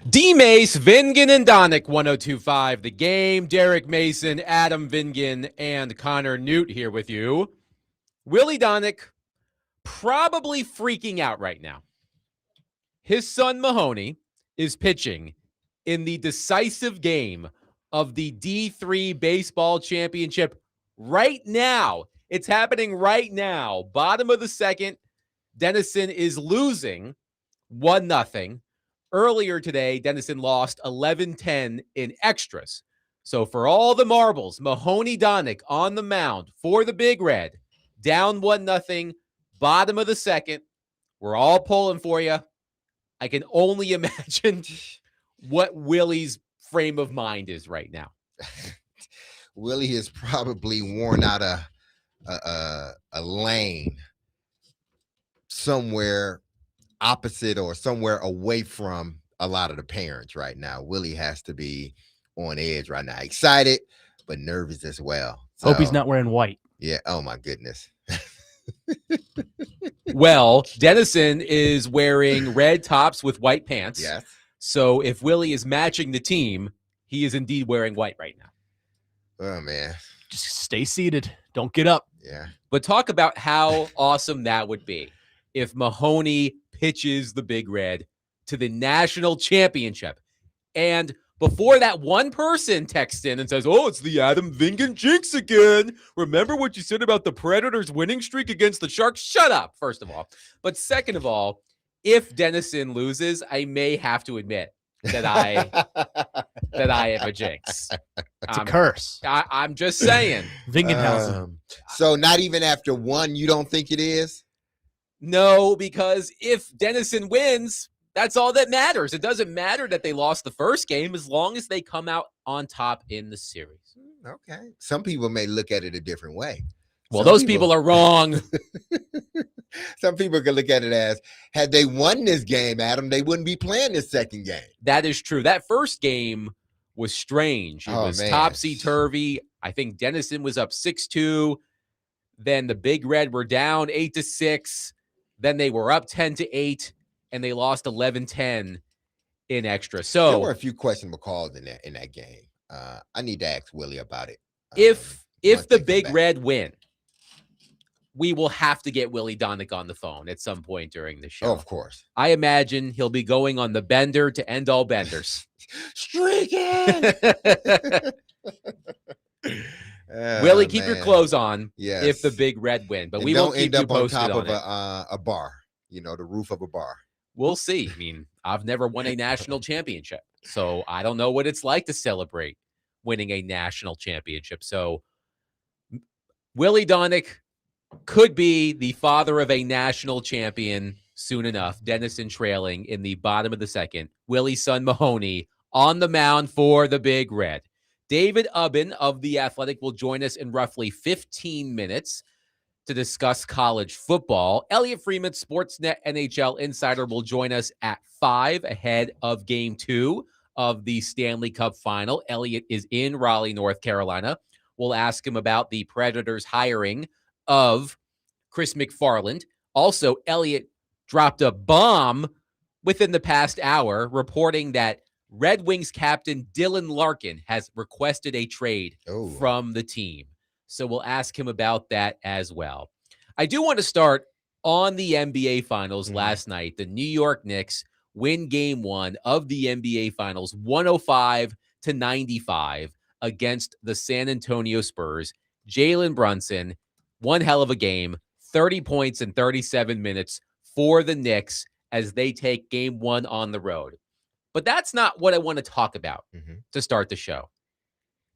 DMase, Vingan, and Donick, 1025 The Game. Derek Mason, Adam Vingan, and Connor Newt here with you. Willy Donick probably freaking out right now. His son Mahoney is pitching in the decisive game of the D3 baseball championship right now. It's happening right now. Bottom of the second, Tennessean is losing 1-0. Earlier today, Tennessean lost 11-10 in extras. So for all the marbles, Mahoney Donick on the mound for the Big Red, down 1-0, bottom of the second. We're all pulling for you. I can only imagine what Willy's frame of mind is right now. Willy is probably worn out a lane somewhere opposite or somewhere away from a lot of the parents right now. Willy has to be on edge right now, excited but nervous as well. So, hope he's not wearing white. Yeah. Oh my goodness. Well, Tennessean is wearing red tops with white pants. Yes. So if Willy is matching the team, he is indeed wearing white right now. Oh man. Just stay seated. Don't get up. Yeah. But talk about how awesome that would be if Mahoney pitches the Big Red to the national championship. And before that, one person texts in and says, "Oh, it's the Adam Vingan jinx again. Remember what you said about the Predators' winning streak against the Sharks?" Shut up, first of all. But second of all, if Tennessean loses, I may have to admit that I am a jinx. It's a curse. I'm just saying. Vingenhausen. So not even after one, you don't think it is? No, because if Tennessean wins, that's all that matters. It doesn't matter that they lost the first game as long as they come out on top in the series. Okay. Some people may look at it a different way. Well, those people are wrong. Some people can look at it as, had they won this game, Adam, they wouldn't be playing this second game. That is true. That first game was strange. It was topsy-turvy. I think Tennessean was up 6-2. Then the Big Red were down 8-6. Then they were up 10-8. And they lost 11-10 in extra. So there were a few questionable calls in that game. I need to ask Willy about it. If the Big Red win, we will have to get Willy Donick on the phone at some point during the show. Oh, of course. I imagine he'll be going on the bender to end all benders. Streaking! Willy, keep your clothes on if the Big Red win. But we won't keep you posted on it. Don't end up on top of a bar, the roof of a bar. We'll see. I mean, I've never won a national championship, so I don't know what it's like to celebrate winning a national championship. So Willy Donick could be the father of a national champion soon enough. Tennessean trailing in the bottom of the second. Willy's son Mahoney on the mound for the Big Red. David Ubben of The Athletic will join us in roughly 15 minutes to discuss college football. Elliott Friedman, Sportsnet NHL insider, will join us at 5 ahead of Game 2 of the Stanley Cup Final. Elliott is in Raleigh, North Carolina. We'll ask him about the Predators' hiring of Chris MacFarland. Also, Elliott dropped a bomb within the past hour, reporting that Red Wings captain Dylan Larkin has requested a trade from the team. So we'll ask him about that as well. I do want to start on the NBA Finals last night. The New York Knicks win Game 1 of the NBA Finals, 105-95 against the San Antonio Spurs. Jalen Brunson, one hell of a game, 30 points in 37 minutes for the Knicks as they take Game 1 on the road. But that's not what I want to talk about to start the show.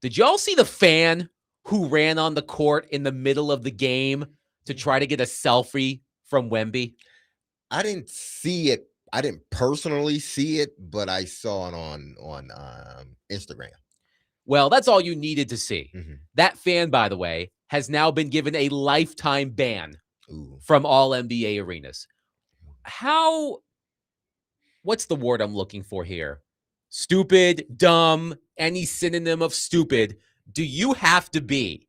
Did y'all see the fan who ran on the court in the middle of the game to try to get a selfie from Wemby? I didn't see it. I didn't personally see it, but I saw it on Instagram. Well, that's all you needed to see. That fan, by the way, has now been given a lifetime ban from all NBA arenas. What's the word I'm looking for here? Stupid, dumb, any synonym of stupid do you have to be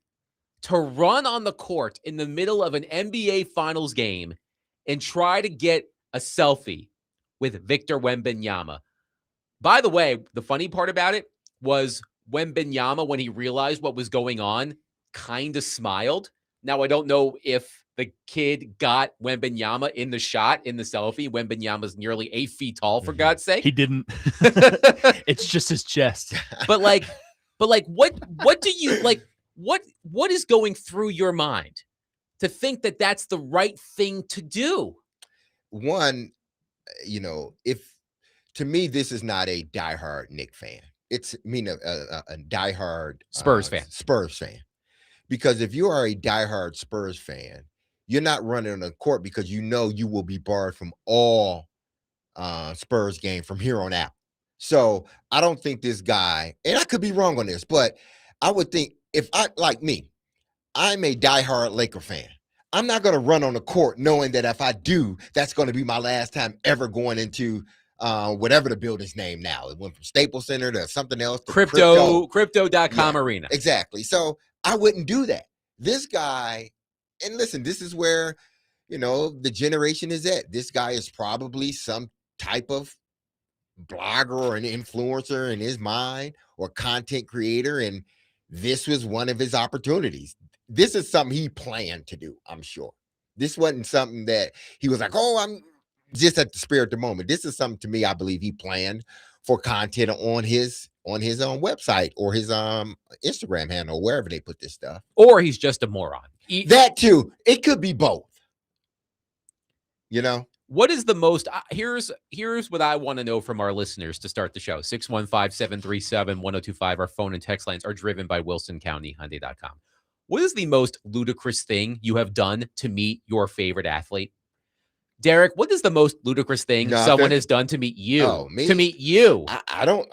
to run on the court in the middle of an NBA Finals game and try to get a selfie with Victor Wembanyama? By the way, the funny part about it was Wembanyama, when he realized what was going on, kind of smiled. Now, I don't know if the kid got Wembanyama in the shot, in the selfie. Wembanyama's nearly 8 feet tall, for God's sake. He didn't. It's just his chest. But what do you like? What is going through your mind to think that that's the right thing to do? One, if to me this is not a diehard Knick fan. It's a diehard Spurs fan. Because if you are a diehard Spurs fan, you're not running on the court because you know you will be barred from all Spurs game from here on out. So I don't think this guy, and I could be wrong on this, but I would think I'm a diehard Laker fan. I'm not going to run on the court knowing that if I do, that's going to be my last time ever going into whatever the building's name now. It went from Staples Center to something else. To Crypto.com arena. Exactly. So I wouldn't do that. This guy, and listen, this is where, the generation is at. This guy is probably some type of blogger or an influencer in his mind or content creator. And this was one of his opportunities. This is something he planned to do, I'm sure. This wasn't something that he was like, oh, I'm just at the spur of the moment. This is something, to me, I believe he planned for content on his own website or his Instagram handle, or wherever they put this stuff. Or he's just a moron. That too. It could be both. What is the most, here's what I want to know from our listeners to start the show. 615-737-1025. Our phone and text lines are driven by WilsonCountyHyundai.com. What is the most ludicrous thing you have done to meet your favorite athlete? Derek, what is the most ludicrous thing someone has done to meet you? Oh, me? To meet you? I don't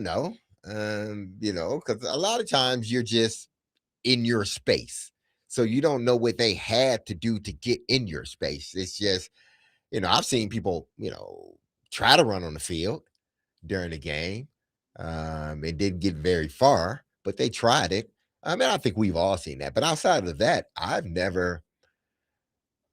know. Because a lot of times you're just in your space. So you don't know what they had to do to get in your space. It's just, I've seen people, try to run on the field during the game. It didn't get very far, but they tried it. I think we've all seen that. But outside of that, I've never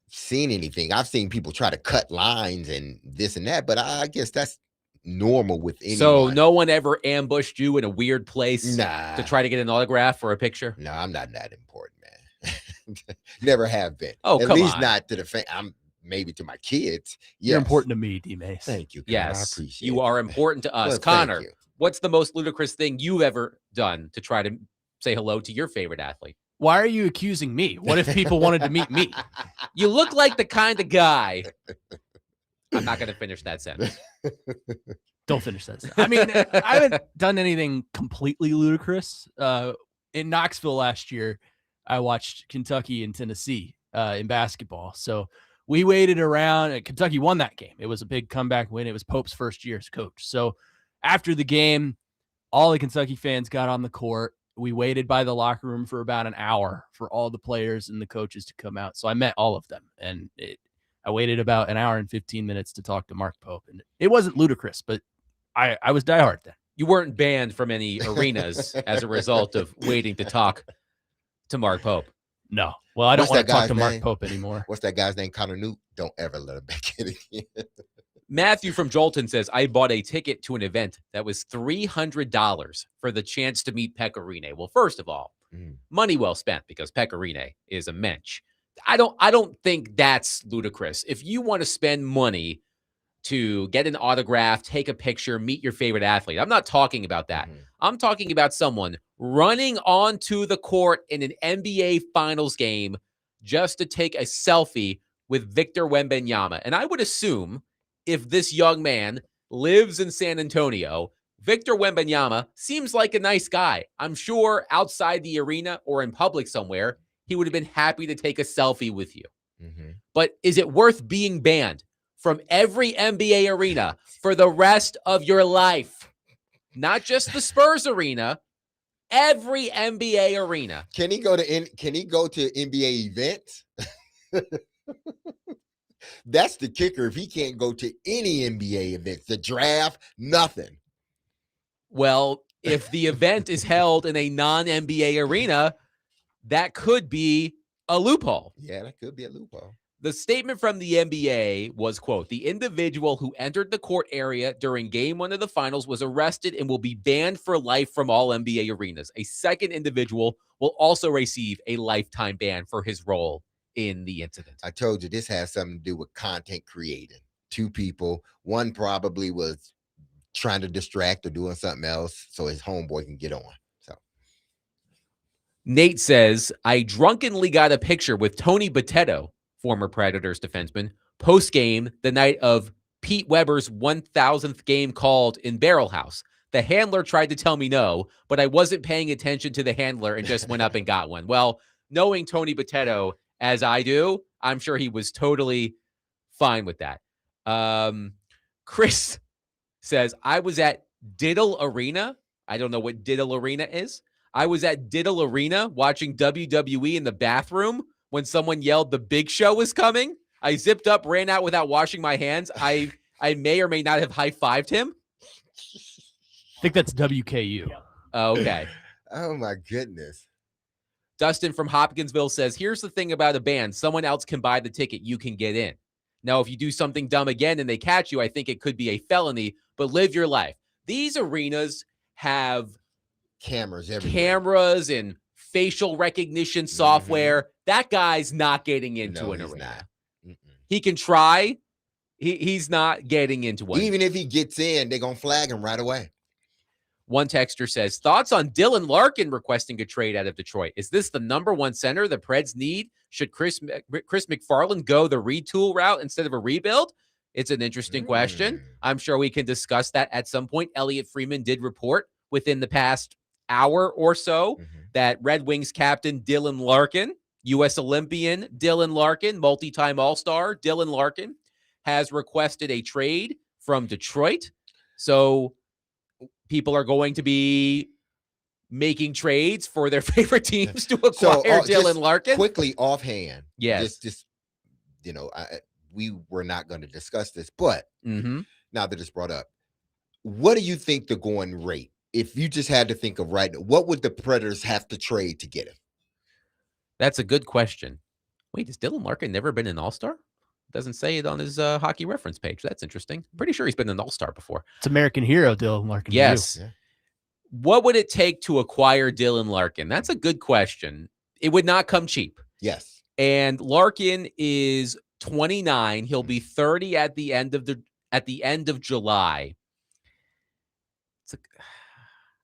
seen anything. I've seen people try to cut lines and this and that, but I guess that's normal with anyone. So no one ever ambushed you in a weird place to try to get an autograph or a picture? No, I'm not that important, man. Never have been. Oh, At come least on. not to the fan. I'm maybe to my kids. Yes. You're important to me, DMase. Thank you. Yes, I appreciate you it. are important to us. Well, Connor, thank you. what's the most ludicrous thing you've ever done to try to say hello to your favorite athlete? Why are you accusing me? What if people wanted to meet me? You look like the kind of guy. I'm not going to finish that sentence. Don't finish that. I mean, I haven't done anything completely ludicrous. In Knoxville last year, I watched Kentucky and Tennessee in basketball. So we waited around. Kentucky won that game. It was a big comeback win. It was Pope's first year as coach. So after the game, all the Kentucky fans got on the court. We waited by the locker room for about an hour for all the players and the coaches to come out. So I met all of them, and I waited about an hour and 15 minutes to talk to Mark Pope. And it wasn't ludicrous, but I was diehard then. You weren't banned from any arenas as a result of waiting to talk to Mark Pope. No. Well, I don't want to talk to Mark name? Pope anymore. What's that guy's name? Connor Newt. Don't ever let him back in again. Matthew from Jolton says, I bought a ticket to an event that was $300 for the chance to meet Pecorine. Well, first of all, money well spent, because Pecorine is a mensch. I don't think that's ludicrous. If you want to spend money to get an autograph, take a picture, meet your favorite athlete, I'm not talking about that. I'm talking about someone running onto the court in an NBA Finals game just to take a selfie with Victor Wembanyama. And I would assume if this young man lives in San Antonio, Victor Wembanyama seems like a nice guy. I'm sure outside the arena or in public somewhere, he would have been happy to take a selfie with you. But is it worth being banned from every NBA arena for the rest of your life? Not just the Spurs arena, every NBA arena. Can he go to NBA events? That's the kicker. If he can't go to any NBA events, the draft, nothing. Well, if the event is held in a non-NBA arena, that could be a loophole. Yeah, that could be a loophole. The statement from the NBA was, quote, the individual who entered the court area during game 1 of the finals was arrested and will be banned for life from all NBA arenas. A second individual will also receive a lifetime ban for his role in the incident. I told you this has something to do with content creating. 2 people. One probably was trying to distract or doing something else so his homeboy can get on. So Nate says, I drunkenly got a picture with Tony Botetto, former Predators defenseman, post-game the night of Pete Weber's 1,000th game called in Barrel House. The handler tried to tell me no, but I wasn't paying attention to the handler and just went up and got one. Well, knowing Tony Botetto as I do, I'm sure he was totally fine with that. Chris says, I was at Diddle Arena. I don't know what Diddle Arena is. I was at Diddle Arena watching WWE in the bathroom when someone yelled the Big Show was coming. I zipped up, ran out without washing my hands. I may or may not have high-fived him. I think that's WKU. Okay. oh my goodness. Dustin from Hopkinsville says, here's the thing about a band. Someone else can buy the ticket. You can get in. Now, if you do something dumb again and they catch you, I think it could be a felony, but live your life. These arenas have Cameras everywhere. cameras and facial recognition software. That guy's not getting into No, an he's arena. not. He can try. He's not getting into one. Even if he gets in, they're going to flag him right away. One texter says, thoughts on Dylan Larkin requesting a trade out of Detroit? Is this the number one center the Preds need? Should Chris MacFarland go the retool route instead of a rebuild? It's an interesting question. I'm sure we can discuss that at some point. Elliott Friedman did report within the past hour or so that Red Wings captain Dylan Larkin, U.S. Olympian Dylan Larkin, multi-time All-Star Dylan Larkin, has requested a trade from Detroit. So people are going to be making trades for their favorite teams to acquire Dylan Larkin. Quickly offhand. Yes. Just we were not going to discuss this, but now that it's brought up, what do you think the going rate? If you just had to think of right now, what would the Predators have to trade to get him? That's a good question. Wait, has Dylan Larkin never been an All-Star? Doesn't say it on his hockey reference page. That's interesting. Pretty sure he's been an All-Star before. It's American hero, Dylan Larkin. Yes. Yeah. What would it take to acquire Dylan Larkin? That's a good question. It would not come cheap. Yes. And Larkin is 29. He'll be 30 at the end of July.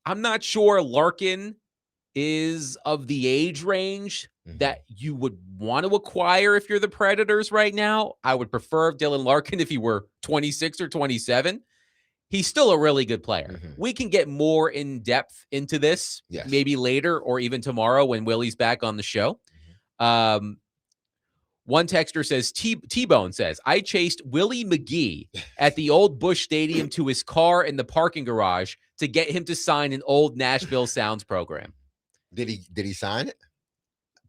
I'm not sure Larkin is of the age range that you would want to acquire if you're the Predators right now. I would prefer Dylan Larkin if he were 26 or 27. He's still a really good player. We can get more in depth into this maybe later or even tomorrow when Willy's back on the show. One texter says, T-Bone says, I chased Willie McGee at the old Busch Stadium to his car in the parking garage to get him to sign an old Nashville Sounds program. Did he sign it?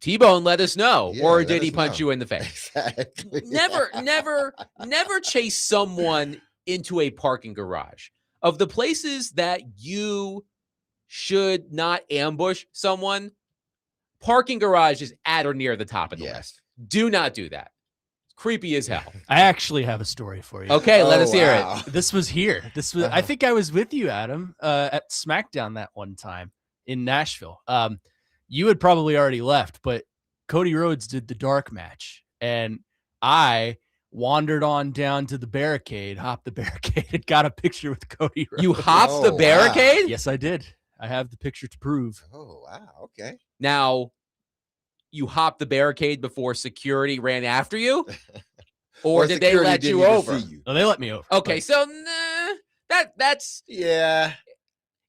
T-Bone, let us know. Yeah, or did he punch you in the face? Exactly. Never chase someone into a parking garage. Of the places that you should not ambush someone, parking garage is at or near the top of the list. Do not do that. It's creepy as hell. I actually have a story for you. Okay, let us hear it. This was here. I think I was with you, Adam, at SmackDown that one time in Nashville. You had probably already left, but Cody Rhodes did the dark match, and I wandered on down to the barricade, hopped the barricade, and got a picture with Cody Rhodes. You hopped the barricade? Wow. Yes, I did. I have the picture to prove. Oh, wow. Okay. Now, you hopped the barricade before security ran after you? Or did they let you over? No, they let me over. Okay, so that's yeah.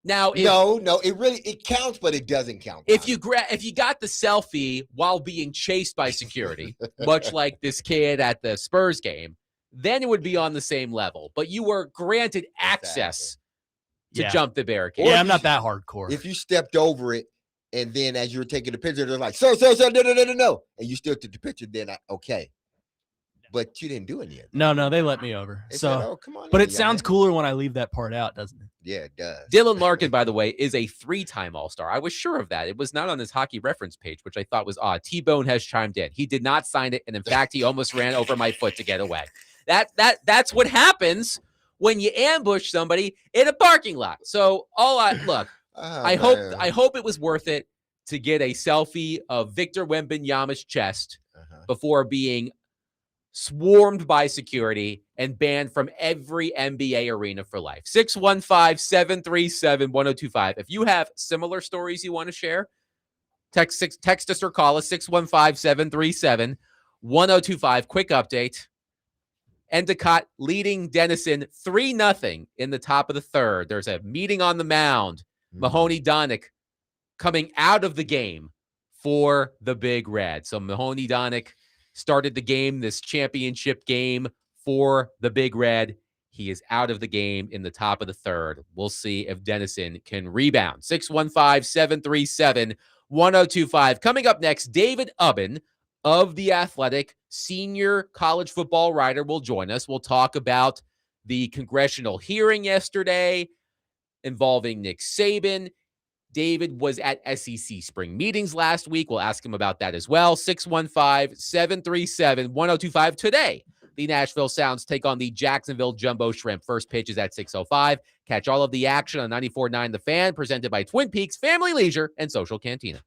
Now, no, it counts, but it doesn't count. If you got the selfie while being chased by security, much like this kid at the Spurs game, then it would be on the same level. But you were granted access to jump the barricade. Yeah, I'm not that hardcore. If you stepped over it, and then as you were taking the picture, they're like, sir, no, and you still took the picture, then okay. But you didn't do it yet. No, they let me over. They so, said, oh, come on but in, it sounds cooler when I leave that part out, doesn't it? Yeah, it does. Dylan Larkin, by the way, is a 3-time All-Star. I was sure of that. It was not on his hockey reference page, which I thought was odd. T-Bone has chimed in. He did not sign it, and in fact, he almost ran over my foot to get away. That's what happens when you ambush somebody in a parking lot. So look, Oh, I man. hope it was worth it to get a selfie of Victor Wembanyama's chest Uh-huh. before being swarmed by security and banned from every NBA arena for life. 615-737-1025. If you have similar stories you want to share, text us or call us 615-737-1025. Quick update. Endicott leading Denison 3-0 in the top of the third. There's a meeting on the mound. Mahoney Donick coming out of the game for the Big Red. So Mahoney Donick started the game, this championship game for the Big Red. He is out of the game in the top of the third. We'll see if Denison can rebound. 615-737-1025. Coming up next, David Ubben of The Athletic, senior college football writer, will join us. We'll talk about the congressional hearing yesterday involving Nick Saban. David was at SEC spring meetings last week. We'll ask him about that as well. 615-737-1025. Today, the Nashville Sounds take on the Jacksonville Jumbo Shrimp. First pitch is at 6:05. Catch all of the action on 94.9 The Fan, presented by Twin Peaks Family Leisure and Social Cantina.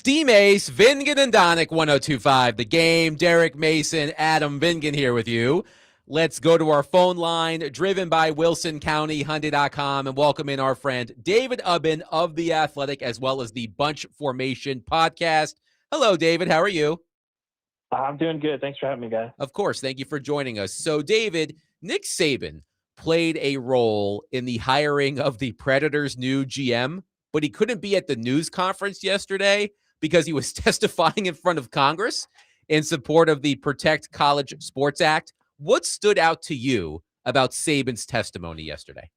DMase, Vingan and Donick, 1025 The Game. Derek Mason, Adam Vingan here with you. Let's go to our phone line, driven by WilsonCountyHyundai.com, and welcome in our friend David Ubben of The Athletic, as well as the Bunch Formation podcast. Hello, David. How are you? I'm doing good. Thanks for having me, guys. Of course. Thank you for joining us. So, David, Nick Saban played a role in the hiring of the Predators' new GM, but he couldn't be at the news conference yesterday because he was testifying in front of Congress in support of the Protect College Sports Act. What stood out to you about Saban's testimony yesterday?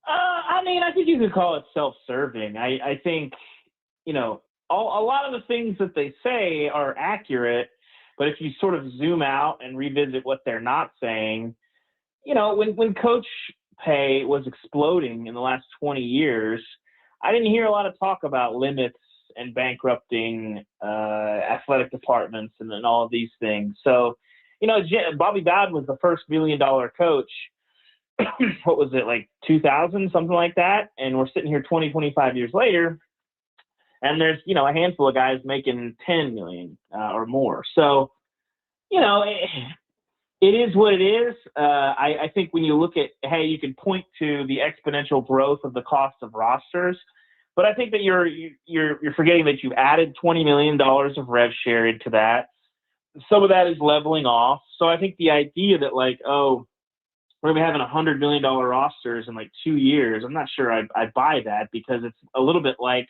I think you could call it self-serving. I think, a lot of the things that they say are accurate, but if you sort of zoom out and revisit what they're not saying, when coach pay was exploding in the last 20 years, I didn't hear a lot of talk about limits and bankrupting athletic departments and all of these things. So, Bobby Bowden was the first $1 billion coach. What was it, like 2000, something like that? And we're sitting here 25 years later, and there's, a handful of guys making 10 million or more. So, it is what it is. I think when you look at, hey, you can point to the exponential growth of the cost of rosters, but I think that you're forgetting that you've added $20 million of rev share into that. Some of that is leveling off. So I think the idea that we're going to be having $100 million rosters in 2 years, I'm not sure I buy that, because it's a little bit like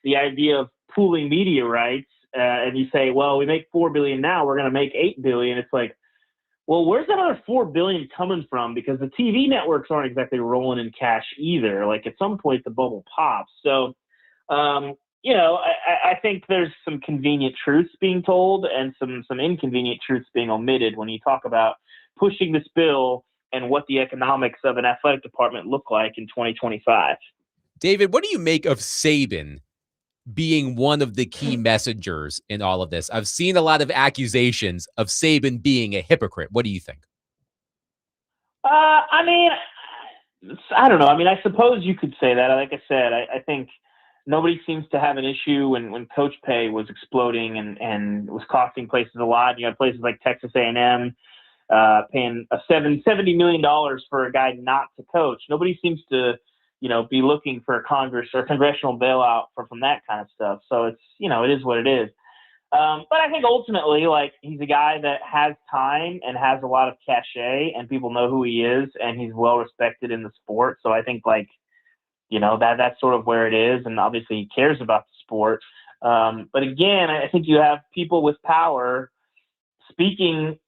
the idea of pooling media rights. And you say, well, we make $4 billion now, we're going to make $8 billion. It's like, well, where's that other $4 billion coming from? Because the TV networks aren't exactly rolling in cash either. At some point, the bubble pops. So, I think there's some convenient truths being told and some inconvenient truths being omitted when you talk about pushing this bill and what the economics of an athletic department look like in 2025. David, what do you make of Saban being one of the key messengers in all of this? I've seen a lot of accusations of Saban being a hypocrite. What do you think? I don't know. I suppose you could say that. Like I said, I think nobody seems to have an issue when coach pay was exploding and was costing places a lot. You had places like Texas A&M paying $70 million for a guy not to coach. Nobody seems to be looking for a Congress or congressional bailout from that kind of stuff. So it's, it is what it is. But I think ultimately, he's a guy that has time and has a lot of cachet, and people know who he is, and he's well respected in the sport. So I think that's sort of where it is. And obviously he cares about the sport. But again, I think you have people with power speaking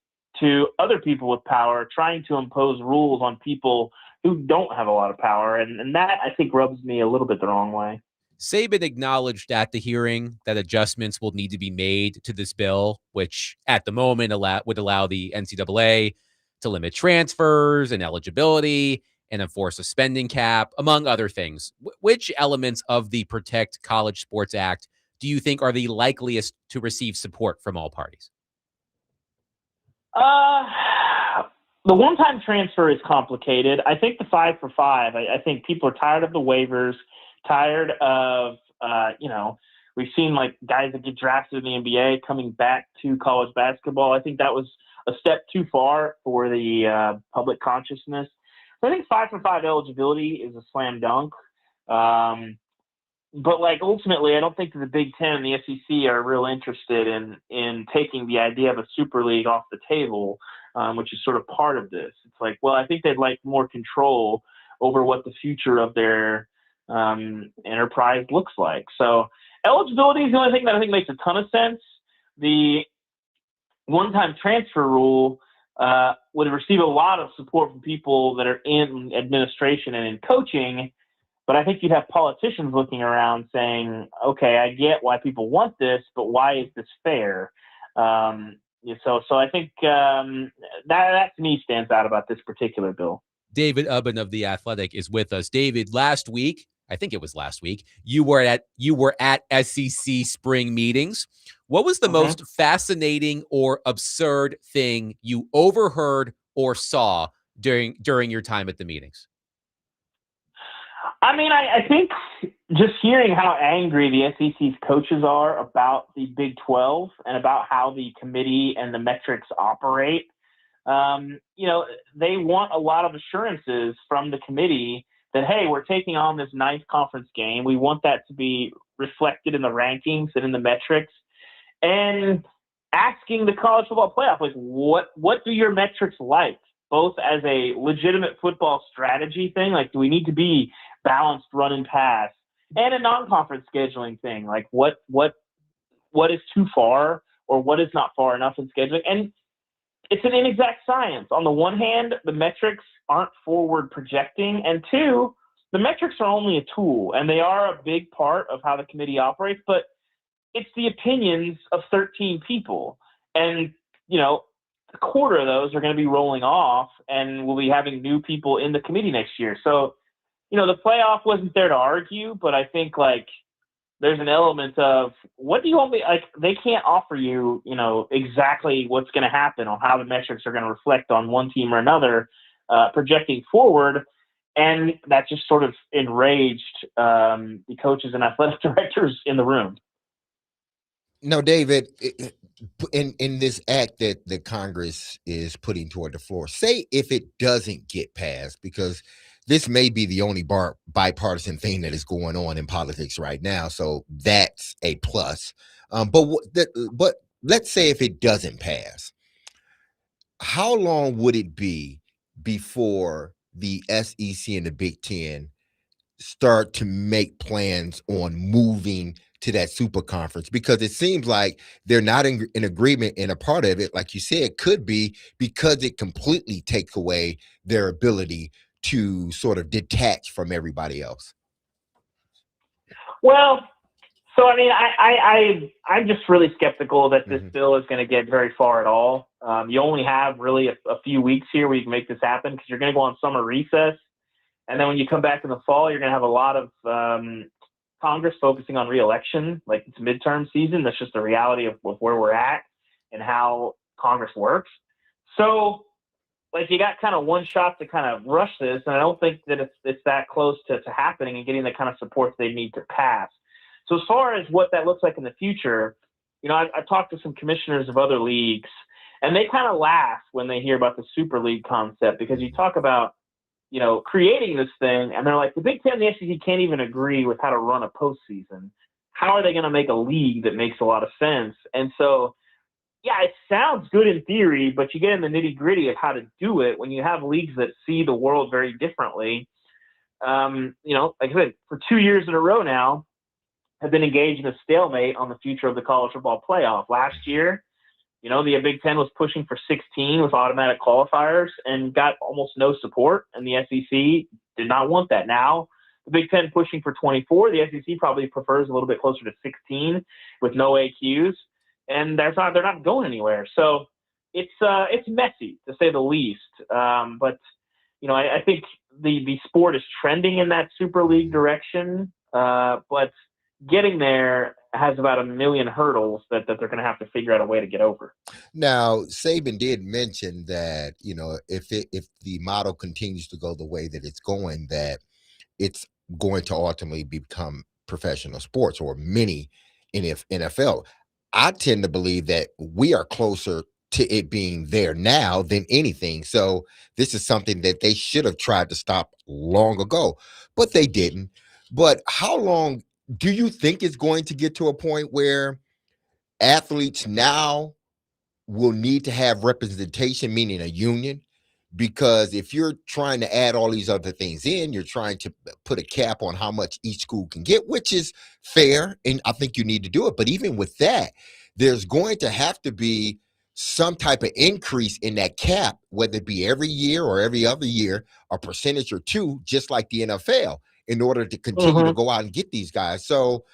to other people with power, trying to impose rules on people who don't have a lot of power. And that, I think, rubs me a little bit the wrong way. Saban acknowledged at the hearing that adjustments will need to be made to this bill, which at the moment would allow the NCAA to limit transfers and eligibility and enforce a spending cap, among other things. Which elements of the Protect College Sports Act do you think are the likeliest to receive support from all parties? The one-time transfer is complicated. I think the 5 for 5, I think people are tired of the waivers, tired of, we've seen guys that get drafted in the NBA coming back to college basketball. I think that was a step too far for the public consciousness. So I think 5 for 5 eligibility is a slam dunk. But ultimately, I don't think that the Big Ten and the SEC are real interested in taking the idea of a super league off the table, which is sort of part of this. It's I think they'd like more control over what the future of their enterprise looks like. So eligibility is the only thing that I think makes a ton of sense. The one-time transfer rule would receive a lot of support from people that are in administration and in coaching. But I think you'd have politicians looking around saying, okay, I get why people want this, but why is this fair? So I think that to me stands out about this particular bill. David Ubben of The Athletic is with us. David, last week, I think it was last week, you were at SEC spring meetings. What was the most fascinating or absurd thing you overheard or saw during your time at the meetings? I think just hearing how angry the SEC's coaches are about the Big 12 and about how the committee and the metrics operate, they want a lot of assurances from the committee that, hey, we're taking on this ninth conference game. We want that to be reflected in the rankings and in the metrics. And asking the college football playoff, like, what do your metrics like? Both as a legitimate football strategy thing, like, do we need to be balanced run and pass? And a non-conference scheduling thing, like what is too far or what is not far enough in scheduling. And it's an inexact science. On the one hand, the metrics aren't forward projecting, and two, the metrics are only a tool, and they are a big part of how the committee operates, but it's the opinions of 13 people. And, a quarter of those are going to be rolling off, and we'll be having new people in the committee next year. So, the playoff wasn't there to argue, but I think there's an element of what do you want me, they can't offer you, exactly what's going to happen on how the metrics are going to reflect on one team or another, projecting forward. And that just sort of enraged the coaches and athletic directors in the room. No, David, in this act that the Congress is putting toward the floor, say if it doesn't get passed, because this may be the only bipartisan thing that is going on in politics right now, so that's a plus. But let's say if it doesn't pass, how long would it be before the SEC and the Big Ten start to make plans on moving to that super conference? Because it seems like they're not in agreement, and a part of it, like you said, could be because it completely takes away their ability to sort of detach from everybody else. Well, so I mean, I'm just really skeptical that this bill is going to get very far at all. You only have really a few weeks here where you can make this happen, because you're going to go on summer recess. And then when you come back in the fall, you're going to have a lot of Congress focusing on re-election, like it's midterm season. That's just the reality of where we're at and how Congress works. So, you got kind of one shot to kind of rush this, and I don't think that it's that close to happening and getting the kind of support they need to pass. So as far as what that looks like in the future, I've talked to some commissioners of other leagues, and they kind of laugh when they hear about the Super League concept, because you talk about creating this thing, and they're like, the Big Ten and the SEC can't even agree with how to run a postseason. How are they going to make a league that makes a lot of sense? And so, yeah, it sounds good in theory, but you get in the nitty gritty of how to do it when you have leagues that see the world very differently. Like I said, for 2 years in a row now, have been engaged in a stalemate on the future of the college football playoff. Last year, the Big Ten was pushing for 16 with automatic qualifiers and got almost no support, and the SEC did not want that. Now, the Big Ten pushing for 24, the SEC probably prefers a little bit closer to 16 with no AQs, and they're not going anywhere. So it's messy, to say the least. But I think the sport is trending in that Super League direction, but getting there has about a million hurdles that they're going to have to figure out a way to get over. Now, Saban did mention that, if the model continues to go the way that it's going, that it's going to ultimately become professional sports, or mini NFL. I tend to believe that we are closer to it being there now than anything. So this is something that they should have tried to stop long ago, but they didn't. But how long do you think it's going to get to a point where athletes now will need to have representation, meaning a union? Because if you're trying to add all these other things in, you're trying to put a cap on how much each school can get, which is fair, and I think you need to do it. But even with that, there's going to have to be some type of increase in that cap, whether it be every year or every other year, a percentage or two, just like the NFL, in order to continue to go out and get these guys. So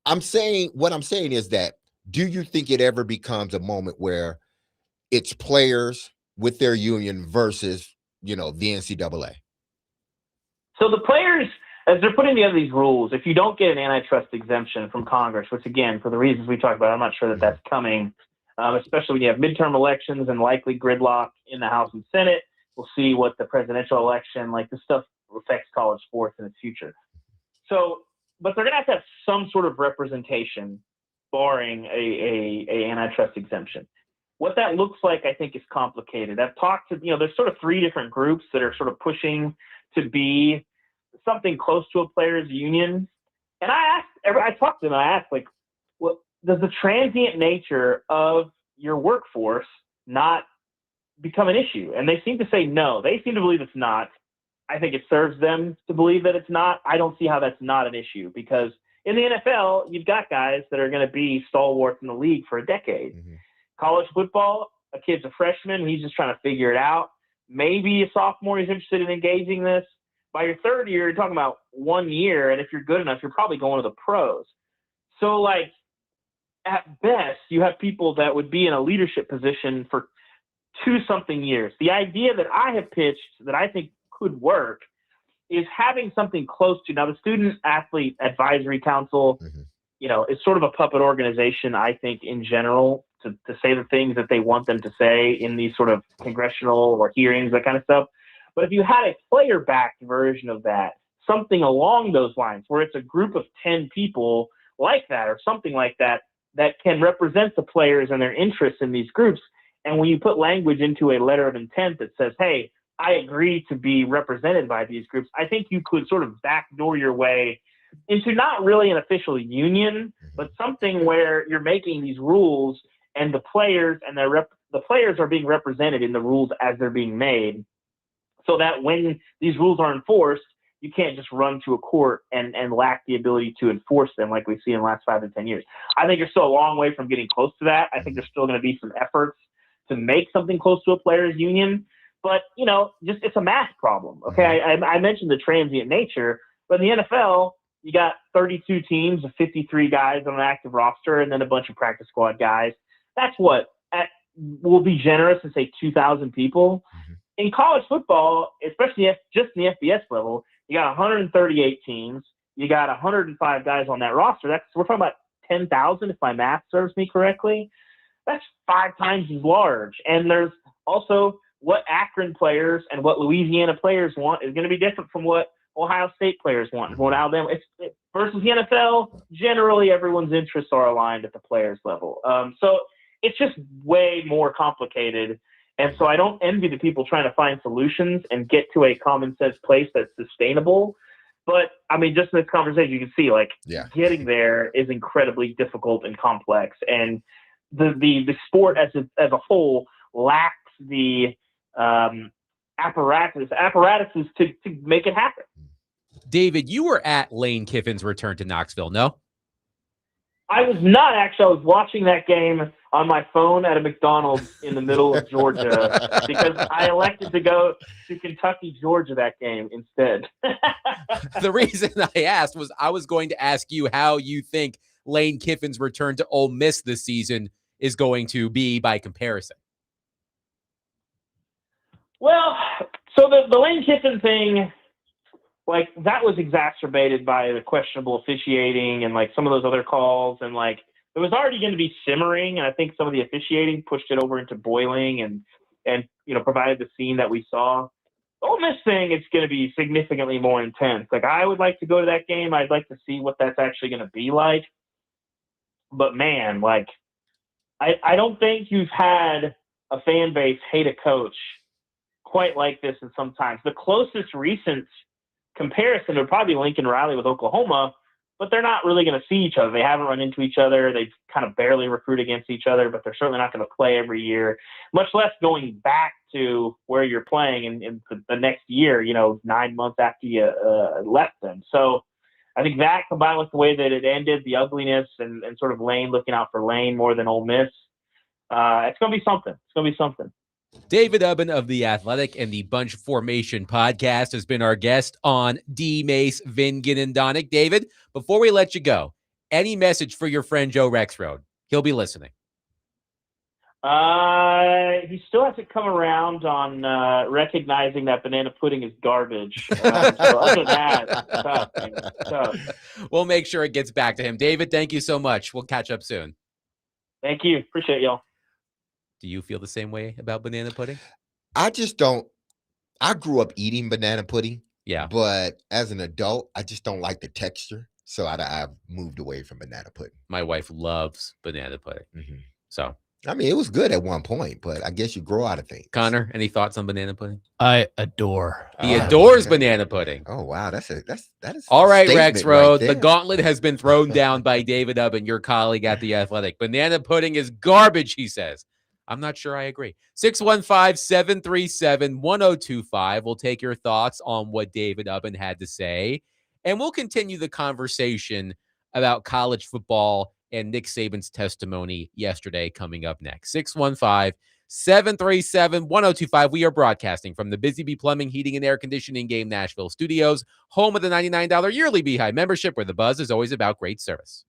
what I'm saying is that, do you think it ever becomes a moment where it's players with their union versus, the NCAA? So the players, as they're putting together these rules, if you don't get an antitrust exemption from Congress, which again, for the reasons we talked about, I'm not sure that that's coming, especially when you have midterm elections and likely gridlock in the House and Senate. We'll see what the presidential election, this stuff affects college sports in the future. So but they're going to have some sort of representation, barring a antitrust exemption. What that looks like, I think, is complicated. I've talked to, there's sort of 3 different groups that are sort of pushing to be something close to a players' union. And I talked to them, I asked, like, what does the transient nature of your workforce not become an issue? And they seem to say no. They seem to believe it's not. I think it serves them to believe that it's not. I don't see how that's not an issue, because in the NFL, you've got guys that are going to be stalwarts in the league for a decade. Mhm. College football, a kid's a freshman. He's just trying to figure it out. Maybe a sophomore is interested in engaging this. By your 3rd year, you're talking about 1 year. And if you're good enough, you're probably going to the pros. So, like, at best, you have people that would be in a leadership position for 2-something years. The idea that I have pitched that I think could work is having something close to, now the Student Athlete Advisory Council, is sort of a puppet organization, I think, in general, to say the things that they want them to say in these sort of congressional or hearings, that kind of stuff. But if you had a player-backed version of that, something along those lines, where it's a group of 10 people like that or something like that, that can represent the players and their interests in these groups. And when you put language into a letter of intent that says, hey, I agree to be represented by these groups, I think you could sort of backdoor your way into not really an official union, but something where you're making these rules and the players and the players are being represented in the rules as they're being made, so that when these rules are enforced, you can't just run to a court and lack the ability to enforce them like we see in the last 5 to 10 years. I think you're still a long way from getting close to that. I think there's still going to be some efforts to make something close to a players union, but just it's a math problem. Okay. I mentioned the transient nature, but in the NFL, you got 32 teams of 53 guys on an active roster and then a bunch of practice squad guys. That's what we'll be generous and say 2,000 people. In college football, especially just in the FBS level, you got 138 teams. You got 105 guys on that roster. We're talking about 10,000, if my math serves me correctly. That's 5 times as large. And there's also what Akron players and what Louisiana players want is going to be different from what Ohio State players want. What Alabama versus the NFL, generally everyone's interests are aligned at the players level. So it's just way more complicated. And so I don't envy the people trying to find solutions and get to a common sense place that's sustainable. But I mean, just in this conversation, you can see getting there is incredibly difficult and complex. And the sport as a whole lacks the apparatuses to make it happen. David, you were at Lane Kiffin's return to Knoxville, no? I was not, actually. I was watching that game on my phone at a McDonald's in the middle of Georgia because I elected to go to Kentucky, Georgia that game instead. The reason I asked was I was going to ask you how you think Lane Kiffin's return to Ole Miss this season is going to be by comparison. Well, so the Lane Kiffin thing, like, that was exacerbated by the questionable officiating and, like, some of those other calls. And, like, it was already going to be simmering. And I think some of the officiating pushed it over into boiling and provided the scene that we saw. The Ole Miss thing, it's going to be significantly more intense. Like, I would like to go to that game. I'd like to see what that's actually going to be like. But, man, like, I don't think you've had a fan base hate a coach quite like this in some times. The closest recent comparison would probably be Lincoln Riley with Oklahoma, but they're not really going to see each other. They haven't run into each other. They kind of barely recruit against each other, but they're certainly not going to play every year, much less going back to where you're playing in the next year, 9 months after you left them. So I think that, combined with the way that it ended, the ugliness and sort of Lane looking out for Lane more than Ole Miss, it's going to be something. It's going to be something. David Ubben of The Athletic and the Bunch Formation podcast has been our guest on DMase, Vingan, and Donick. David, before we let you go, any message for your friend Joe Rexroad? He'll be listening. He still has to come around on recognizing that banana pudding is garbage. So other than that, it's tough. We'll make sure it gets back to him. David, thank you so much. We'll catch up soon. Thank you. Appreciate y'all. Do you feel the same way about banana pudding? I just don't. I grew up eating banana pudding. Yeah. But as an adult, I just don't like the texture. So I've moved away from banana pudding. My wife loves banana pudding. Mhm. So, I mean, it was good at one point, but I guess you grow out of things. Connor, any thoughts on banana pudding? I adore. He Oh, adores okay. banana pudding. Oh wow, that is All a right, statement Rex Road. right The there. gauntlet has been thrown down by David Ubben, your colleague at The Athletic. Banana pudding is garbage, he says. I'm not sure I agree. 615-737-1025. We'll take your thoughts on what David Ubben had to say, and we'll continue the conversation about college football and Nick Saban's testimony yesterday coming up next. 615-737-1025. We are broadcasting from the Busy Bee Plumbing, Heating, and Air Conditioning Game Nashville studios, home of the $99 yearly Beehive membership, where the buzz is always about great service.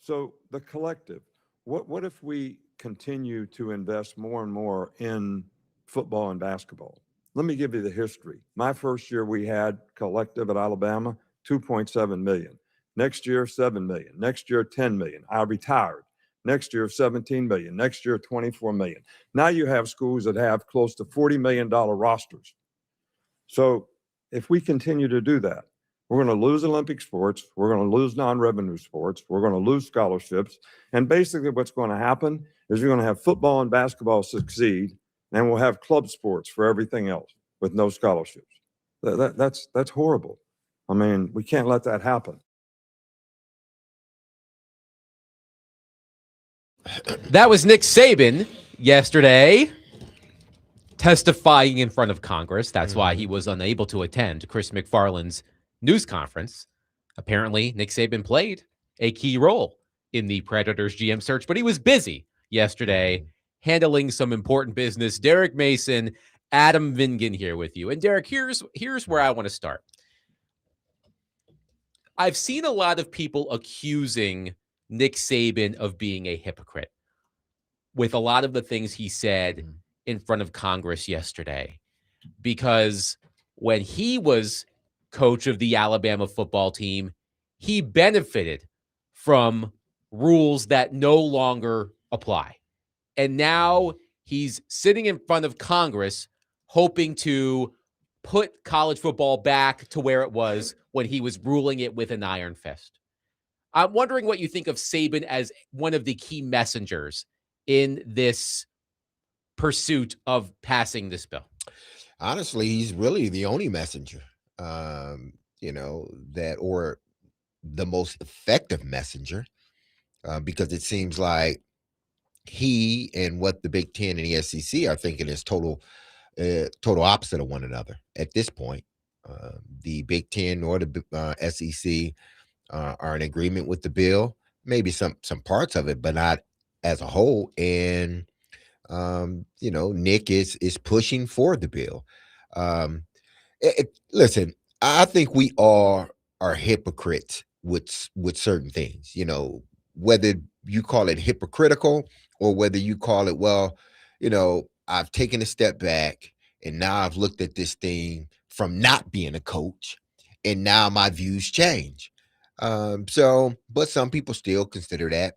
So the collective, what if we continue to invest more and more in football and basketball? Let me give you the history. My first year we had collective at Alabama, 2.7 million. Next year, 7 million. Next year, 10 million. I retired. Next year, 17 million. Next year, 24 million. Now you have schools that have close to $40 million rosters. So if we continue to do that, we're going to lose Olympic sports. We're going to lose non-revenue sports. We're going to lose scholarships. And basically what's going to happen is you're going to have football and basketball succeed, and we'll have club sports for everything else with no scholarships. That's horrible. I mean, we can't let that happen. That was Nick Saban yesterday testifying in front of Congress. That's why he was unable to attend Chris MacFarland's news conference. Apparently, Nick Saban played a key role in the Predators GM search, but he was busy yesterday handling some important business. Derek Mason, Adam Vingan here with you. And Derek, here's where I want to start. I've seen a lot of people accusing Nick Saban of being a hypocrite with a lot of the things he said in front of Congress yesterday, because when he was coach of the Alabama football team, he benefited from rules that no longer apply. And now he's sitting in front of Congress hoping to put college football back to where it was when he was ruling it with an iron fist. I'm wondering what you think of Saban as one of the key messengers in this pursuit of passing this bill. Honestly, he's really the only messenger, that, or the most effective messenger, because it seems like he and what the Big Ten and the SEC are thinking is total opposite of one another at this point. The Big Ten or the SEC are in agreement with the bill, maybe some parts of it, but not as a whole. And Nick is pushing for the bill. Listen, I think we are hypocrites with certain things, whether you call it hypocritical or whether you call it, well, I've taken a step back and now I've looked at this thing from not being a coach and now my views change. But some people still consider that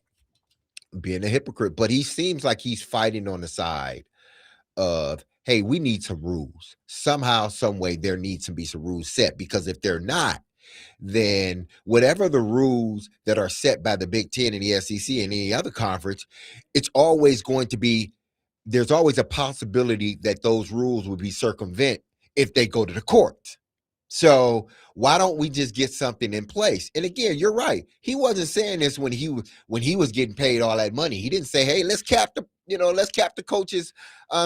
being a hypocrite, but he seems like he's fighting on the side of, hey, we need some rules. Somehow, some way, there needs to be some rules set, because if they're not, then whatever the rules that are set by the Big Ten and the SEC and any other conference, it's always going to be, there's always a possibility that those rules will be circumvented if they go to the courts. So why don't we just get something in place? And again, you're right. He wasn't saying this when he was getting paid all that money. He didn't say, hey, let's cap the coach's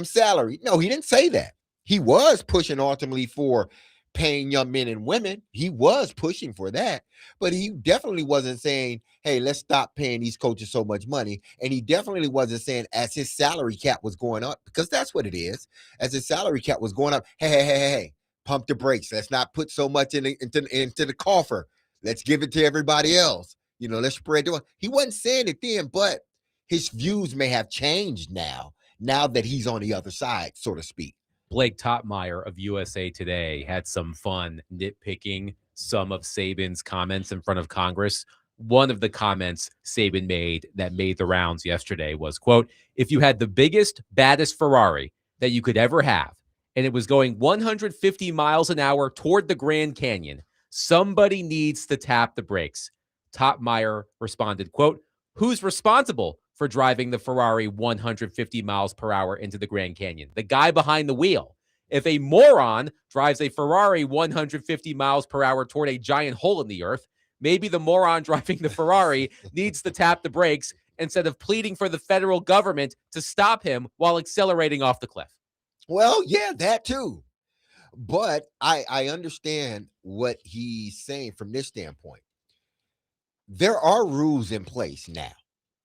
salary. No, he didn't say that. He was pushing ultimately for paying young men and women. He was pushing for that, but he definitely wasn't saying, hey, let's stop paying these coaches so much money. And he definitely wasn't saying, as his salary cap was going up, because that's what it is. As his salary cap was going up, hey, pump the brakes. Let's not put so much into the coffer. Let's give it to everybody else. Let's spread the. He wasn't saying it then, but his views may have changed now that he's on the other side, so to speak. Blake Topmeyer of USA Today had some fun nitpicking some of Saban's comments in front of Congress. One of the comments Saban made that made the rounds yesterday was, quote, if you had the biggest, baddest Ferrari that you could ever have, and it was going 150 miles an hour toward the Grand Canyon, somebody needs to tap the brakes. Topmeyer responded, quote, who's responsible for driving the Ferrari 150 miles per hour into the Grand Canyon? The guy behind the wheel. If a moron drives a Ferrari 150 miles per hour toward a giant hole in the earth, maybe the moron driving the Ferrari needs to tap the brakes instead of pleading for the federal government to stop him while accelerating off the cliff. Well, yeah, that too. But I understand what he's saying from this standpoint. There are rules in place now.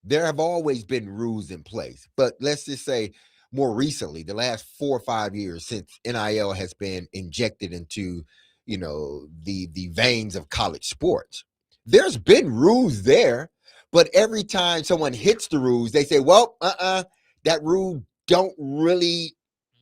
There have always been rules in place. But let's just say more recently, the last 4 or 5 years since NIL has been injected into, the veins of college sports, there's been rules there, But every time someone hits the rules, they say, well, that rule don't really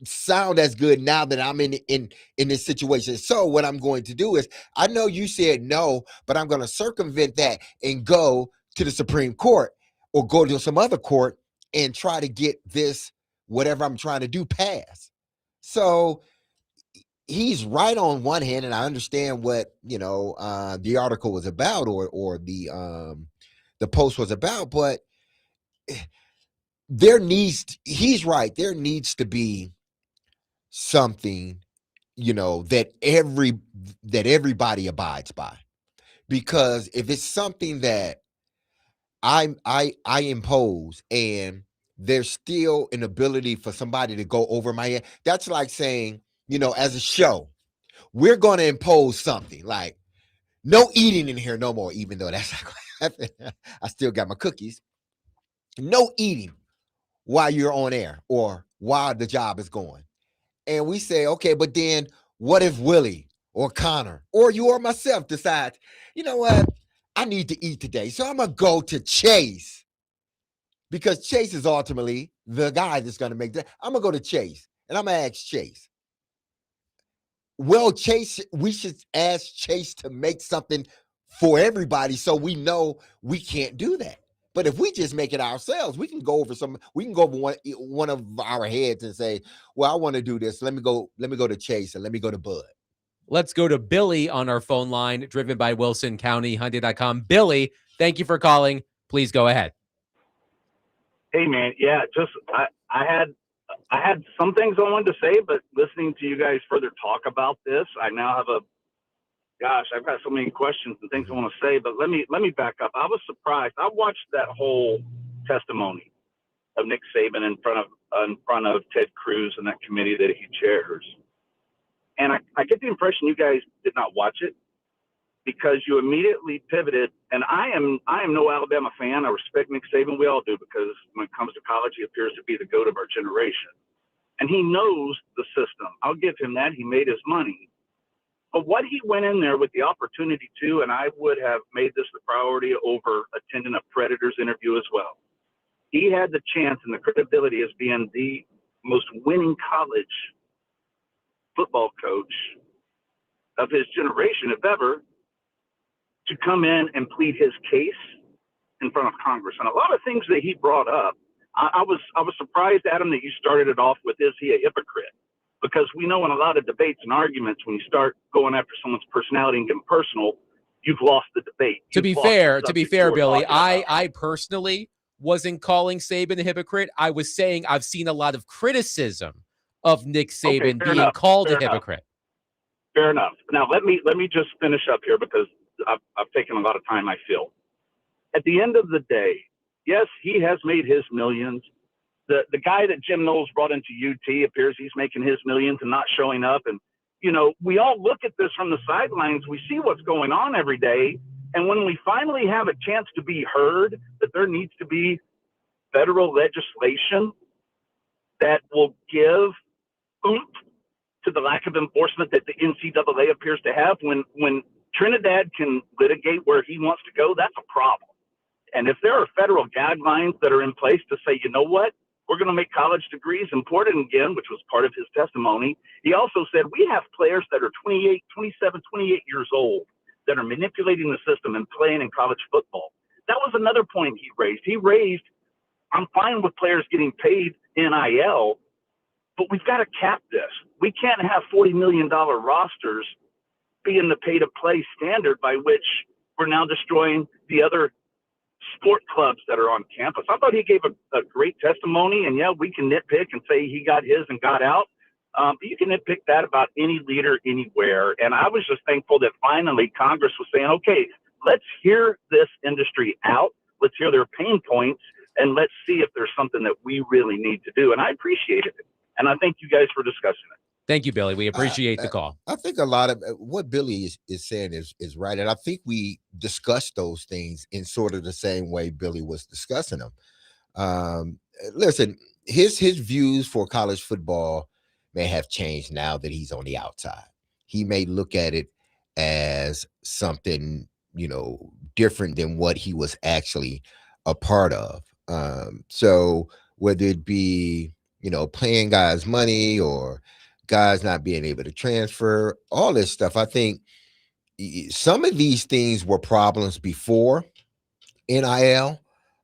sound as good now that I'm in this situation. So what I'm going to do is, I know you said no, but I'm going to circumvent that and go to the Supreme Court or go to some other court and try to get this, whatever I'm trying to do, passed. So he's right on one hand, and I understand what, the article was about, or the post was about, but he's right. There needs to be something, that everybody abides by, because if it's something that I impose and there's still an ability for somebody to go over my head, that's like saying, as a show, we're going to impose something like no eating in here no more, even though that's not going to happen. I still got my cookies. No eating while you're on air or while the job is going. And we say, okay, but then what if Willy or Connor or you or myself decides, you know what, I need to eat today, so I'm going to go to Chase, because Chase is ultimately the guy that's going to make that. I'm going to go to Chase and I'm going to ask Chase. Well, Chase, we should ask Chase to make something for everybody, so we know we can't do that. But if we just make it ourselves, we can go over one of our heads and say, well, I want to do this. Let me go to Chase and let me go to Bud. Let's go to Billy on our phone line, driven by Wilson County, Hyundai.com. Billy, thank you for calling. Please go ahead. Hey, man. Yeah, just I had some things I wanted to say, but listening to you guys further talk about this, I now have I've got so many questions and things I want to say, but let me back up. I was surprised. I watched that whole testimony of Nick Saban in front of Ted Cruz and that committee that he chairs. And I get the impression you guys did not watch it because you immediately pivoted. And I am no Alabama fan. I respect Nick Saban. We all do, because when it comes to college, he appears to be the GOAT of our generation. And he knows the system. I'll give him that. He made his money. But what he went in there with the opportunity to, and I would have made this the priority over attending a Predators interview as well. He had the chance and the credibility as being the most winning college football coach of his generation, if ever, to come in and plead his case in front of Congress. And a lot of things that he brought up, I was surprised, Adam, that you started it off with, is he a hypocrite? Because we know in a lot of debates and arguments, when you start going after someone's personality and getting personal, you've lost the debate. To be fair, Billy, I personally wasn't calling Saban a hypocrite. I was saying I've seen a lot of criticism of Nick Saban being called a hypocrite. Fair enough. Now let me just finish up here, because I've taken a lot of time, I feel. At the end of the day, yes, he has made his millions. The guy that Jim Knowles brought into UT appears he's making his millions and not showing up. And, we all look at this from the sidelines. We see what's going on every day. And when we finally have a chance to be heard, that there needs to be federal legislation that will give oomph to the lack of enforcement that the NCAA appears to have. When Trinidad can litigate where he wants to go, that's a problem. And if there are federal guidelines that are in place to say, you know what, we're going to make college degrees important again, which was part of his testimony. He also said, we have players that are 28, 27, 28 years old that are manipulating the system and playing in college football. That was another point he raised. He raised, I'm fine with players getting paid NIL, but we've got to cap this. We can't have $40 million rosters being the pay-to-play standard by which we're now destroying the other sport clubs that are on campus. I thought he gave a great testimony, and yeah, we can nitpick and say he got his and got out. But you can nitpick that about any leader anywhere. And I was just thankful that finally Congress was saying, okay, let's hear this industry out. Let's hear their pain points, and let's see if there's something that we really need to do. And I appreciated it. And I thank you guys for discussing it. Thank you, Billy. We appreciate the call. I think a lot of what Billy is saying is right. And I think we discussed those things in sort of the same way Billy was discussing them. Listen, his views for college football may have changed now that he's on the outside. He may look at it as something, different than what he was actually a part of. So whether it be, paying guys money or guys not being able to transfer, all this stuff, I think some of these things were problems before NIL.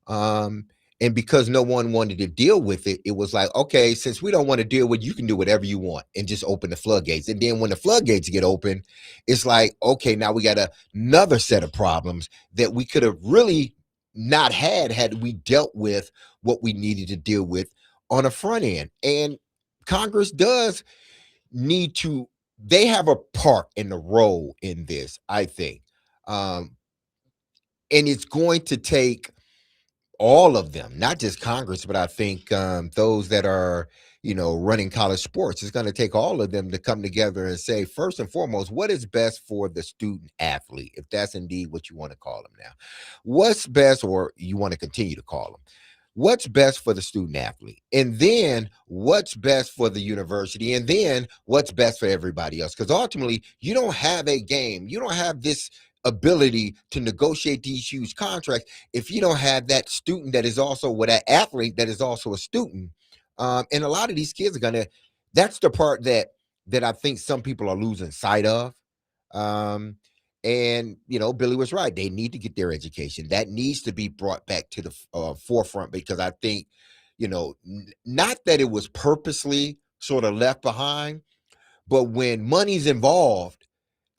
Um, and because no one wanted to deal with it, it was like, okay, since we don't want to deal with it, you can do whatever you want and just open the floodgates. And then when the floodgates get open, it's like, okay, now we got another set of problems that we could have really not had we dealt with what we needed to deal with on the front end. And Congress does need to, they have a part in the role in this, I think. And it's going to take all of them, not just Congress, but I think those that are, running college sports. It's going to take all of them to come together and say, first and foremost, what is best for the student athlete, if that's indeed what you want to call them now. What's best, or you want to continue to call them? What's best for the student athlete, and then what's best for the university, and then what's best for everybody else. Because ultimately, you don't have a game, you don't have this ability to negotiate these huge contracts if you don't have that student that is also, with that athlete that is also a student. And a lot of these kids are gonna, that's the part that I think some people are losing sight of. um and Billy was right, they need to get their education. That needs to be brought back to the forefront, because I think, not that it was purposely sort of left behind, but when money's involved,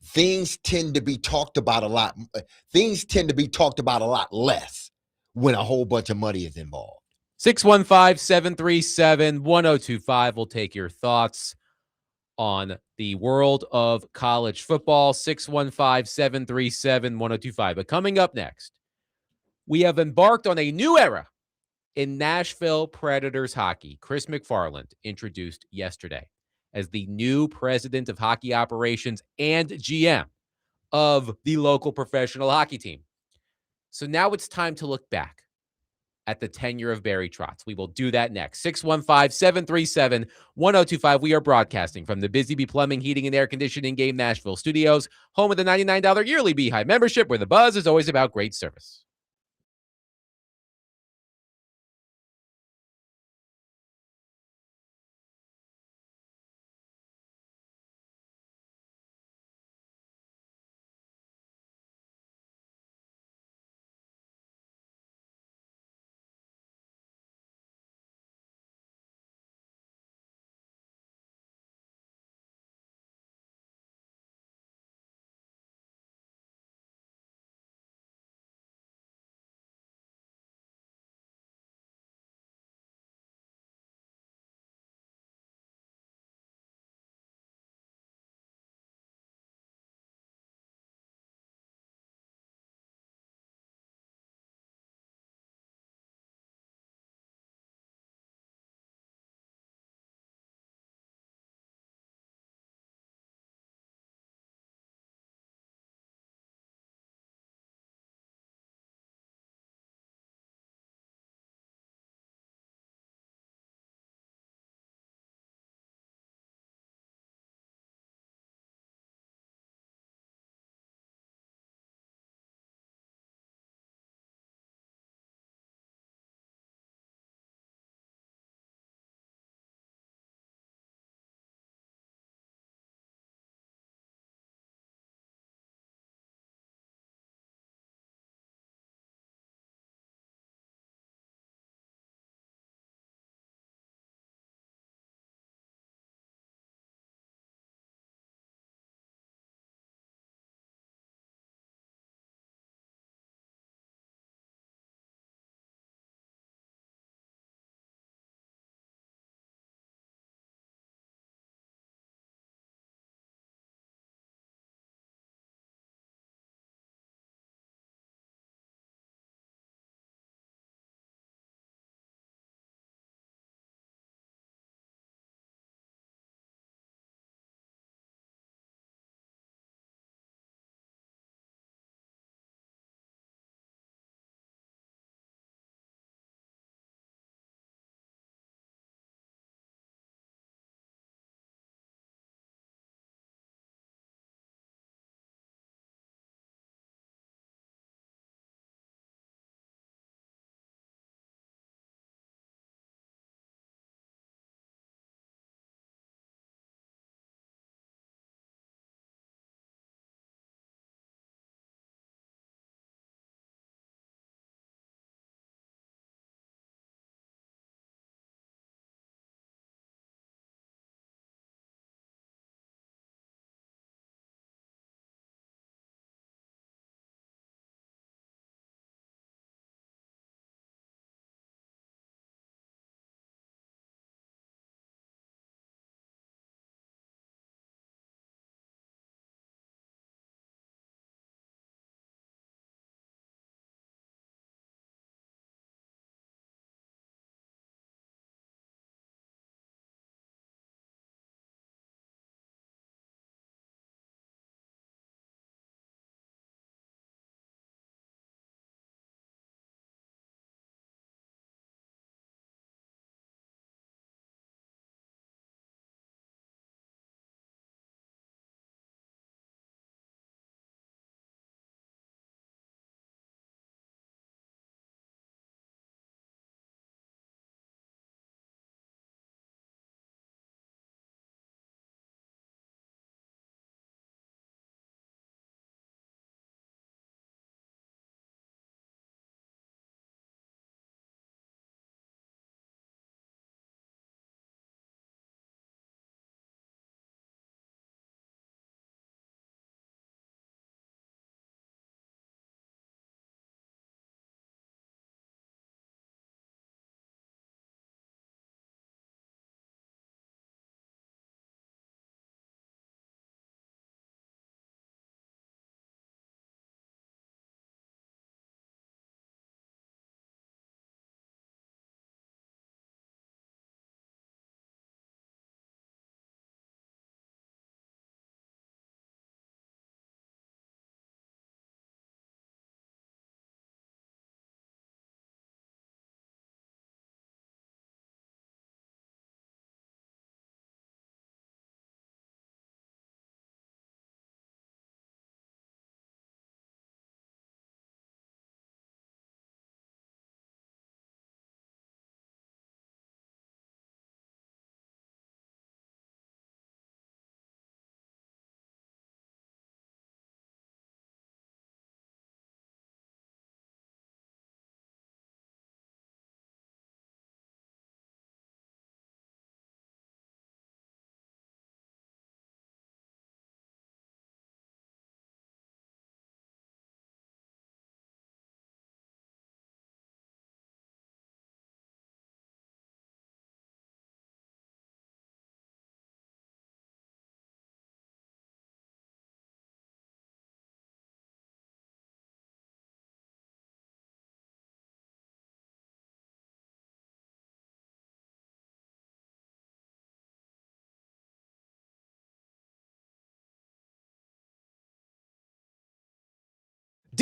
things tend to be talked about a lot. Things tend to be talked about a lot less when a whole bunch of money is involved. 615-737-1025. We'll take your thoughts on the world of college football. 615-737-1025. But coming up next, we have embarked on a new era in Nashville Predators hockey. Chris MacFarland introduced yesterday as the new president of hockey operations and GM of the local professional hockey team. So now it's time to look back at the tenure of Barry Trotz. We will do that next. 615-737-1025. We are broadcasting from the Busy Bee Plumbing, Heating, and Air Conditioning Game Nashville studios, home of the $99 yearly Beehive membership, where the buzz is always about great service.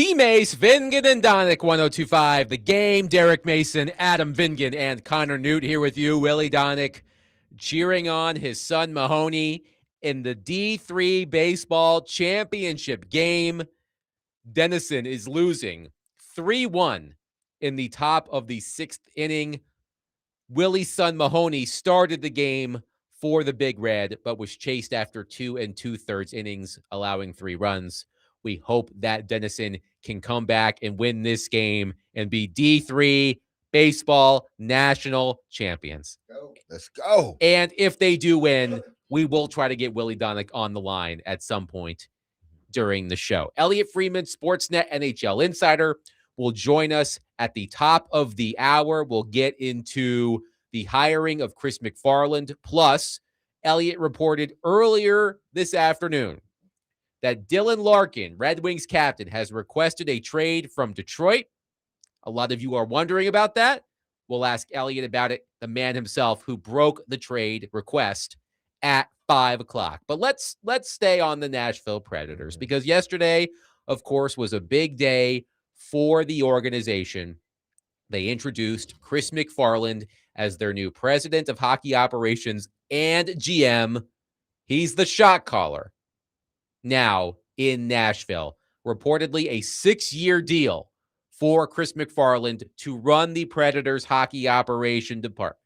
DMase, Vingan, and Donick, 1025. The Game, Derek Mason, Adam Vingan, and Connor Newt here with you. Willy Donick cheering on his son Mahoney in the D3 baseball championship game. Tennessean is losing 3-1 in the top of the 6th inning. Willy's son Mahoney started the game for the Big Red, but was chased after 2 2/3 innings, allowing 3 runs. We hope that Tennessean can come back and win this game and be D3 baseball national champions. Let's go. And if they do win, we will try to get Willy Donick on the line at some point during the show. Elliott Friedman, Sportsnet NHL Insider, will join us at the top of the hour. We'll get into the hiring of Chris MacFarland. Plus, Elliott reported earlier this afternoon that Dylan Larkin, Red Wings captain, has requested a trade from Detroit. A lot of you are wondering about that. We'll ask Elliott about it, the man himself who broke the trade request at 5 o'clock. But let's stay on the Nashville Predators, because yesterday, of course, was a big day for the organization. They introduced Chris MacFarland as their new president of hockey operations and GM. He's the shot caller now in Nashville. Reportedly a 6-year deal for Chris MacFarland to run the Predators hockey operation department,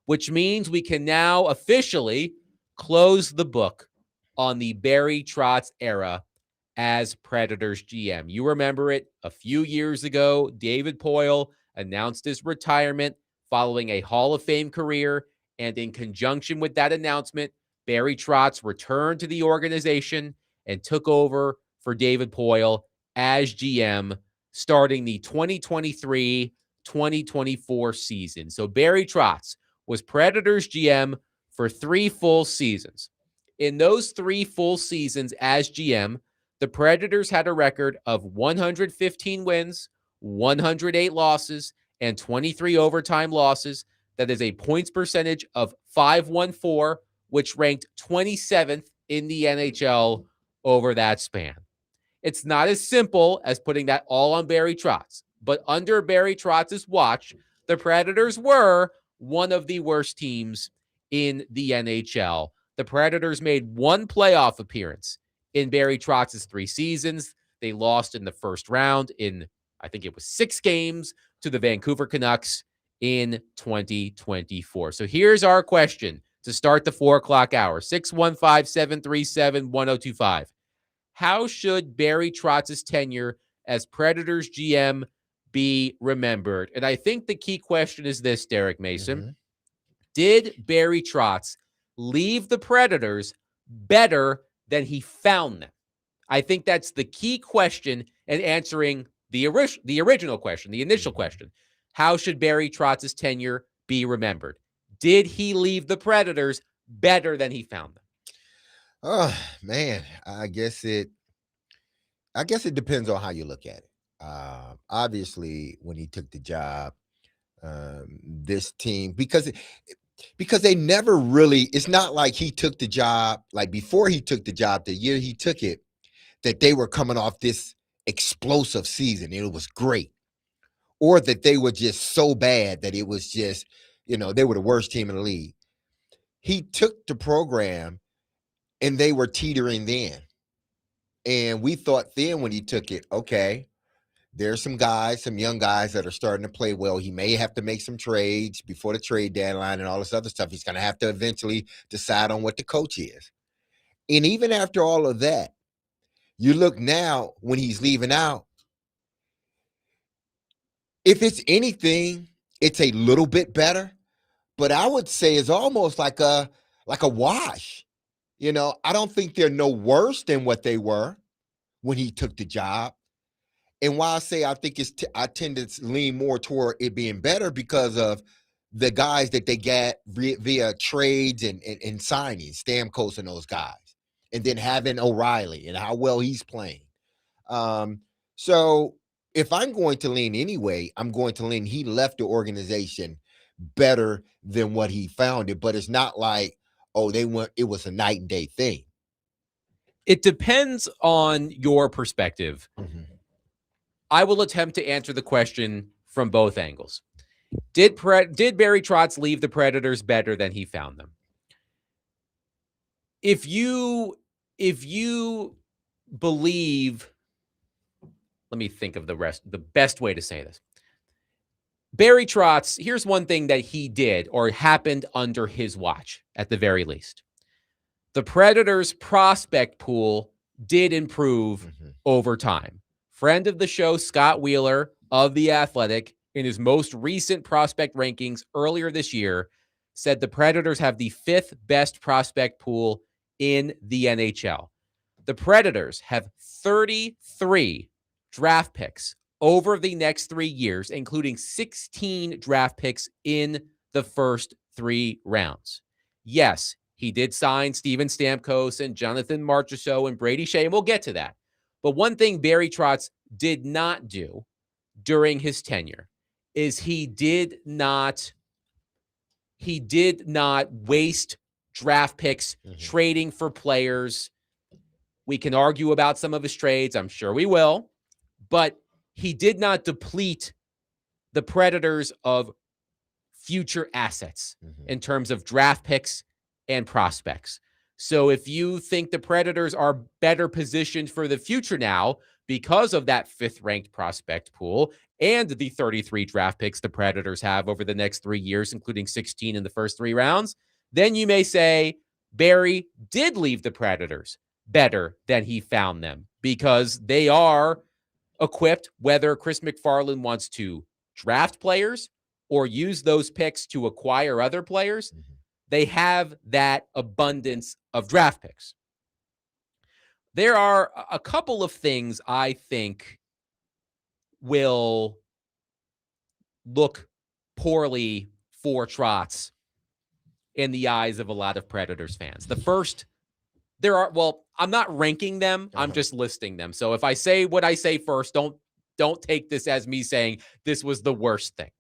which means we can now officially close the book on the Barry Trotz era as Predators GM. You remember it a few years ago. David Poile announced his retirement following a Hall of Fame career, and in conjunction with that announcement, Barry Trotz returned to the organization and took over for David Poile as GM starting the 2023-2024 season. So Barry Trotz was Predators GM for 3 full seasons. In those 3 full seasons as GM, the Predators had a record of 115 wins, 108 losses, and 23 overtime losses. That is a points percentage of .514, which ranked 27th in the NHL over that span. It's not as simple as putting that all on Barry Trotz, but under Barry Trotz's watch, the Predators were one of the worst teams in the NHL. The Predators made 1 playoff appearance in Barry Trotz's 3 seasons. They lost in the first round in, I think it was 6 games, to the Vancouver Canucks in 2024. So here's our question to start the 4 o'clock hour, 615-737-1025. How should Barry Trotz's tenure as Predators GM be remembered? And I think the key question is this, Derek Mason. Did Barry Trotz leave the Predators better than he found them? I think that's the key question in answering the original question, the initial question. How should Barry Trotz's tenure be remembered? Did he leave the Predators better than he found them? Oh man, I guess it depends on how you look at it. Obviously, when he took the job, this team, because they never really, it's not like he took the job, like before he took the job, the year he took it, that they were coming off this explosive season. It was great. Or that they were just so bad that it was just, they were the worst team in the league. He took the program and they were teetering then. And we thought then when he took it, okay, there's some young guys that are starting to play well. He may have to make some trades before the trade deadline and all this other stuff. He's going to have to eventually decide on what the coach is. And even after all of that, you look now when he's leaving out, if it's anything, it's a little bit better, but I would say it's almost like a wash. I don't think they're no worse than what they were when he took the job. And why I say I think I tend to lean more toward it being better because of the guys that they got via trades and signings, Stamkos and those guys, and then having O'Reilly and how well he's playing. So if I'm going to lean anyway, I'm going to lean he left the organization better than what he found it, but it's not like, it was a night and day thing. It depends on your perspective. I will attempt to answer the question from both angles. Did Barry Trotz leave the Predators better than he found them? If you believe, let me think of the best way to say this. Barry Trotz, here's one thing that he did or happened under his watch at the very least. The Predators prospect pool did improve over time. Friend of the show, Scott Wheeler of The Athletic, in his most recent prospect rankings earlier this year, said the Predators have the 5th best prospect pool in the NHL. The Predators have 33 draft picks over the next 3 years, including 16 draft picks in the first 3 rounds. Yes, he did sign Steven Stamkos and Jonathan Marchessault and Brady Shea, and we'll get to that. But one thing Barry Trotz did not do during his tenure is he did not waste draft picks trading for players. We can argue about some of his trades. I'm sure we will. But he did not deplete the Predators of future assets in terms of draft picks and prospects. So if you think the Predators are better positioned for the future now because of that 5th ranked prospect pool and the 33 draft picks the Predators have over the next 3 years, including 16 in the first 3 rounds, then you may say Barry did leave the Predators better than he found them because they are equipped, whether Chris MacFarland wants to draft players or use those picks to acquire other players. They have that abundance of draft picks. There are a couple of things I think will look poorly for Trotz in the eyes of a lot of Predators fans. The first, I'm not ranking them. I'm just listing them. So if I say what I say first, don't take this as me saying this was the worst thing.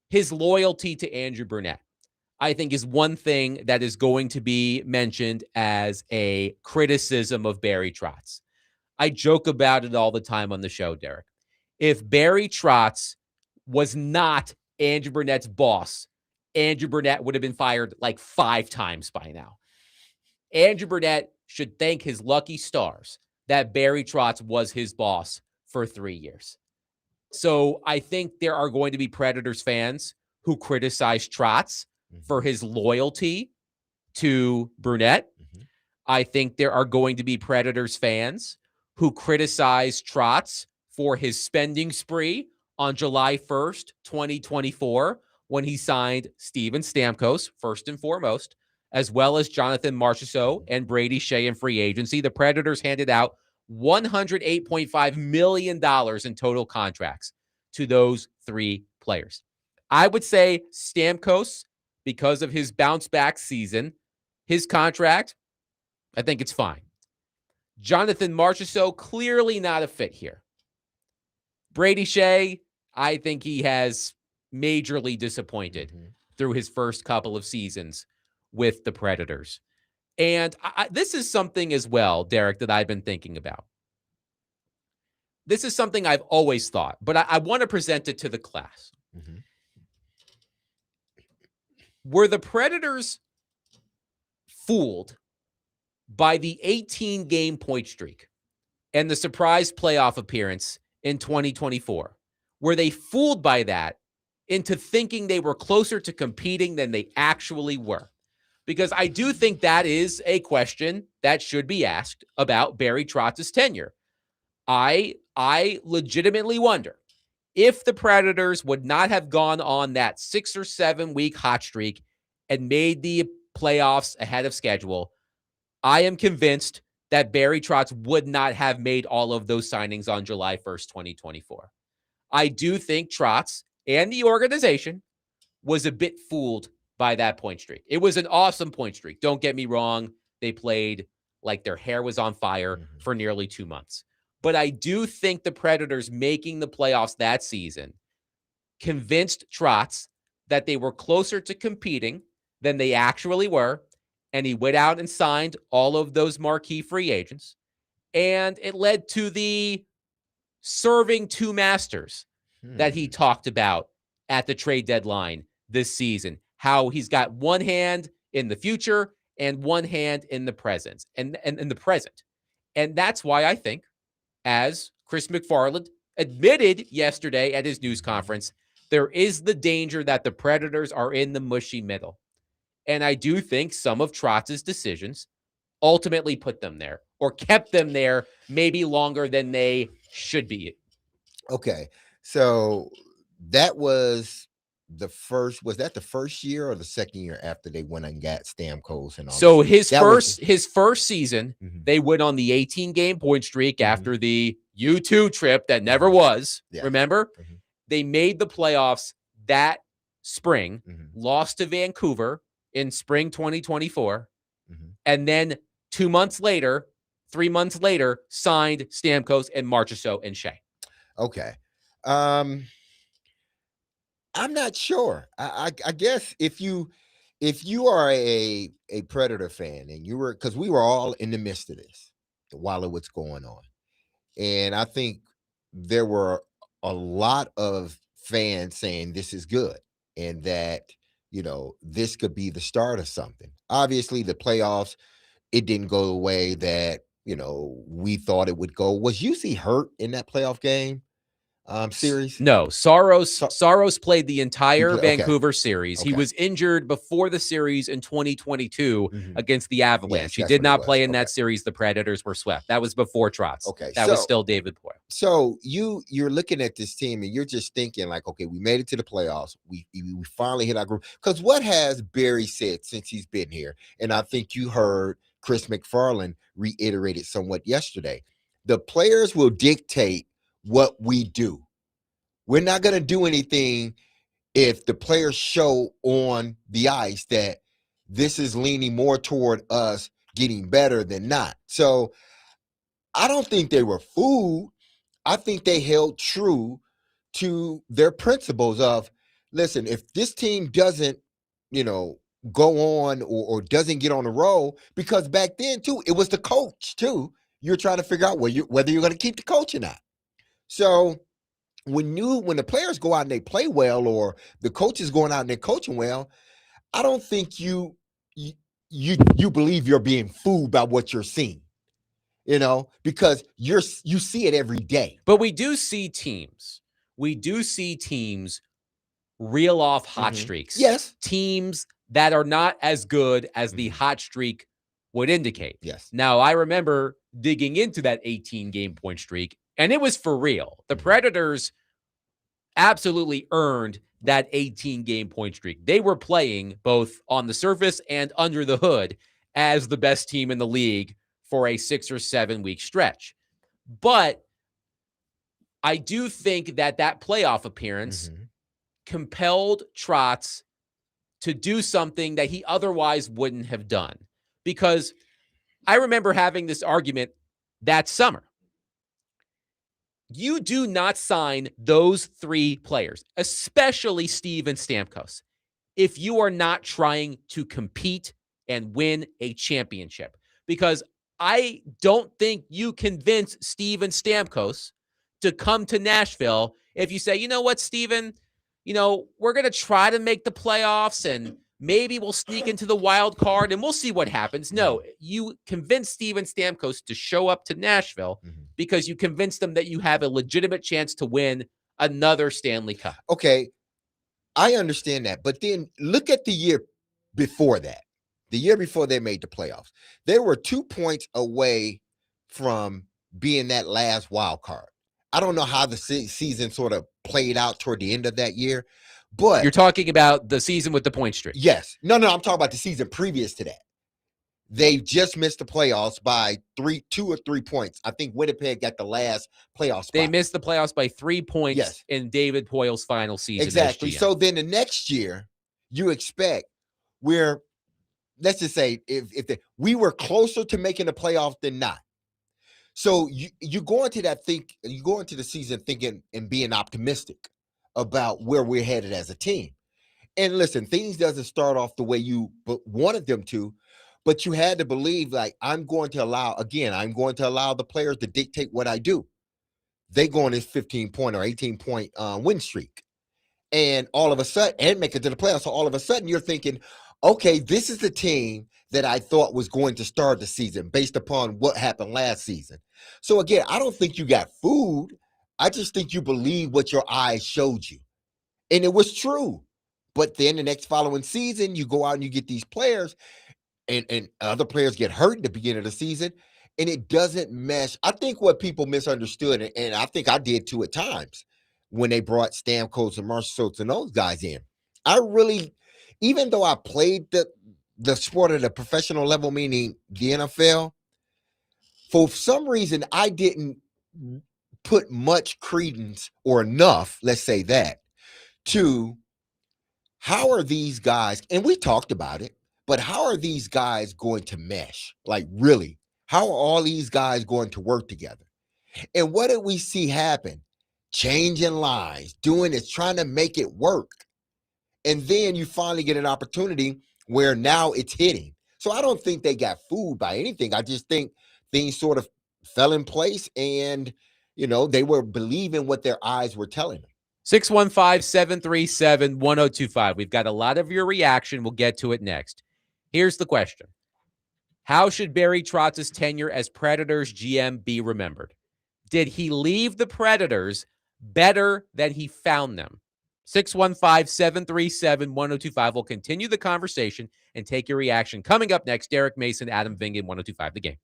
His loyalty to Andrew Brunette, I think, is one thing that is going to be mentioned as a criticism of Barry Trotz. I joke about it all the time on the show, Derek. If Barry Trotz was not Andrew Brunette's boss, Andrew Brunette would have been fired like 5 times by now. Andrew Brunette should thank his lucky stars that Barry Trotz was his boss for 3 years. So I think there are going to be Predators fans who criticize Trotz for his loyalty to Brunette. I think there are going to be Predators fans who criticize Trotz for his spending spree on July 1st, 2024, when he signed Steven Stamkos, first and foremost, as well as Jonathan Marchessault and Brady Shea in free agency. The Predators handed out $108.5 million in total contracts to those 3 players. I would say Stamkos, because of his bounce back season, his contract, I think it's fine. Jonathan Marchessault, clearly not a fit here. Brady Shea, I think he has majorly disappointed through his first couple of seasons with the Predators. And this is something as well, Derek, that I've been thinking about. This is something I've always thought, but I want to present it to the class. Were the Predators fooled by the 18-game point streak and the surprise playoff appearance in 2024? Were they fooled by that into thinking they were closer to competing than they actually were? Because I do think that is a question that should be asked about Barry Trotz's tenure. I legitimately wonder if the Predators would not have gone on that 6 or 7 week hot streak and made the playoffs ahead of schedule. I am convinced that Barry Trotz would not have made all of those signings on July 1st, 2024. I do think Trotz and the organization was a bit fooled by that point streak. It was an awesome point streak. Don't get me wrong. They played like their hair was on fire for nearly 2 months. But I do think the Predators making the playoffs that season convinced Trotz that they were closer to competing than they actually were. And he went out and signed all of those marquee free agents. And it led to the serving two masters that he Hmm. talked about at the trade deadline this season. How he's got one hand in the future and one hand in the present. And in the present. And that's why I think, as Chris MacFarland admitted yesterday at his news conference, there is the danger that the Predators are in the mushy middle. And I do think some of Trotz's decisions ultimately put them there or kept them there maybe longer than they should be. Okay. So that was that the first year or the second year after they went and got Stamkos and all So this? his first season, Mhm. they went on the 18-game point streak Mhm. after the U2 trip that never was. Yeah. Remember? Mhm. They made the playoffs that spring, Mhm. lost to Vancouver in spring 2024, Mhm. and then 3 months later, signed Stamkos and Marchessault and Shea. Okay. I'm not sure. I guess if you are a Predator fan and you were, because we were all in the midst of this while it was going on, and I think there were a lot of fans saying this is good and that this could be the start of something. Obviously, the playoffs, it didn't go the way that we thought it would go. Was UC hurt in that playoff game series? No, Saros played the entire okay. Vancouver series. He Okay. was injured before the series in 2022 Mhm. against the Avalanche. Yes, He that's did what it not was. play in Okay. that series. The Predators were swept. That was before Trotz. Okay, That was so- still David Poile. So you're looking at this team and you're just thinking like, okay, we made it to the playoffs. We finally hit our group. Because what has Barry said since he's been here, and I think you heard Chris MacFarland reiterate it somewhat yesterday. The players will dictate what we do. We're not going to do anything if the players show on the ice that this is leaning more toward us getting better than not. So I don't think they were fooled. I think they held true to their principles of, listen, if this team doesn't, go on or doesn't get on the roll, because back then too, it was the coach too. You're trying to figure out whether you're going to keep the coach or not. So when the players go out and they play well, or the coach is going out and they're coaching well, I don't think you believe you're being fooled by what you're seeing. Because you see it every day. But we do see teams reel off hot streaks. Yes. Teams that are not as good as the hot streak would indicate. Yes. Now, I remember digging into that 18-game point streak, and it was for real. The Predators absolutely earned that 18-game point streak. They were playing both on the surface and under the hood as the best team in the league for a 6 or 7 week stretch. But I do think that playoff appearance compelled Trotz to do something that he otherwise wouldn't have done. Because I remember having this argument that summer. You do not sign those three players, especially Steven Stamkos, if you are not trying to compete and win a championship. Because I don't think you convince Steven Stamkos to come to Nashville if you say, you know what, Steven, we're going to try to make the playoffs and maybe we'll sneak into the wild card and we'll see what happens. No, you convince Steven Stamkos to show up to Nashville because you convinced them that you have a legitimate chance to win another Stanley Cup. Okay, I understand that. But then look at the year before that. The year before they made the playoffs. They were 2 points away from being that last wild card. I don't know how the season sort of played out toward the end of that year, but you're talking about the season with the point streak. Yes. No, I'm talking about the season previous to that. They just missed the playoffs by 2 or 3 points. I think Winnipeg got the last playoff spot. They missed the playoffs by 3 points in David Poile's final season. Exactly. So then the next year, you expect let's just say we were closer to making the playoff than not. So you go into the season thinking and being optimistic about where we're headed as a team. And listen, things doesn't start off the way you wanted them to, but you had to believe, like, I'm going to allow the players to dictate what I do. they go on this 15-point or 18-point win streak. And all of a sudden, and make it to the playoffs. So all of a sudden, you're thinking, okay, this is the team that I thought was going to start the season based upon what happened last season. So again, I don't think you got food. I just think you believe what your eyes showed you. And it was true. But then the next following season, you go out and you get these players, and other players get hurt at the beginning of the season, and it doesn't mesh. I think what people misunderstood, and I think I did too at times, when they brought Stamkos and Marshall Schultz and those guys in. I really, even though I played the sport at a professional level, meaning the NFL, for some reason I didn't put much credence or enough, let's say that, to how are these guys, and we talked about it, but how are these guys going to mesh? Like, really, how are all these guys going to work together? And what did we see happen? Changing lines, doing it, trying to make it work. And then you finally get an opportunity where now it's hitting. So I don't think they got fooled by anything. I just think things sort of fell in place, and, they were believing what their eyes were telling them. 615-737-1025. We've got a lot of your reaction. We'll get to it next. Here's the question. How should Barry Trotz's tenure as Predators GM be remembered? Did he leave the Predators better than he found them? 615-737-1025. We'll continue the conversation and take your reaction. Coming up next, Derek Mason, Adam Vingan, 1025 The Game.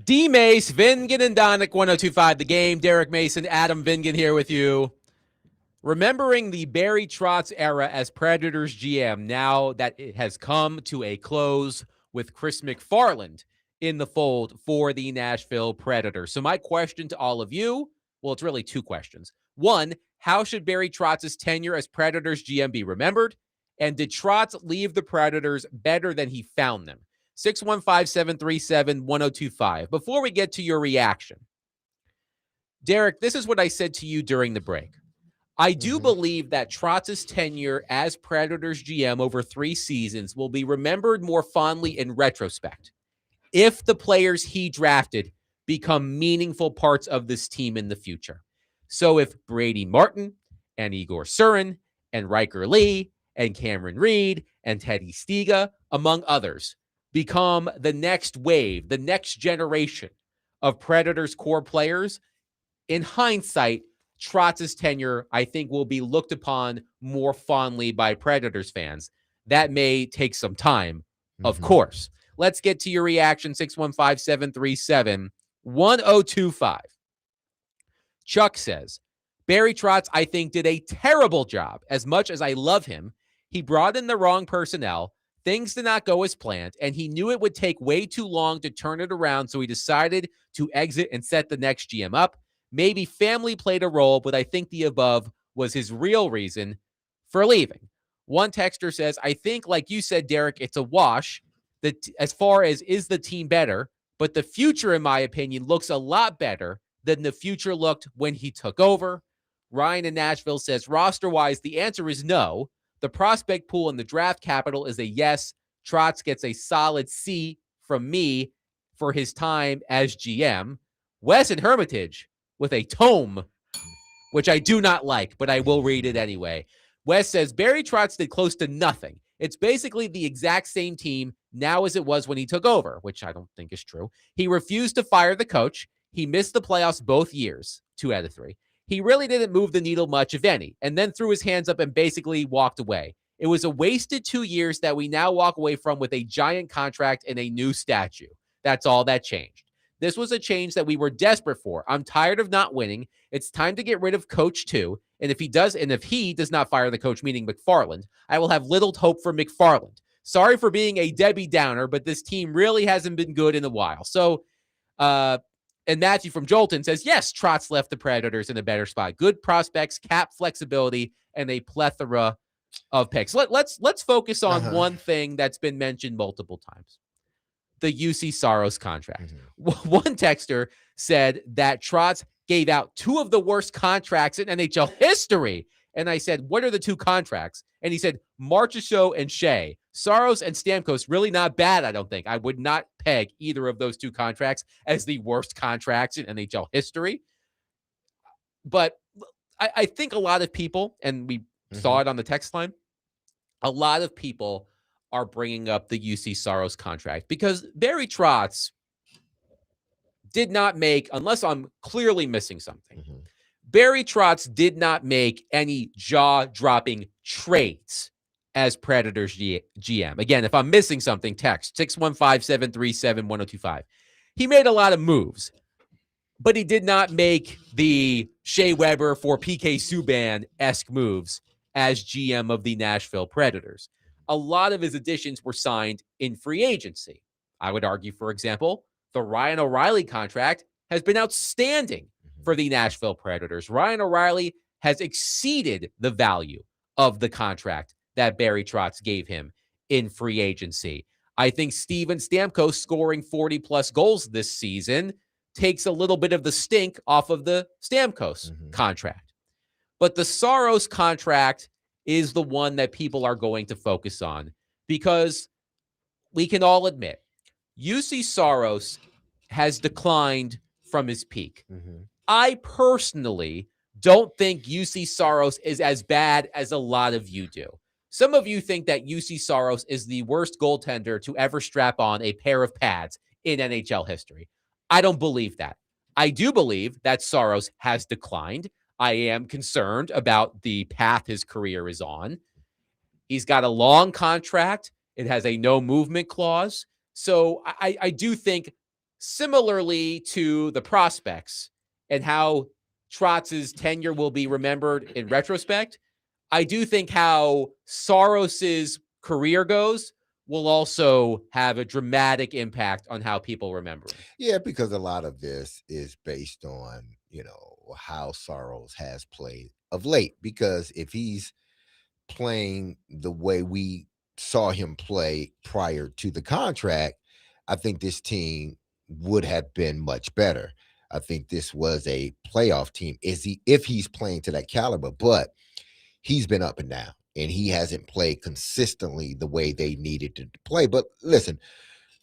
DMase, Vingan, and Donick, 1025 The Game. Derek Mason, Adam Vingan here with you. Remembering the Barry Trotz era as Predators GM, now that it has come to a close with Chris MacFarland in the fold for the Nashville Predators. So my question to all of you, well, it's really two questions. One, how should Barry Trotz's tenure as Predators GM be remembered? And did Trotz leave the Predators better than he found them? 615-737-1025. Before we get to your reaction, Derek, this is what I said to you during the break. I do believe that Trotz's tenure as Predators GM over 3 seasons will be remembered more fondly in retrospect if the players he drafted become meaningful parts of this team in the future. So if Brady Martin and Igor Surin and Riker Lee and Cameron Reed and Teddy Stiga, among others, become the next wave, the next generation of Predators core players, in hindsight, Trotz's tenure, I think, will be looked upon more fondly by Predators fans. That may take some time, of course. Let's get to your reaction, 615-737-1025. Chuck says, Barry Trotz, I think, did a terrible job. As much as I love him, he brought in the wrong personnel. Things did not go as planned, and he knew it would take way too long to turn it around, so he decided to exit and set the next GM up. Maybe family played a role, but I think the above was his real reason for leaving. One texter says, I think, like you said, Derek, it's a wash that as far as is the team better, but the future, in my opinion, looks a lot better than the future looked when he took over. Ryan in Nashville says, roster-wise, the answer is no. The prospect pool and the draft capital is a yes. Trotz gets a solid C from me for his time as GM. Wes and Hermitage with a tome, which I do not like, but I will read it anyway. Wes says, Barry Trotz did close to nothing. It's basically the exact same team now as it was when he took over, which I don't think is true. He refused to fire the coach. He missed the playoffs both years, 2 out of 3. He really didn't move the needle much, if any, and then threw his hands up and basically walked away. It was a wasted 2 years that we now walk away from with a giant contract and a new statue. That's all that changed. This was a change that we were desperate for. I'm tired of not winning. It's time to get rid of coach 2. And if he does not fire the coach, meaning MacFarland, I will have little hope for MacFarland. Sorry for being a Debbie Downer, but this team really hasn't been good in a while. So, and Matthew from Jolton says, yes, Trotz left the Predators in a better spot. Good prospects, cap flexibility, and a plethora of picks. Let's focus on one thing that's been mentioned multiple times. The UC Saros contract. One texter said that Trotz gave out 2 of the worst contracts in NHL history. And I said, what are the 2 contracts? And he said, Marchessault and Shea. Saros and Stamkos, really not bad, I don't think. I would not peg either of those 2 contracts as the worst contracts in NHL history. But I think a lot of people, and we saw it on the text line, a lot of people are bringing up the UC Saros contract because Barry Trotz did not make, unless I'm clearly missing something, Barry Trotz did not make any jaw-dropping trades as Predators GM. Again, if I'm missing something, text 615-737-1025. He made a lot of moves, but he did not make the Shea Weber for PK Subban-esque moves as GM of the Nashville Predators. A lot of his additions were signed in free agency. I would argue, for example, the Ryan O'Reilly contract has been outstanding for the Nashville Predators. Ryan O'Reilly has exceeded the value of the contract that Barry Trotz gave him in free agency. I think Steven Stamkos scoring 40-plus goals this season takes a little bit of the stink off of the Stamkos contract. But the Saros contract is the one that people are going to focus on because we can all admit UC Saros has declined from his peak. I personally don't think UC Saros is as bad as a lot of you do. Some of you think that UC Saros is the worst goaltender to ever strap on a pair of pads in NHL history. I don't believe that. I do believe that Saros has declined. I am concerned about the path his career is on. He's got a long contract. It has a no movement clause. So I do think similarly to the prospects and how Trotz's tenure will be remembered in retrospect, I do think how Soros's career goes will also have a dramatic impact on how people remember him. Yeah, because a lot of this is based on, how Soros has played of late. Because if he's playing the way we saw him play prior to the contract, I think this team would have been much better. I think this was a playoff team. If he's playing to that caliber, but he's been up and down and he hasn't played consistently the way they needed to play. But listen,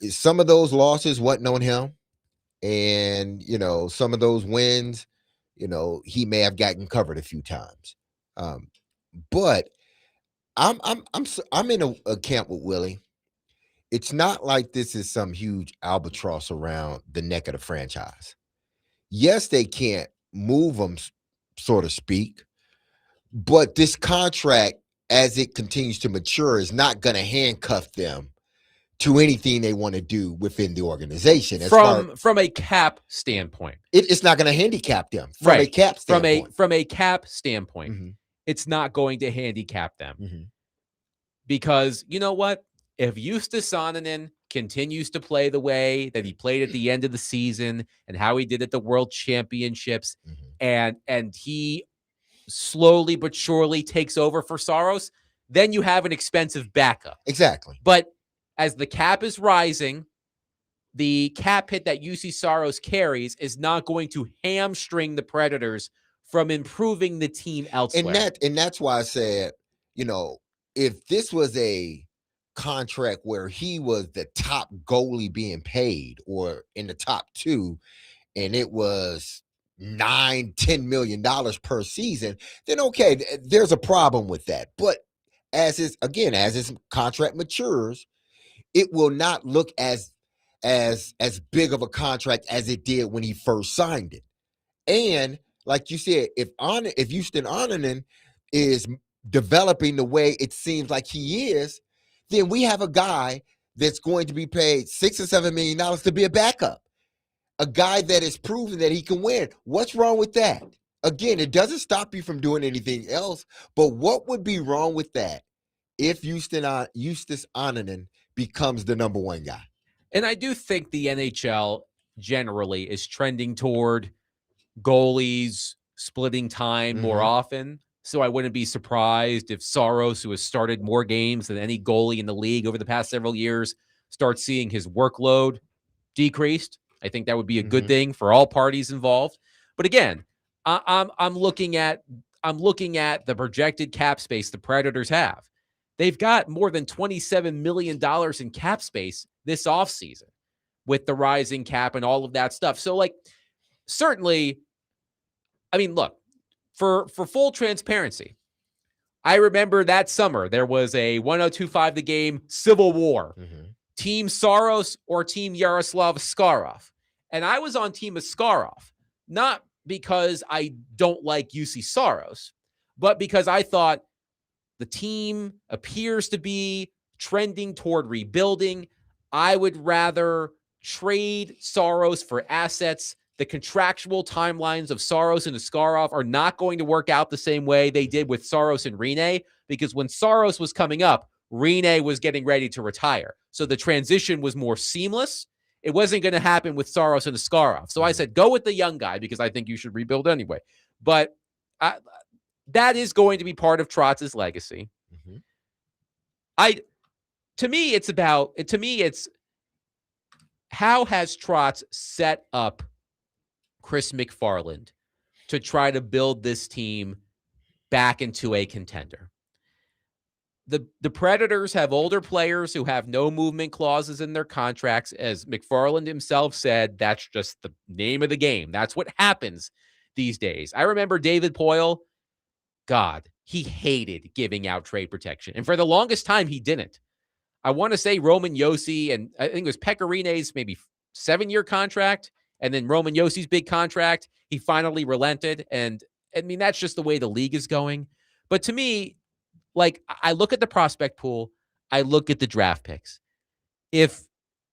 some of those losses wasn't on him. And, some of those wins, he may have gotten covered a few times. But I'm in a camp with Willie. It's not like this is some huge albatross around the neck of the franchise. Yes, they can't move them, so to speak, but this contract, as it continues to mature, is not going to handcuff them to anything they want to do within the organization. From a cap standpoint, it's not going to handicap them from a cap standpoint. From a cap standpoint, Mm-hmm. It's not going to handicap them. Mm-hmm. Because you know what? If Eustace Sonanen continues to play the way that he played at the end of the season and how he did at the World Championships, Mm-hmm. and he slowly but surely takes over for Saros, then you have an expensive backup. Exactly. But as the cap is rising, the cap hit that UC Saros carries is not going to hamstring the Predators from improving the team elsewhere. And that's why I said, if this was a contract where he was the top goalie being paid or in the top two, and it was $9-10 million per season, then okay, there's a problem with that. But as his contract matures, it will not look as big of a contract as it did when he first signed it. And like you said, if Houston Onanen is developing the way it seems like he is, then we have a guy that's going to be paid $6 or $7 million to be a backup. A guy that has proven that he can win. What's wrong with that? Again, it doesn't stop you from doing anything else, but what would be wrong with that if Eustace Onanen becomes the number one guy? And I do think the NHL generally is trending toward goalies splitting time more often. So I wouldn't be surprised if Saros, who has started more games than any goalie in the league over the past several years, starts seeing his workload decreased. I think that would be a good thing for all parties involved. But again, I'm looking at the projected cap space the Predators have. They've got more than $27 million in cap space this offseason with the rising cap and all of that stuff. So, certainly, I mean, look, for full transparency, I remember that summer there was a 1025 the game civil war. Team Saros or Team Yaroslav Askarov. And I was on Team Askarov, not because I don't like UC Saros, but because I thought the team appears to be trending toward rebuilding. I would rather trade Saros for assets. The contractual timelines of Saros and Askarov are not going to work out the same way they did with Saros and Rinne, because when Saros was coming up, Rinne was getting ready to retire. So the transition was more seamless. It wasn't going to happen with Saros and Askarov. So I said, go with the young guy because I think you should rebuild anyway. But that is going to be part of Trotz's legacy. To me, it's how has Trotz set up Chris MacFarland to try to build this team back into a contender. The Predators have older players who have no movement clauses in their contracts. As MacFarland himself said, that's just the name of the game. That's what happens these days. I remember David Poile. God, he hated giving out trade protection. And for the longest time, he didn't. I want to say Roman Josi, and I think it was Pekka Rinne's maybe 7-year contract, and then Roman Josi's big contract. He finally relented. And I mean, that's just the way the league is going. But to me, I look at the prospect pool, I look at the draft picks. If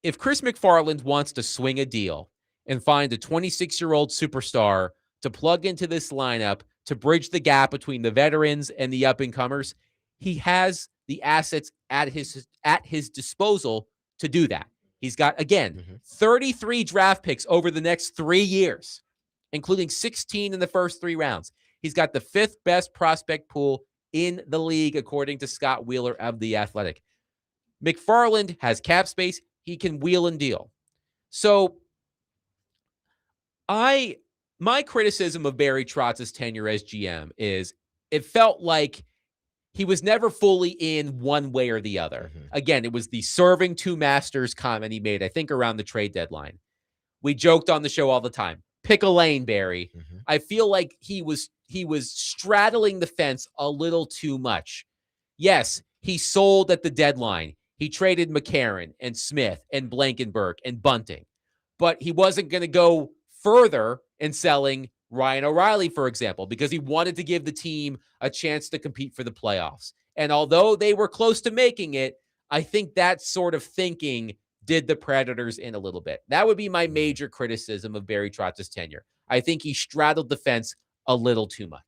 if Chris MacFarland wants to swing a deal and find a 26-year-old superstar to plug into this lineup to bridge the gap between the veterans and the up-and-comers, he has the assets at his disposal to do that. He's got, again, 33 draft picks over the next 3 years, including 16 in the first 3 rounds. He's got the 5th best prospect pool in the league, according to Scott Wheeler of The Athletic. MacFarland has cap space. He can wheel and deal. So my criticism of Barry Trotz's tenure as GM is it felt like he was never fully in one way or the other. Again, it was the serving 2 masters comment he made, I think, around the trade deadline. We joked on the show all the time. Pick a lane, Barry. I feel like he was straddling the fence a little too much. Yes, he sold at the deadline. He traded McCarron and Smith and Blankenberg and Bunting. But he wasn't going to go further in selling Ryan O'Reilly, for example, because he wanted to give the team a chance to compete for the playoffs. And although they were close to making it, I think that sort of thinking did the Predators in a little bit. That would be my major criticism of Barry Trotz's tenure. I think he straddled the fence a little too much.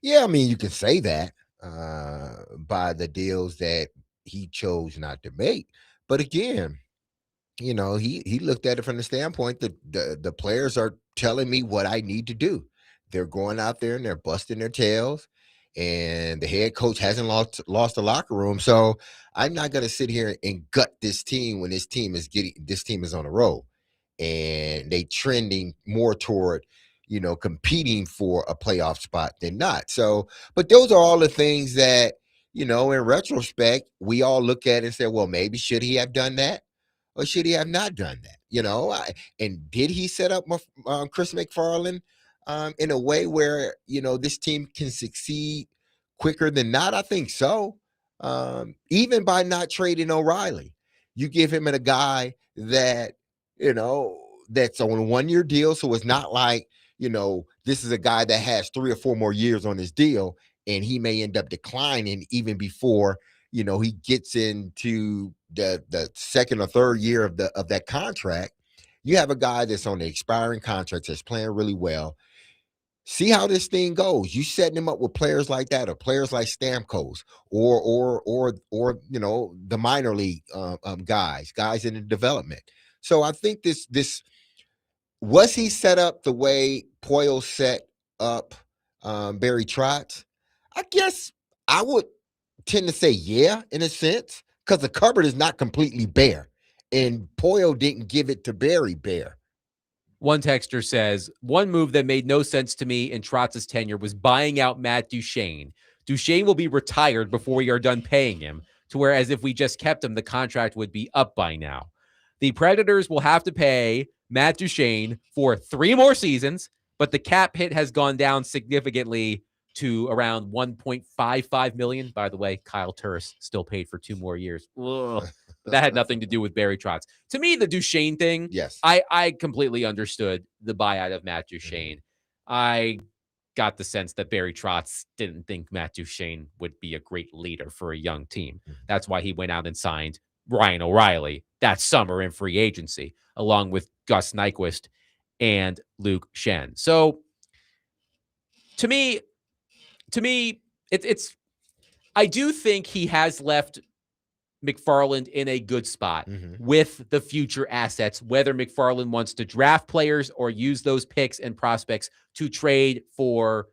Yeah, I mean, you can say that by the deals that he chose not to make. But again, you know, he looked at it from the standpoint that the players are telling me what I need to do. They're going out there and they're busting their tails, and the head coach hasn't lost the locker room. So I'm not going to sit here and gut this team when this team is on a roll and they trending more toward, you know, competing for a playoff spot than not. So, but those are all the things that, you know, in retrospect, we all look at and say, well, maybe should he have done that? Or should he have not done that? You know, and did he set up Chris MacFarland in a way where, you know, this team can succeed quicker than not? I think so. Even by not trading O'Reilly, you give him a guy that, you know, that's on a 1-year deal. So it's not like, you know, this is a guy that has 3 or 4 more years on his deal, and he may end up declining even before, you know, he gets into the 2nd or 3rd year of that contract. You have a guy that's on the expiring contract that's playing really well. See how this thing goes. You setting him up with players like that, or players like Stamkos, or you know, the minor league guys in the development. So I think this was he set up the way Poyle set up Barry Trotz? I guess I would tend to say yeah, in a sense, because the cupboard is not completely bare, and Poyle didn't give it to Barry bare. One texter says, one move that made no sense to me in Trotz's tenure was buying out Matt Duchene. Duchene will be retired before we are done paying him, to whereas if we just kept him, the contract would be up by now. The Predators will have to pay Matt Duchene for 3 more seasons, but the cap hit has gone down significantly to around $1.55 million. By the way, Kyle Turris still paid for 2 more years. Ugh. But that had nothing to do with Barry Trotz. To me, the Duchene thing, Yes, I completely understood the buyout of Matt Duchene. I got the sense that Barry Trotz didn't think Matt Duchene would be a great leader for a young team. That's why he went out and signed Ryan O'Reilly that summer in free agency, along with Gus Nyquist and Luke Shen. So to me, it's I do think he has left MacFarland in a good spot with the future assets, whether MacFarland wants to draft players or use those picks and prospects to trade for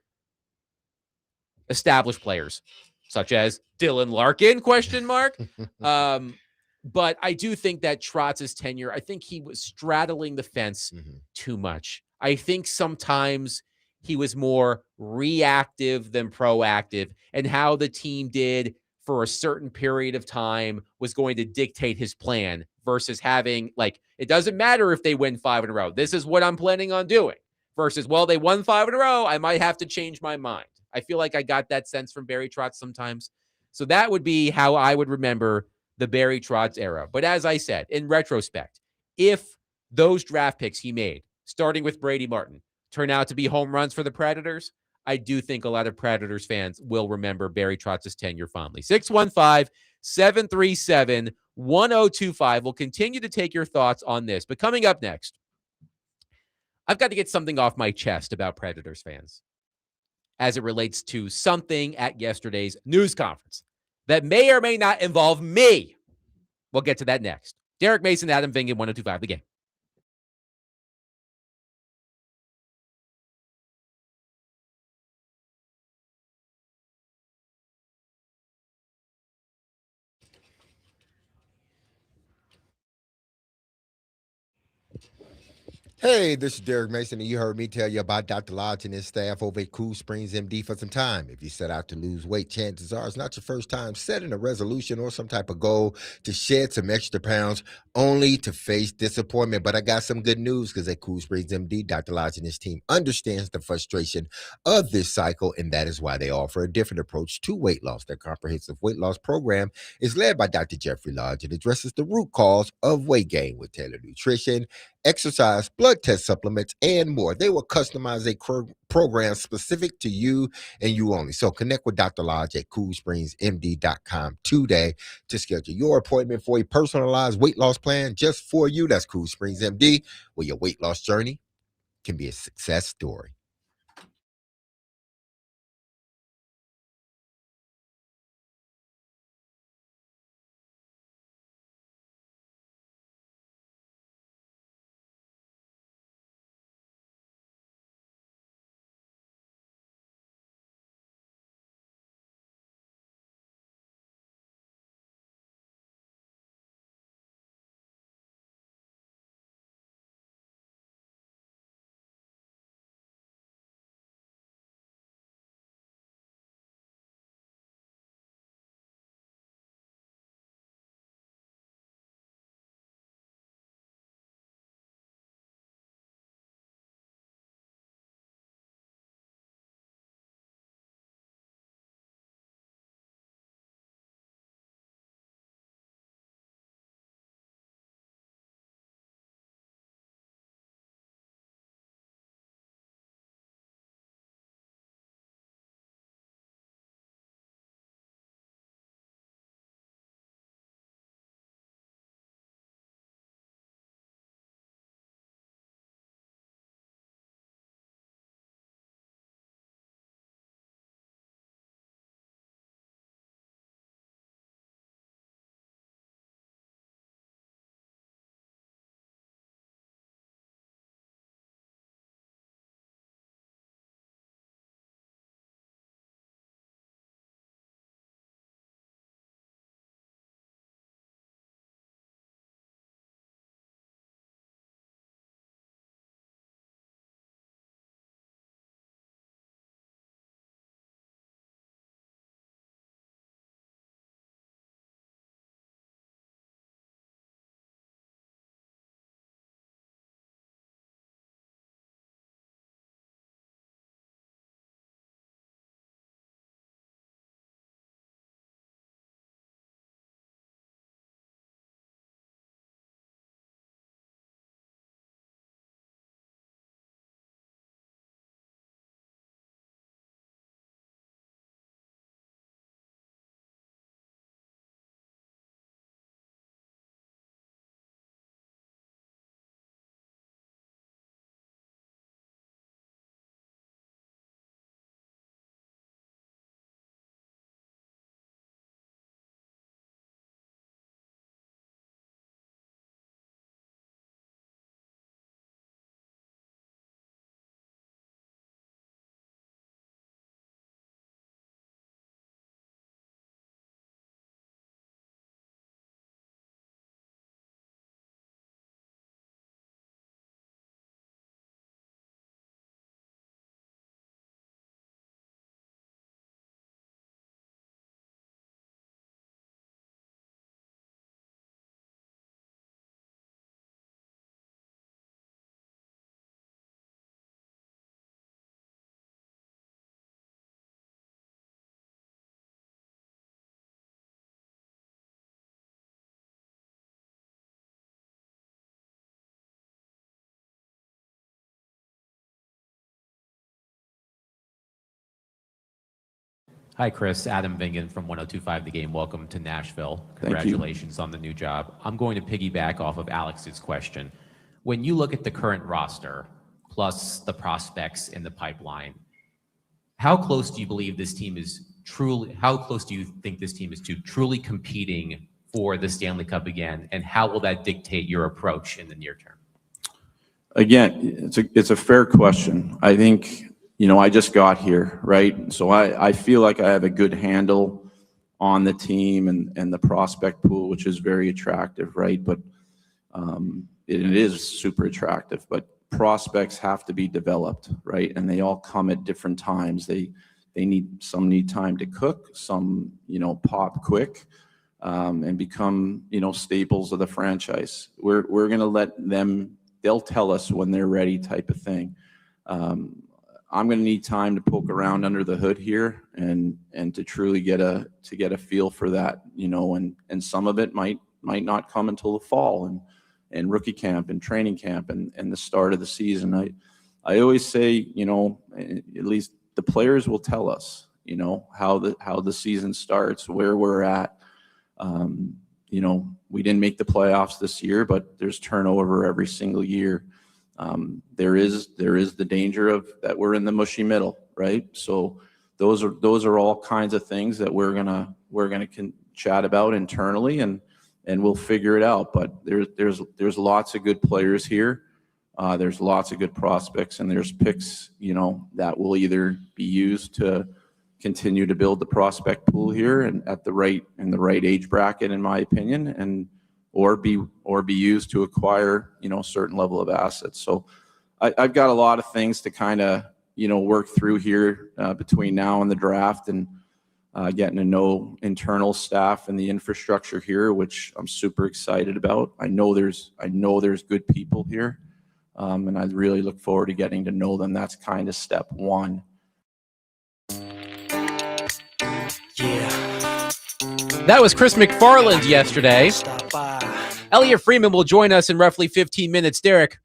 established players, such as Dylan Larkin, ? But I do think that Trotz's tenure, I think he was straddling the fence too much. I think sometimes he was more reactive than proactive, and how the team did for a certain period of time was going to dictate his plan versus having, like, it doesn't matter if they win 5 in a row. This is what I'm planning on doing versus, well, they won 5 in a row. I might have to change my mind. I feel like I got that sense from Barry Trotz sometimes. So that would be how I would remember the Barry Trotz era. But as I said, in retrospect, if those draft picks he made, starting with Brady Martin, turn out to be home runs for the Predators, I do think a lot of Predators fans will remember Barry Trotz's tenure fondly. 615-737-1037. 1025. We'll continue to take your thoughts on this. But coming up next, I've got to get something off my chest about Predators fans as it relates to something at yesterday's news conference that may or may not involve me. We'll get to that next. Derek Mason, Adam Vingan, 1025, the game. Hey, this is Derek Mason, and you heard me tell you about Dr. Lodge and his staff over at Cool Springs MD for some time. If you set out to lose weight, chances are it's not your first time setting a resolution or some type of goal to shed some extra pounds only to face disappointment. But I got some good news because at Cool Springs MD, Dr. Lodge and his team understands the frustration of this cycle, and that is why they offer a different approach to weight loss. Their comprehensive weight loss program is led by Dr. Jeffrey Lodge and addresses the root cause of weight gain with tailored nutrition, exercise, blood test supplements, and more. They will customize a program specific to you and you only. So connect with Dr. Lodge at coolspringsmd.com today to schedule your appointment for a personalized weight loss plan just for you. That's Cool Springs MD, where your weight loss journey can be a success story. Hi, Chris. Adam Vingen from 102.5 The Game. Welcome to Nashville. you. Congratulations on the new job. I'm going to piggyback off of Alex's question. When you look at the current roster, plus the prospects in the pipeline, how close do you believe this team is how close do you think this team is to truly competing for the Stanley Cup again? And how will that dictate your approach in the near term? Again, it's a fair question. I think, I just got here, right? So I feel like I have a good handle on the team and the prospect pool, which is very attractive, right? But it is super attractive, but prospects have to be developed, right? And they all come at different times. Some need time to cook, some, pop quick, and become, staples of the franchise. We're going to let them, they'll tell us when they're ready type of thing. I'm going to need time to poke around under the hood here and to truly get a feel for that, and some of it might not come until the fall and rookie camp and training camp and the start of the season. I always say, at least the players will tell us, how the season starts, where we're at. We didn't make the playoffs this year, but there's turnover every single year. There is the danger of that we're in the mushy middle, right? So those are all kinds of things that we're gonna chat about internally and we'll figure it out. But there's lots of good players here. There's lots of good prospects, and there's picks, that will either be used to continue to build the prospect pool here and in the right age bracket, in my opinion, and or be used to acquire, a certain level of assets. So I've got a lot of things to kind of, work through here between now and the draft, and getting to know internal staff and the infrastructure here, which I'm super excited about. I know there's good people here, and I really look forward to getting to know them. That's kind of step one. That was Chris MacFarland yesterday. Elliott Friedman will join us in roughly 15 minutes. Derek,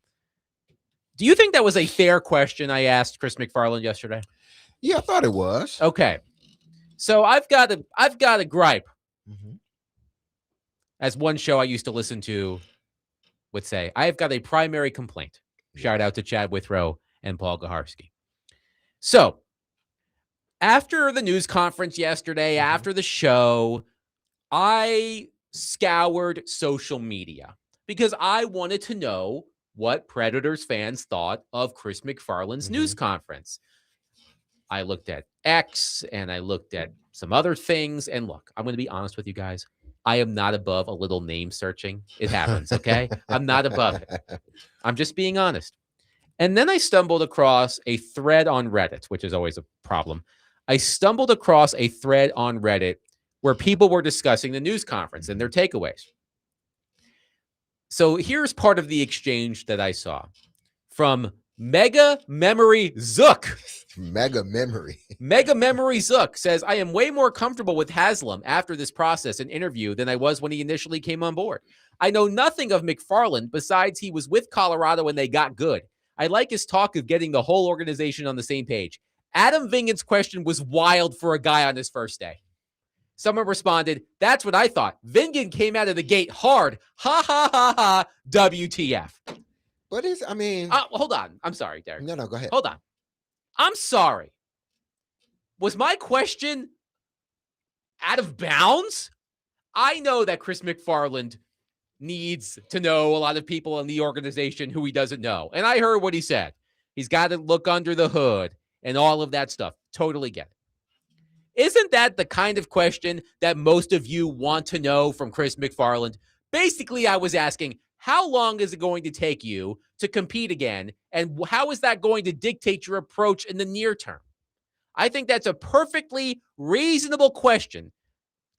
do you think that was a fair question I asked Chris MacFarland yesterday? Yeah, I thought it was. Okay. So I've got a gripe. Mm-hmm. As one show I used to listen to would say, I've got a primary complaint. Shout out to Chad Withrow and Paul Gaharski. So after the news conference yesterday, after the show, I scoured social media because I wanted to know what Predators fans thought of Chris MacFarland's news conference. I looked at X and I looked at some other things. And look, I'm going to be honest with you guys. I am not above a little name searching. It happens, okay? I'm not above it. I'm just being honest. And then I stumbled across a thread on Reddit, which is always a problem. I stumbled across a thread on Reddit where people were discussing the news conference and their takeaways. So here's part of the exchange that I saw from Mega Memory Zook. Mega Memory. Mega Memory Zook says, I am way more comfortable with Haslam after this process and interview than I was when he initially came on board. I know nothing of MacFarland besides he was with Colorado when they got good. I like his talk of getting the whole organization on the same page. Adam Vingen's question was wild for a guy on his first day. Someone responded, that's what I thought. Vingen came out of the gate hard. Ha, ha, ha, ha, WTF. But hold on. I'm sorry, Derek. No, go ahead. Hold on. I'm sorry. Was my question out of bounds? I know that Chris MacFarland needs to know a lot of people in the organization who he doesn't know. And I heard what he said. He's got to look under the hood and all of that stuff. Totally get it. Isn't that the kind of question that most of you want to know from Chris MacFarland? Basically, I was asking, how long is it going to take you to compete again? And how is that going to dictate your approach in the near term? I think that's a perfectly reasonable question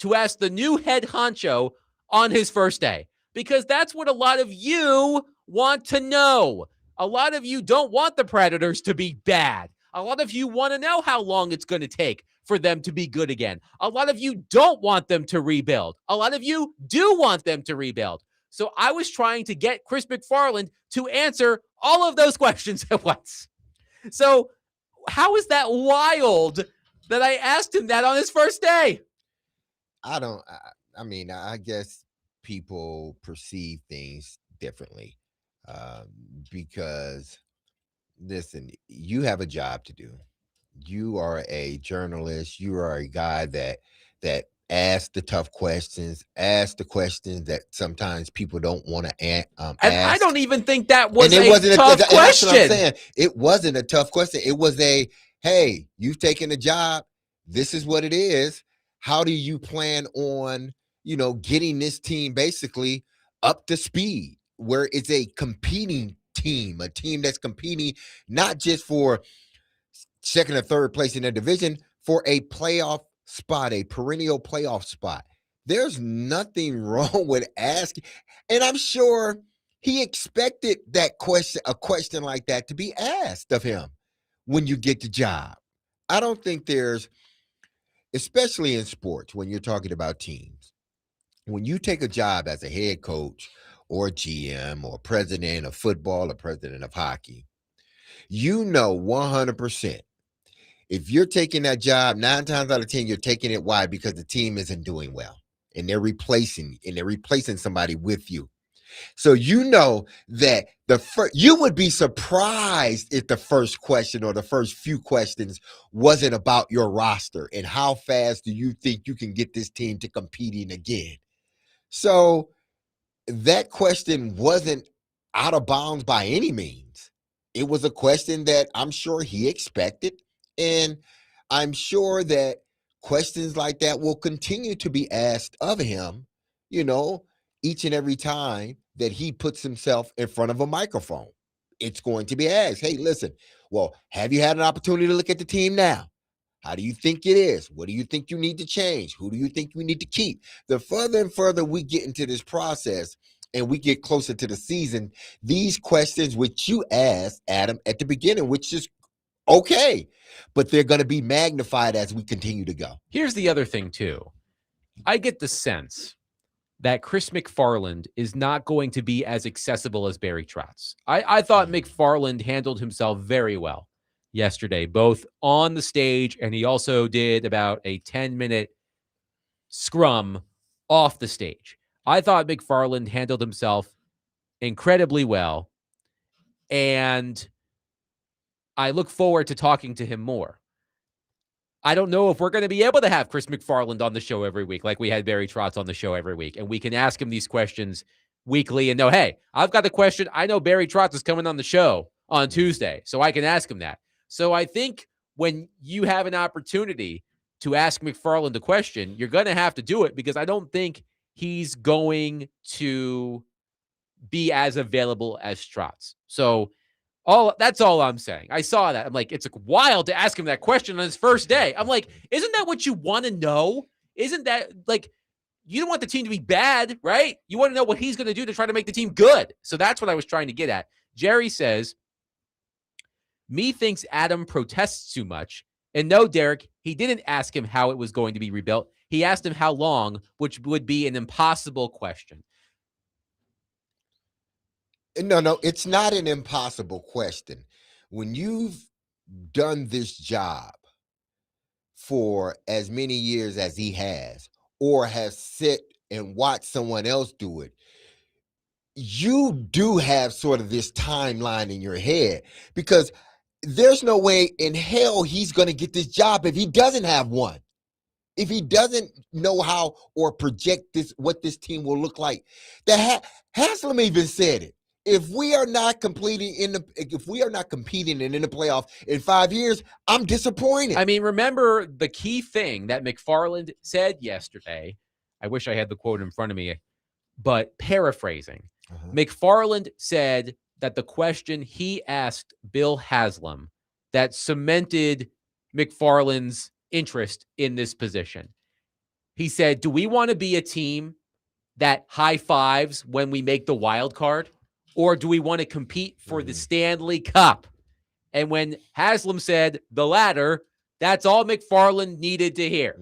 to ask the new head honcho on his first day, because that's what a lot of you want to know. A lot of you don't want the Predators to be bad. A lot of you want to know how long it's going to take for them to be good again. A lot of you don't want them to rebuild. A lot of you do want them to rebuild. So I was trying to get Chris MacFarland to answer all of those questions at once. So how is that wild that I asked him that on his first day. I mean, I guess people perceive things differently because, listen, you have a job to do. You are a journalist. You are a guy that asks the tough questions, asks the questions that sometimes people don't want to And ask. I don't even think that was And it a wasn't tough and that's what I'm question. saying. It wasn't a tough question. It was hey, you've taken a job. This is what it is. How do you plan on, getting this team basically up to speed where it's a competing team, a team that's competing not just for second or third place in their division, for a playoff spot, a perennial playoff spot. There's nothing wrong with asking. And I'm sure he expected a question like that to be asked of him when you get the job. I don't think especially in sports, when you're talking about teams, when you take a job as a head coach or GM or president of football or president of hockey, 100%. If you're taking that job, 9 times out of 10, you're taking it. Why? Because the team isn't doing well and they're replacing somebody with you. So that you would be surprised if the first question or the first few questions wasn't about your roster and how fast do you think you can get this team to competing again. So that question wasn't out of bounds by any means. It was a question that I'm sure he expected. And I'm sure that questions like that will continue to be asked of him, each and every time that he puts himself in front of a microphone. It's going to be asked, hey, listen, well, have you had an opportunity to look at the team now? How do you think it is? What do you think you need to change? Who do you think you need to keep? The further and further we get into this process and we get closer to the season, these questions which you asked, Adam, at the beginning, which is okay, but they're going to be magnified as we continue to go. Here's the other thing, too. I get the sense that Chris MacFarland is not going to be as accessible as Barry Trotz. I thought MacFarland handled himself very well yesterday, both on the stage, and he also did about a 10-minute scrum off the stage. I thought MacFarland handled himself incredibly well, and I look forward to talking to him more. I don't know if we're going to be able to have Chris MacFarland on the show every week like we had Barry Trotz on the show every week, and we can ask him these questions weekly and know, hey, I've got a question. I know Barry Trotz is coming on the show on Tuesday, so I can ask him that. So I think when you have an opportunity to ask MacFarland a question, you're going to have to do it, because I don't think he's going to be as available as Trotz. So that's all I'm saying. I saw that. I'm like, it's wild to ask him that question on his first day. I'm like, isn't that what you want to know? Isn't that like, you don't want the team to be bad, right? You want to know what he's going to do to try to make the team good. So that's what I was trying to get at. Jerry says, me thinks Adam protests too much. And no, Derek, he didn't ask him how it was going to be rebuilt. He asked him how long, which would be an impossible question. No, it's not an impossible question. When you've done this job for as many years as he has, or has sit and watched someone else do it, you do have sort of this timeline in your head, because there's no way in hell he's going to get this job if he doesn't have one. If he doesn't know how or project what this team will look like. Haslam even said it. If we are not competing and in the playoff in 5 years, I'm disappointed. I mean, remember the key thing that MacFarland said yesterday. I wish I had the quote in front of me, but paraphrasing. MacFarland said that the question he asked Bill Haslam that cemented MacFarland's interest in this position. He said, do we want to be a team that high fives when we make the wild card? Or do we want to compete for the Stanley Cup? And when Haslam said the latter, that's all MacFarland needed to hear.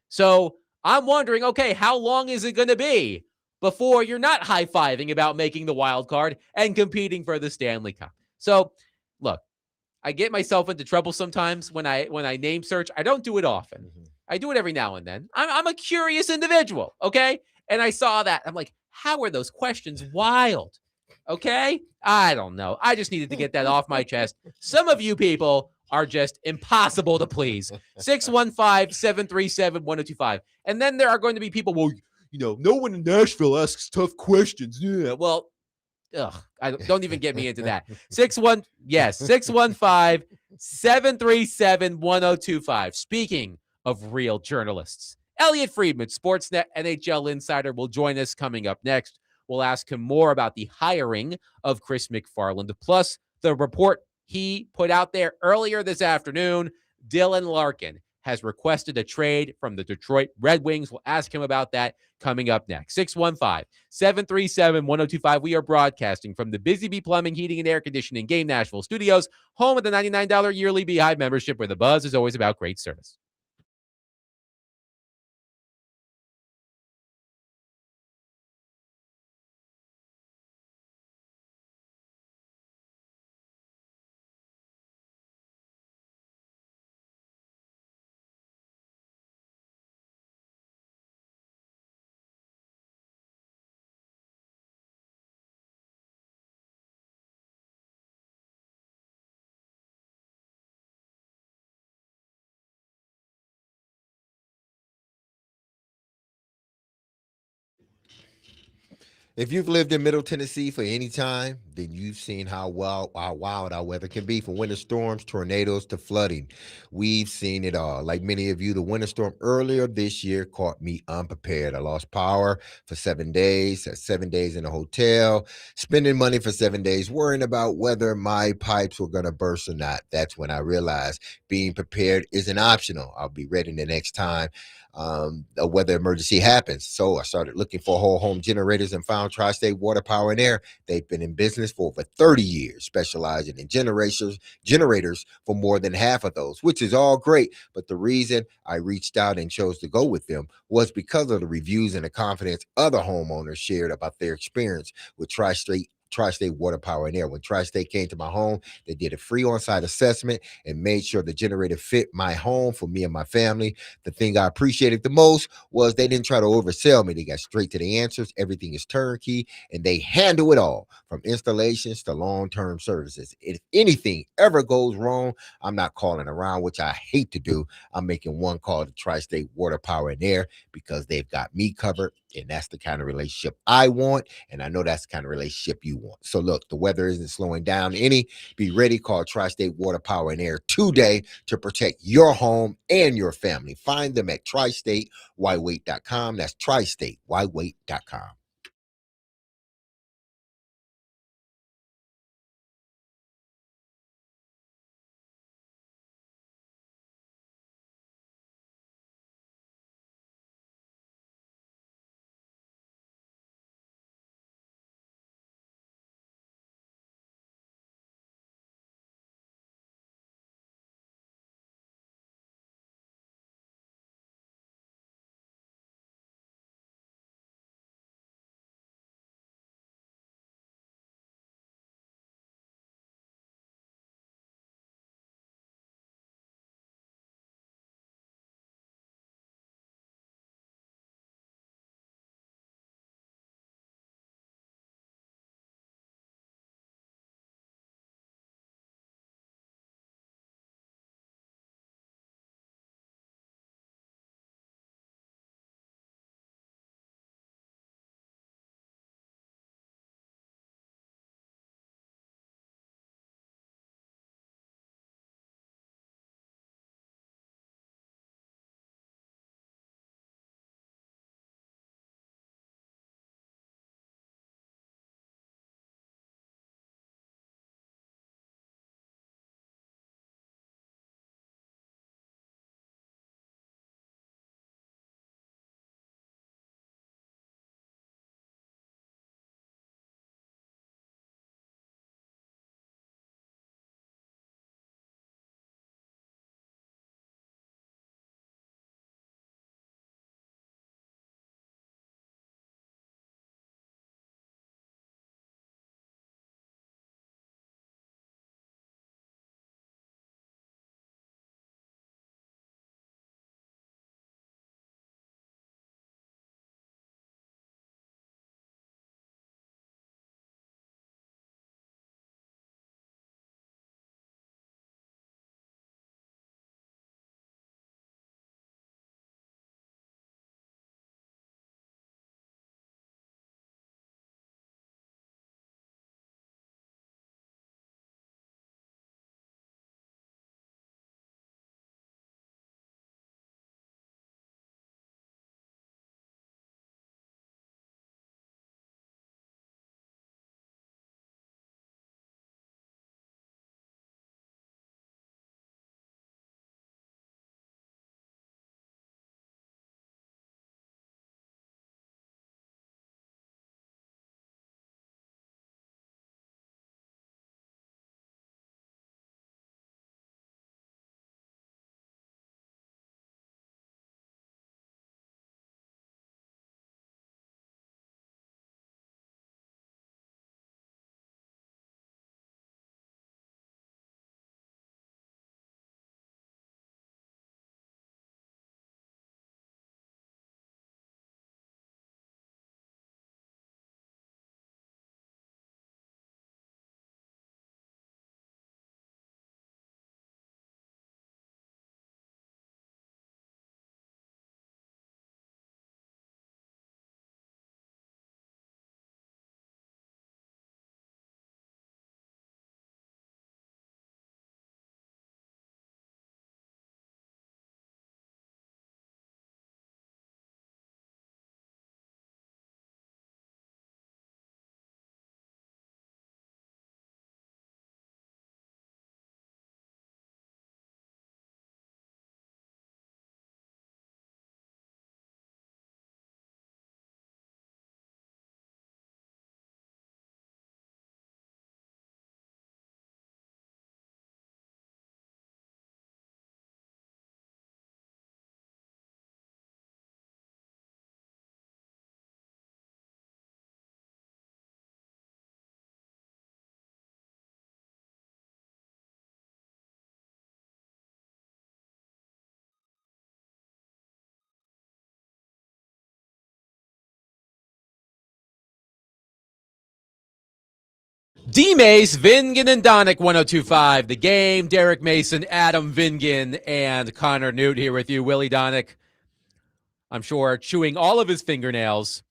So I'm wondering, okay, how long is it going to be before you're not high-fiving about making the wild card and competing for the Stanley Cup? So, look, I get myself into trouble sometimes when I name search. I don't do it often. Mhm. I do it every now and then. I'm a curious individual, okay? And I saw that. I'm like, how are those questions wild? Okay? I don't know. I just needed to get that off my chest. Some of you people are just impossible to please. 615-737-1025. And then there are going to be people, well, no one in Nashville asks tough questions. Yeah. Well, I don't even get me into that. 615-737-1025. Speaking of real journalists, Elliott Friedman, Sportsnet NHL insider, will join us coming up next. We'll ask him more about the hiring of Chris MacFarland, plus the report he put out there earlier this afternoon. Dylan Larkin has requested a trade from the Detroit Red Wings. We'll ask him about that coming up next. 615-737-1025. We are broadcasting from the Busy Bee Plumbing, Heating, and Air Conditioning Game Nashville Studios, home of the $99 yearly Beehive membership, where the buzz is always about great service. If you've lived in Middle Tennessee for any time, then you've seen how wild our weather can be, from winter storms, tornadoes, to flooding. We've seen it all. Like many of you, the winter storm earlier this year caught me unprepared. I lost power for 7 days, had 7 days in a hotel, spending money for 7 days, worrying about whether my pipes were going to burst or not. That's when I realized being prepared isn't optional. I'll be ready the next time a weather emergency happens. So I started looking for whole home generators and found Tri-State Water, Power, and Air. They've been in business for over 30 years, specializing in generators for more than half of those, which is all great. But the reason I reached out and chose to go with them was because of the reviews and the confidence other homeowners shared about their experience with Tri-State Water, Power, and Air. When Tri-State came to my home, they did a free on-site assessment and made sure the generator fit my home for me and my family. The thing I appreciated the most was they didn't try to oversell me. They got straight to the answers. Everything is turnkey, and they handle it all, from installations to long-term services. If anything ever goes wrong, I'm not calling around, which I hate to do. I'm making one call to Tri-State Water, Power, and Air, because they've got me covered, and that's the kind of relationship I want, and I know that's the kind of relationship you want. So look, the weather isn't slowing down any. Be ready. Call Tri-State Water, Power, and Air today to protect your home and your family. Find them at tristatewhywait.com. That's tristatewhywait.com. DMase, Vingan, and Donick, 102.5. The Game. Derek Mason, Adam Vingan, and Connor Newt here with you. Willy Donick, I'm sure, chewing all of his fingernails.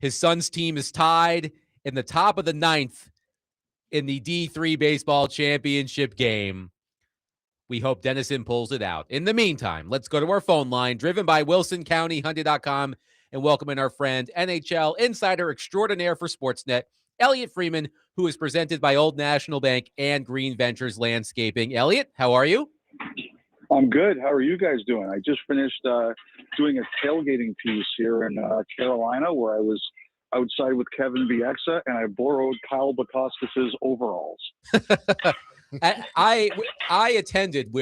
His son's team is tied in the top of the 9th in the D3 baseball championship game. We hope Tennessean pulls it out. In the meantime, let's go to our phone line, driven by WilsonCountyHunted.com, and welcome in our friend, NHL insider extraordinaire for Sportsnet, Elliott Friedman, who is presented by Old National Bank and Green Ventures Landscaping. Elliott, how are you? I'm good. How are you guys doing? I just finished doing a tailgating piece here in Carolina, where I was outside with Kevin Bieksa, and I borrowed Kyle Bukowskis's overalls. I attended,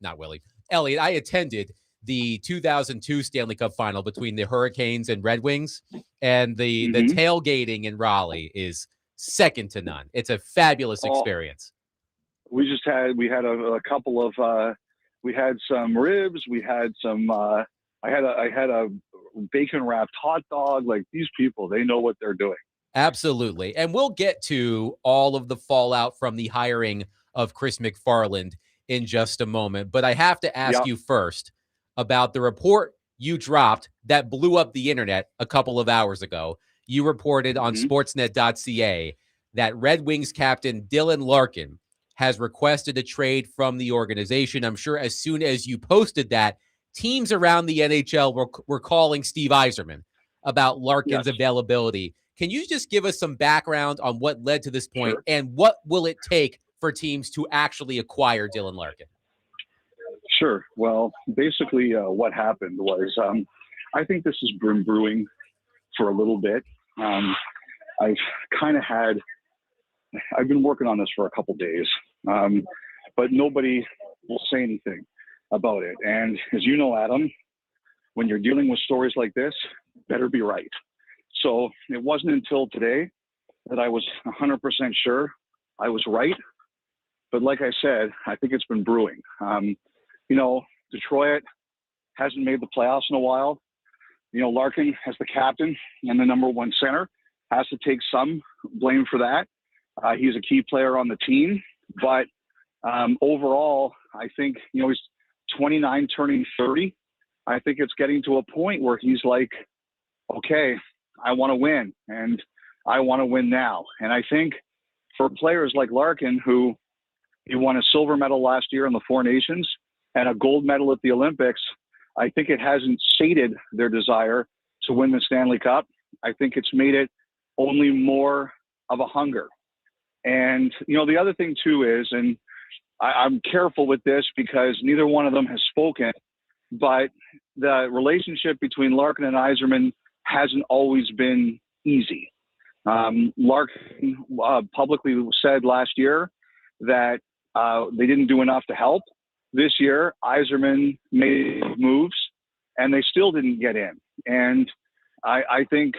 not Willie, Elliott, I attended the 2002 Stanley Cup final between the Hurricanes and Red Wings, and the tailgating in Raleigh is second to none. It's a fabulous experience. We had a couple of we had some ribs, we had some I had a bacon wrapped hot dog. Like, these people, they know what they're doing. Absolutely. And we'll get to all of the fallout from the hiring of Chris MacFarland in just a moment. But I have to ask you first about the report you dropped that blew up the internet a couple of hours ago. You reported on sportsnet.ca that Red Wings captain Dylan Larkin has requested a trade from the organization. I'm sure as soon as you posted that, teams around the NHL were calling Steve Yzerman about Larkin's availability. Can you just give us some background on what led to this point, and what will it take for teams to actually acquire Dylan Larkin? Sure. Well, basically what happened was I think this has been brewing for a little bit. I've been working on this for a couple days, but nobody will say anything about it. And as you know, Adam, when you're dealing with stories like this, better be right. So it wasn't until today that I was 100% sure I was right. But like I said, I think it's been brewing. Detroit hasn't made the playoffs in a while. Larkin, as the captain and the number one center, has to take some blame for that. He's a key player on the team. But overall, I think, he's 29 turning 30. I think it's getting to a point where he's like, okay, I want to win, and I want to win now. And I think for players like Larkin, who he won a silver medal last year in the Four Nations and a gold medal at the Olympics, I think it hasn't sated their desire to win the Stanley Cup. I think it's made it only more of a hunger. And, the other thing too is, and I'm careful with this because neither one of them has spoken, but the relationship between Larkin and Yzerman hasn't always been easy. Larkin publicly said last year that they didn't do enough to help. This year, Yzerman made moves, and they still didn't get in. And I think,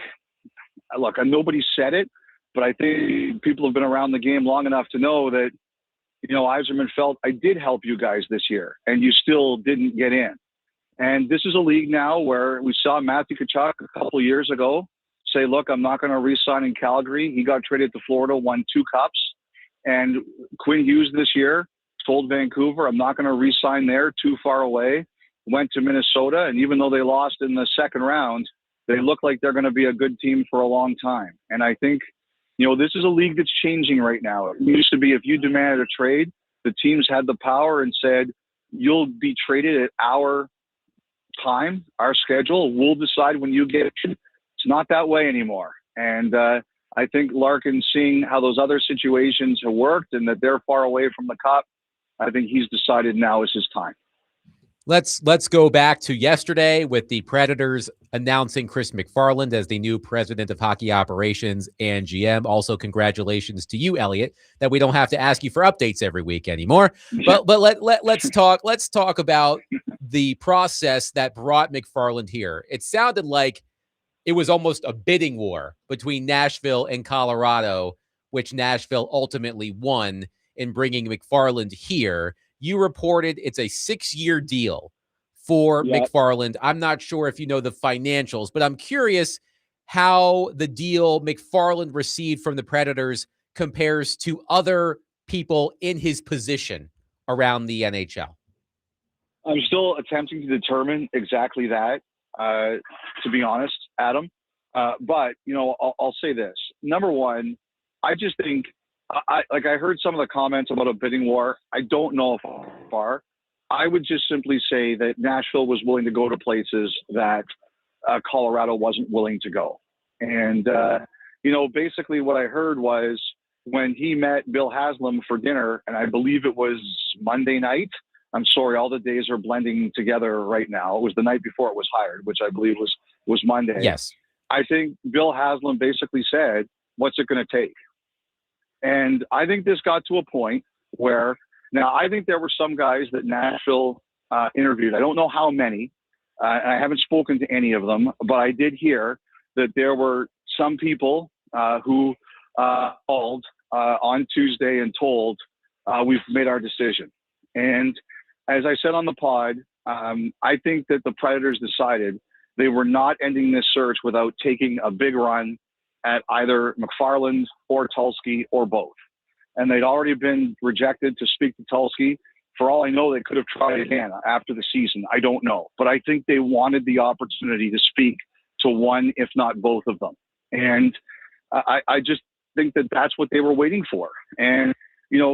look, nobody said it, but I think people have been around the game long enough to know that, Yzerman felt, I did help you guys this year, and you still didn't get in. And this is a league now where we saw Matthew Tkachuk a couple of years ago say, look, I'm not going to re-sign in Calgary. He got traded to Florida, won 2 cups. And Quinn Hughes this year told Vancouver, I'm not going to re-sign there, too far away. Went to Minnesota, and even though they lost in the second round, they look like they're going to be a good team for a long time. And I think, this is a league that's changing right now. It used to be if you demanded a trade, the teams had the power and said, you'll be traded at our time, our schedule. We'll decide when you get it. It's not that way anymore. And I think Larkin, seeing how those other situations have worked and that they're far away from the cup, I think he's decided now is his time. Let's go back to yesterday with the Predators announcing Chris MacFarland as the new president of hockey operations and GM. Also, congratulations to you, Elliott, that we don't have to ask you for updates every week anymore. But let's talk about the process that brought MacFarland here. It sounded like it was almost a bidding war between Nashville and Colorado, which Nashville ultimately won in bringing MacFarland here. You reported it's a 6-year deal for MacFarland. I'm not sure if you know the financials, but I'm curious how the deal MacFarland received from the Predators compares to other people in his position around the NHL? I'm still attempting to determine exactly that, to be honest, Adam. But, I'll say this. Number one, I just think, I heard some of the comments about a bidding war. I don't know if far. I would just simply say that Nashville was willing to go to places that Colorado wasn't willing to go. And, basically what I heard was when he met Bill Haslam for dinner, and I believe it was Monday night. I'm sorry, all the days are blending together right now. It was the night before it was hired, which I believe was Monday. Yes. I think Bill Haslam basically said, what's it going to take? And I think this got to a point where, now I think there were some guys that Nashville interviewed. I don't know how many, and I haven't spoken to any of them, but I did hear that there were some people who called on Tuesday and told, we've made our decision. And as I said on the pod, I think that the Predators decided they were not ending this search without taking a big run at either MacFarland or Tulsky or both. And they'd already been rejected to speak to Tulsky. For all I know, they could have tried again after the season. I don't know. But I think they wanted the opportunity to speak to one, if not both of them. And I just think that that's what they were waiting for. And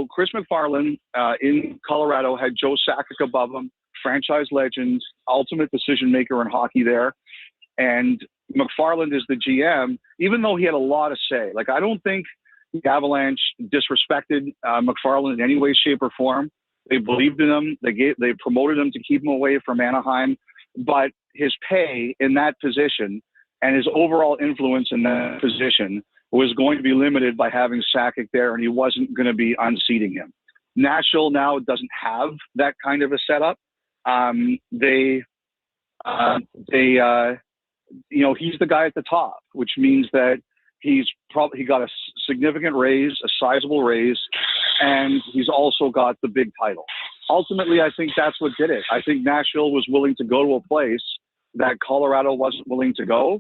Chris MacFarland in Colorado had Joe Sakic above him, franchise legend, ultimate decision maker in hockey there. And MacFarland is the GM, even though he had a lot to say. Like, I don't think the Avalanche disrespected MacFarland in any way, shape, or form. They believed in him. They promoted him to keep him away from Anaheim. But his pay in that position and his overall influence in that position was going to be limited by having Sakic there, and he wasn't going to be unseating him. Nashville now doesn't have that kind of a setup. He's the guy at the top, which means that he got a significant raise, a sizable raise, and he's also got the big title. Ultimately, I think that's what did it. I think Nashville was willing to go to a place that Colorado wasn't willing to go.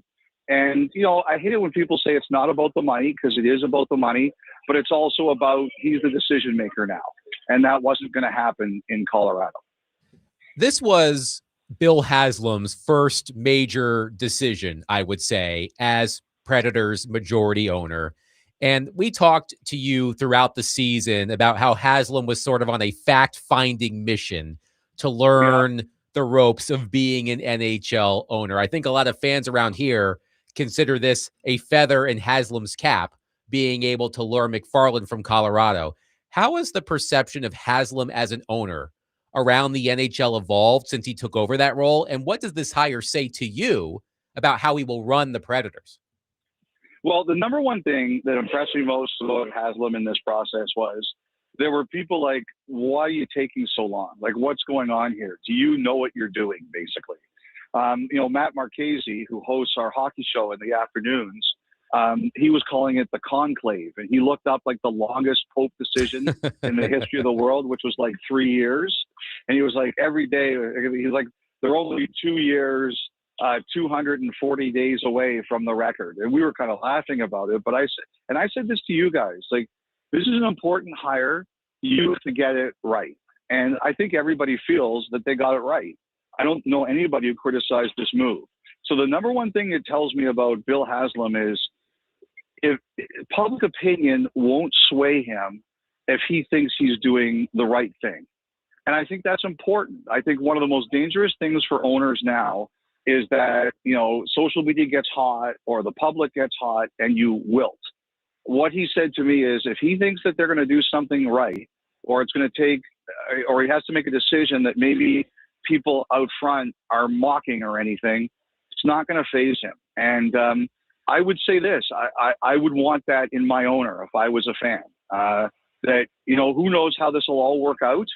And, I hate it when people say it's not about the money, because it is about the money, but it's also about he's the decision maker now. And that wasn't going to happen in Colorado. This was Bill Haslam's first major decision, I would say, as Predators majority owner. And we talked to you throughout the season about how Haslam was sort of on a fact-finding mission to learn the ropes of being an NHL owner. I think a lot of fans around here consider this a feather in Haslam's cap, being able to lure MacFarland from Colorado. How has the perception of Haslam as an owner around the NHL evolved since he took over that role? And what does this hire say to you about how he will run the Predators? Well, the number one thing that impressed me most about Haslam in this process was there were people like, why are you taking so long? Like, what's going on here? Do you know what you're doing, basically? Matt Marchese, who hosts our hockey show in the afternoons, he was calling it the conclave. And he looked up like the longest Pope decision in the history of the world, which was like 3 years. And he was like, every day, he's like, they're only 2 years, 240 days away from the record. And we were kind of laughing about it. But I said this to you guys, like, this is an important hire. You have to get it right. And I think everybody feels that they got it right. I don't know anybody who criticized this move. So the number one thing it tells me about Bill Haslam is if public opinion won't sway him if he thinks he's doing the right thing. And I think that's important. I think one of the most dangerous things for owners now is that, social media gets hot or the public gets hot and you wilt. What he said to me is if he thinks that they're going to do something right, or it's going to take, or he has to make a decision that maybe people out front are mocking or anything, it's not going to faze him. And I would say this, I would want that in my owner if I was a fan, that, who knows how this will all work out,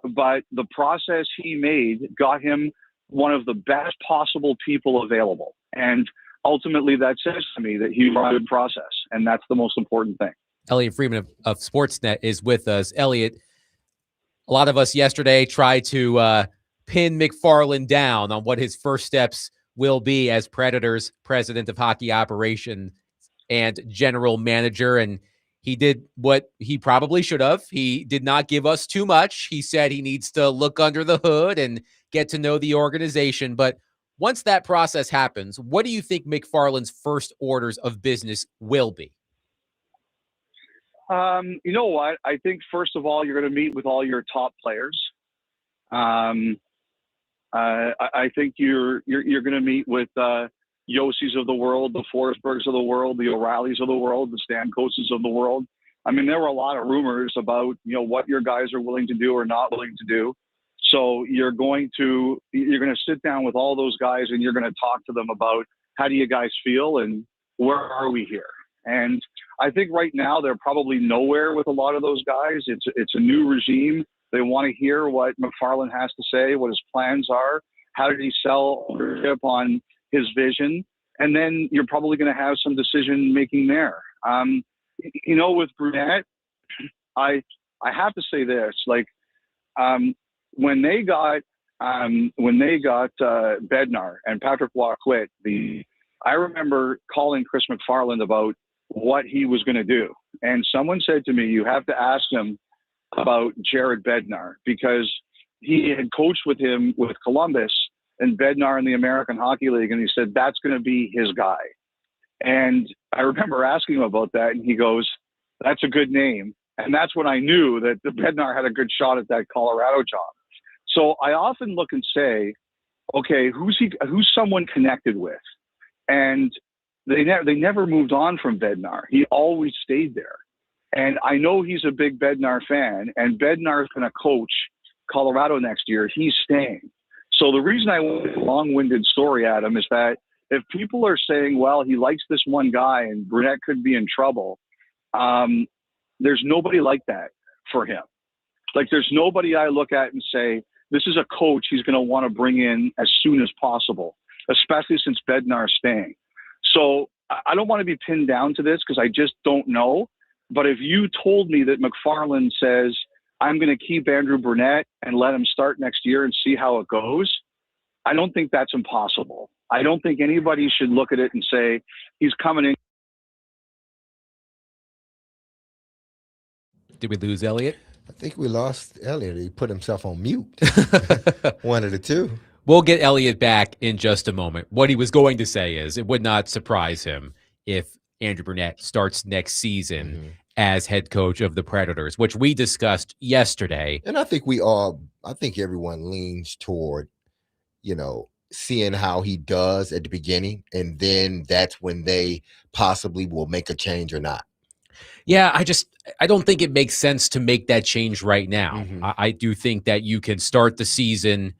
but the process he made got him one of the best possible people available. And ultimately that says to me that he ran a good process, and that's the most important thing. Elliott Friedman of Sportsnet is with us. Elliott, a lot of us yesterday tried to pin MacFarland down on what his first steps will be as Predators president of hockey operation and general manager. And He did what he probably should have. He did not give us too much. He said he needs to look under the hood and get to know the organization. But once that process happens, what do you think MacFarland's first orders of business will be? You know what? I think first of all, you're going to meet with all your top players. I think you're going to meet with Yossi's of the world, the Forsbergs of the world, the O'Reillys of the world, the Stankoses of the world. I mean, there were a lot of rumors about, what your guys are willing to do or not willing to do. So you're going to sit down with all those guys and you're going to talk to them about how do you guys feel and where are we here? And I think right now they're probably nowhere with a lot of those guys. It's a new regime. They want to hear what MacFarland has to say, what his plans are, how did he sell ownership on his vision, and then you're probably going to have some decision making there. With Brunette, I have to say this: when they got Bednar and Patrick Waugh quit, I remember calling Chris MacFarland about what he was going to do, and someone said to me, "You have to ask him about Jared Bednar because he had coached with him with Columbus and Bednar in the American Hockey League, and he said that's going to be his guy." And I remember asking him about that, and he goes, "That's a good name." And that's when I knew that the Bednar had a good shot at that Colorado job. So I often look and say, okay, who's someone connected with? And they never moved on from Bednar. He always stayed there. And I know he's a big Bednar fan, and Bednar is going to coach Colorado next year. He's staying. So the reason I went a long-winded story, Adam, is that if people are saying, well, he likes this one guy and Brunette could be in trouble, there's nobody like that for him. There's nobody I look at and say, this is a coach he's going to want to bring in as soon as possible, especially since Bednar's staying. So I don't want to be pinned down to this because I just don't know. But if you told me that MacFarland says, I'm going to keep Andrew Brunette and let him start next year and see how it goes, I don't think that's impossible. I don't think anybody should look at it and say, he's coming in. Did we lose Elliott? I think we lost Elliott. He put himself on mute. One of the two. We'll get Elliott back in just a moment. What he was going to say is it would not surprise him if Andrew Brunette starts next season as head coach of the Predators, which we discussed yesterday. And I think everyone leans toward, seeing how he does at the beginning. And then that's when they possibly will make a change or not. Yeah, I don't think it makes sense to make that change right now. I do think that you can start the season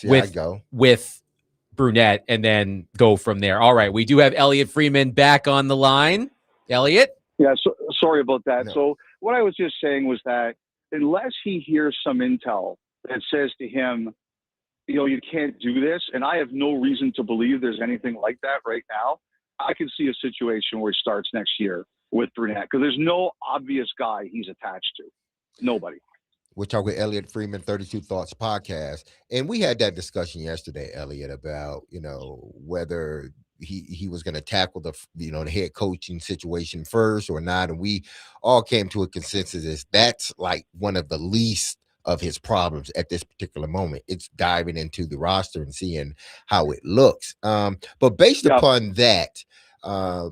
with Brunette and then go from there. All right, we do have Elliott Friedman back on the line. Elliott? Yeah, sorry about that. No. So what I was just saying was that unless he hears some intel that says to him, you can't do this, and I have no reason to believe there's anything like that right now, I can see a situation where he starts next year with Brunette because there's no obvious guy he's attached to. Nobody. We're talking with Elliott Friedman, 32 Thoughts podcast. And we had that discussion yesterday, Elliott, about, whether he was going to tackle the head coaching situation first or not. And we all came to a consensus is that's like one of the least of his problems at this particular moment. It's diving into the roster and seeing how it looks. But based upon that,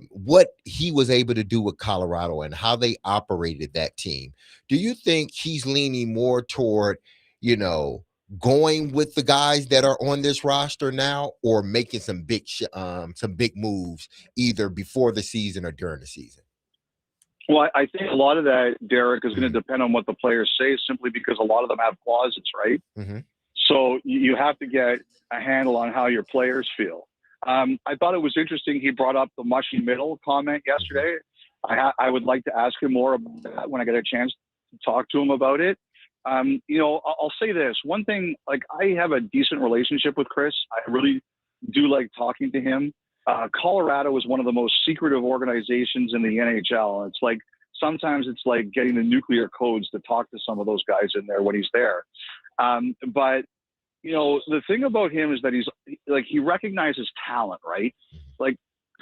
what he was able to do with Colorado and how they operated that team, do you think he's leaning more toward, going with the guys that are on this roster now or making some big moves either before the season or during the season? Well, I think a lot of that, Derek, is going to depend on what the players say simply because a lot of them have clauses, right? So you have to get a handle on how your players feel. I thought it was interesting he brought up the mushy middle comment yesterday. I would like to ask him more about that when I get a chance to talk to him about it. I'll say this. One thing, I have a decent relationship with Chris. I really do like talking to him. Colorado is one of the most secretive organizations in the NHL. It's sometimes it's like getting the nuclear codes to talk to some of those guys in there when he's there. But the thing about him is that he recognizes talent, right?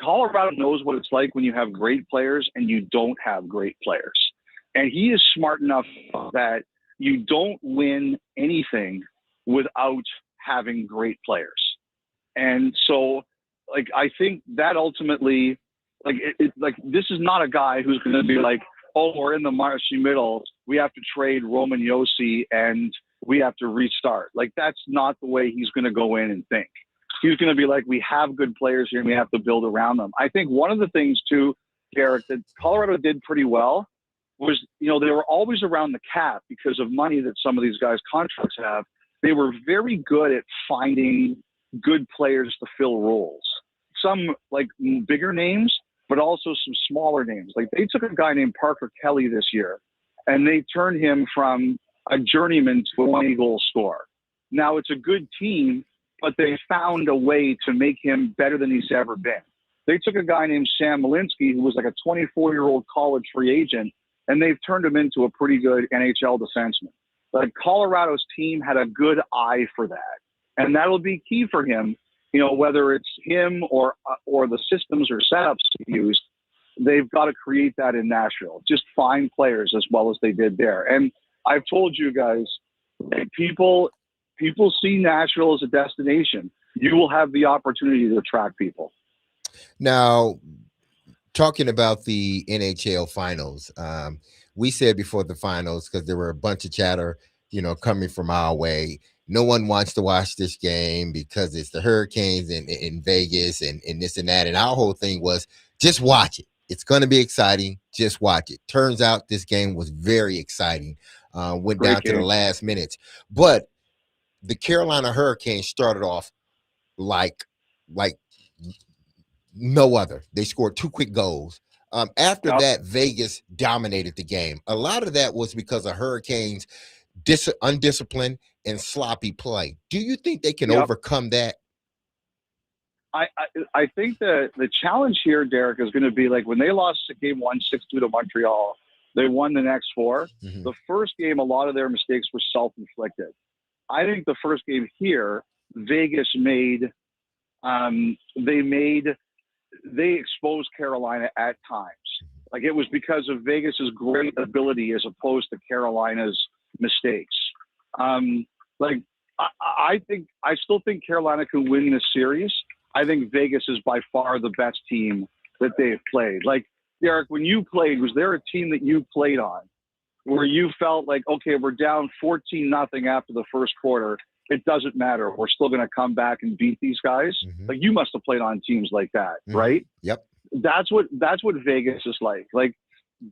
Colorado knows what it's like when you have great players and you don't have great players. And he is smart enough that you don't win anything without having great players. And so, like, I think that ultimately, like, like, this is not a guy who's going to be like, oh, we're in the marshy middle, we have to trade Roman Josi and we have to restart. Like, that's not the way he's going to go in and think. He's going to be like, we have good players here and we have to build around them. I think one of the things, too, Derek, that Colorado did pretty well was, you know, they were always around the cap because of money that some of these guys' contracts have. They were very good at finding good players to fill roles. Some, like, bigger names, but also some smaller names. Like, they took a guy named Parker Kelly this year, and they turned him from a journeyman to a 20-goal scorer. Now, it's a good team, but they found a way to make him better than he's ever been. They took a guy named Sam Malinsky, who was like a 24-year-old college free agent, and they've turned him into a pretty good NHL defenseman. Like, Colorado's team had a good eye for that, and that'll be key for him. You know, whether it's him or the systems or setups he used, they've got to create that in Nashville. Just find players as well as they did there. And I've told you guys, people see Nashville as a destination. You will have the opportunity to attract people. Now, talking about the NHL finals, we said before the finals, because there were a bunch of chatter, you know, coming from our way, no one wants to watch this game because it's the Hurricanes in Vegas and this and that. And our whole thing was, just watch it. It's going to be exciting. Just watch it. Turns out this game was very exciting. Went Great down game. to the last minutes. But the Carolina Hurricanes started off like no other. They scored 2 quick goals. After that, Vegas dominated the game. A lot of that was because of Hurricanes' undisciplined and sloppy play. Do you think they can overcome that? I think that the challenge here, Derek, is going to be like when they lost game 1, 6-2 to Montreal, they won the next 4. Mm-hmm. The first game, a lot of their mistakes were self-inflicted. I think the first game here, Vegas made, they exposed Carolina at times. Like, it was because of Vegas's great ability as opposed to Carolina's mistakes. I still think Carolina can win this series. I think Vegas is by far the best team that they've played. Like, Derek, when you played, was there a team that you played on where you felt like, okay, we're down 14-0 after the first quarter, it doesn't matter, we're still going to come back and beat these guys? Mm-hmm. Like, you must have played on teams like that, Mm-hmm. right? Yep. That's what Vegas is like. Like,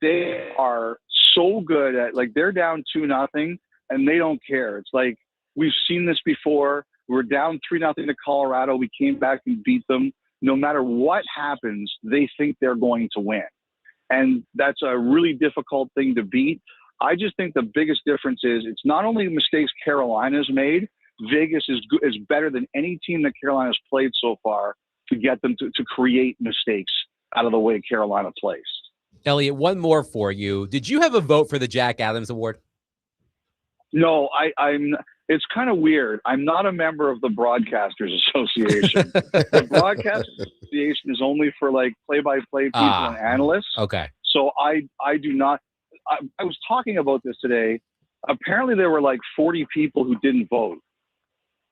they are so good at, like, they're down 2-0 and they don't care. It's like, we've seen this before. We were down 3-0 to Colorado. We came back and beat them. No matter what happens, they think they're going to win. And that's a really difficult thing to beat. I just think the biggest difference is it's not only mistakes Carolina's made, Vegas is better than any team that Carolina's played so far to get them to create mistakes out of the way Carolina plays. Elliott, one more for you. Did you have a vote for the Jack Adams Award? No, I'm. It's kind of weird. I'm not a member of the Broadcasters Association. The Broadcasters Association is only for, like, play-by-play people and analysts. Okay. So I do not. I was talking about this today. Apparently, there were like 40 people who didn't vote.